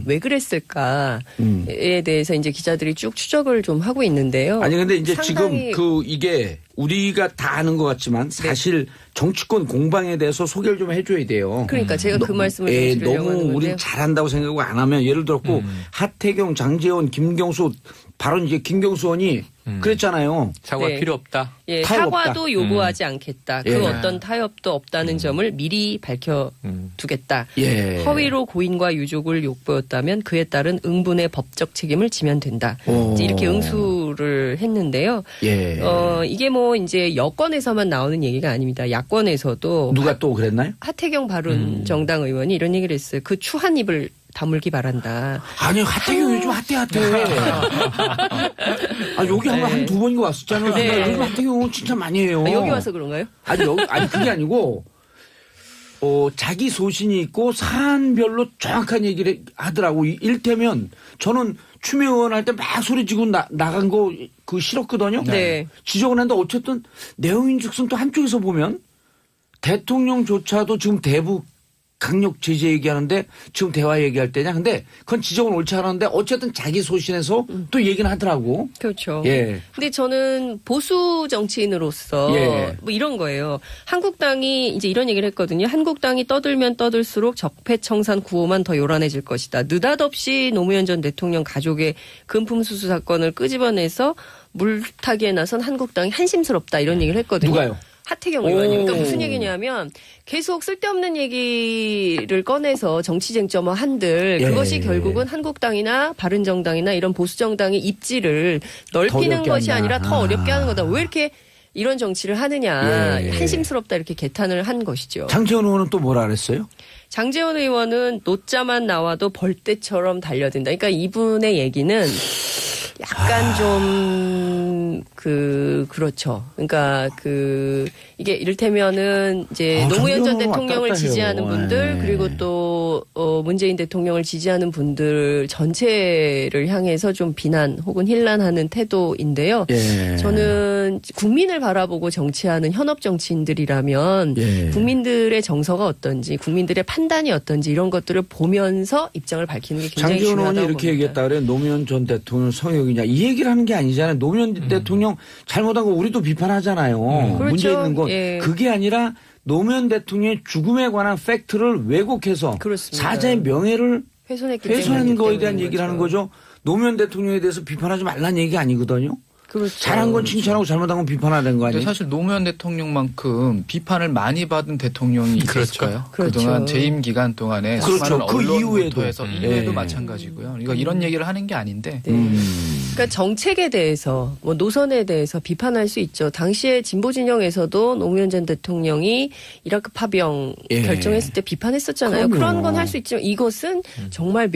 왜 그랬을까에 대해서 이제 기자들이 쭉 추적을 좀 하고 있는데요. 아니 근데 이제 상당히 지금 이게 우리가 다 아는 것 같지만 사실 정치권 공방에 대해서 소개를 좀 해줘야 돼요. 그러니까 제가 그 말씀을 좀 드리려고 너무 하는 우린 건데요. 잘한다고 생각하고 안 하면 예를 들었고 하태경, 장제원, 김경수 바로 이제 김경수 의원이 그랬잖아요. 사과 네. 필요 없다. 예, 타협 사과도 없다. 요구하지 않겠다. 그 예. 어떤 타협도 없다는 점을 미리 밝혀두겠다. 예. 허위로 고인과 유족을 욕보였다면 그에 따른 응분의 법적 책임을 지면 된다. 오. 이제 이렇게 응수를 했는데요. 예. 이게 뭐 이제 여권에서만 나오는 얘기가 아닙니다. 야권에서도 누가 또 그랬나요? 하태경 바른 정당 의원이 이런 얘기를 했어요. 그 추 한 입을 다물기 바란다. 아니요, 하태경 요즘 핫해. 여기 한두 번인가 왔었잖아요. 네. 요즘 하태경은 진짜 많이 해요. 여기 와서 그런가요? 아니, 그게 아니고, 자기 소신이 있고 사안별로 정확한 얘기를 하더라고. 일테면 저는 추미애 의원 할 때 막 소리 지고 나간 거 그거 싫었거든요. 네. 지적을 했는데 어쨌든 내용인즉슨 또 한쪽에서 보면 대통령조차도 지금 대북 강력 제재 얘기하는데 지금 대화 얘기할 때냐. 근데 그건 지적은 옳지 않았는데 어쨌든 자기 소신에서 또 얘기는 하더라고. 그렇죠. 예. 근데 저는 보수 정치인으로서 예. 뭐 이런 거예요. 한국당이 이제 이런 얘기를 했거든요. 한국당이 떠들면 떠들수록 적폐청산 구호만 더 요란해질 것이다. 느닷없이 노무현 전 대통령 가족의 금품수수 사건을 끄집어내서 물타기에 나선 한국당이 한심스럽다 이런 얘기를 했거든요. 누가요? 하태경 의원이. 그러니까 무슨 얘기냐면 계속 쓸데없는 얘기를 꺼내서 정치 쟁점화 한들 예. 그것이 결국은 한국당이나 바른정당이나 이런 보수정당의 입지를 넓히는 어렵게 것이 한다. 아니라 더 어렵게 하는 거다. 왜 이렇게 이런 정치를 하느냐. 예. 한심스럽다 이렇게 개탄을 한 것이죠. 장채원 의원은 또 뭐라 그랬어요? 장제원 의원은 노자만 나와도 벌떼처럼 달려든다. 그러니까 이분의 얘기는 약간 좀 그렇죠. 그러니까 이게 이를테면은 이제 노무현 전 장제원 대통령을 왔다 갔다 지지하는 해요. 분들 네. 그리고 또 문재인 대통령을 지지하는 분들 전체를 향해서 좀 비난 혹은 힐난하는 태도인데요. 예. 저는 국민을 바라보고 정치하는 현업 정치인들이라면 예. 국민들의 정서가 어떤지 국민들의 판단이 어떤지 이런 것들을 보면서 입장을 밝히는 게 굉장히 장제원 의원이 중요하다고 이렇게 봅니다. 얘기했다 그래. 노무현 전 대통령 성역이냐. 이 얘기를 하는 게 아니잖아요. 노무현 대통령 잘못한 거 우리도 비판하잖아요. 그렇죠. 문제 있는 건. 예. 그게 아니라 노무현 대통령의 죽음에 관한 팩트를 왜곡해서 그렇습니다. 사자의 명예를 훼손했기 훼손한 때문이기 거에 대한 때문인 얘기를 하는 거죠. 노무현 대통령에 대해서 비판하지 말라는 얘기 아니거든요. 그렇죠. 잘한 건 칭찬하고 잘못한 건 비판하는 거 근데 아니에요? 사실 노무현 대통령만큼 비판을 많이 받은 대통령이 있었을까요? 그렇죠. 그동안 재임 기간 동안에 그렇죠. 수많은 그 언론부터 이후에도. 해서 이후에도 예. 마찬가지고요. 그러니까 이런 얘기를 하는 게 아닌데 네. 그러니까 정책에 대해서 뭐 노선에 대해서 비판할 수 있죠. 당시에 진보 진영에서도 노무현 전 대통령이 이라크 파병 예. 결정했을 때 비판했었잖아요. 그럼요. 그런 건 할 수 있지만 이것은 정말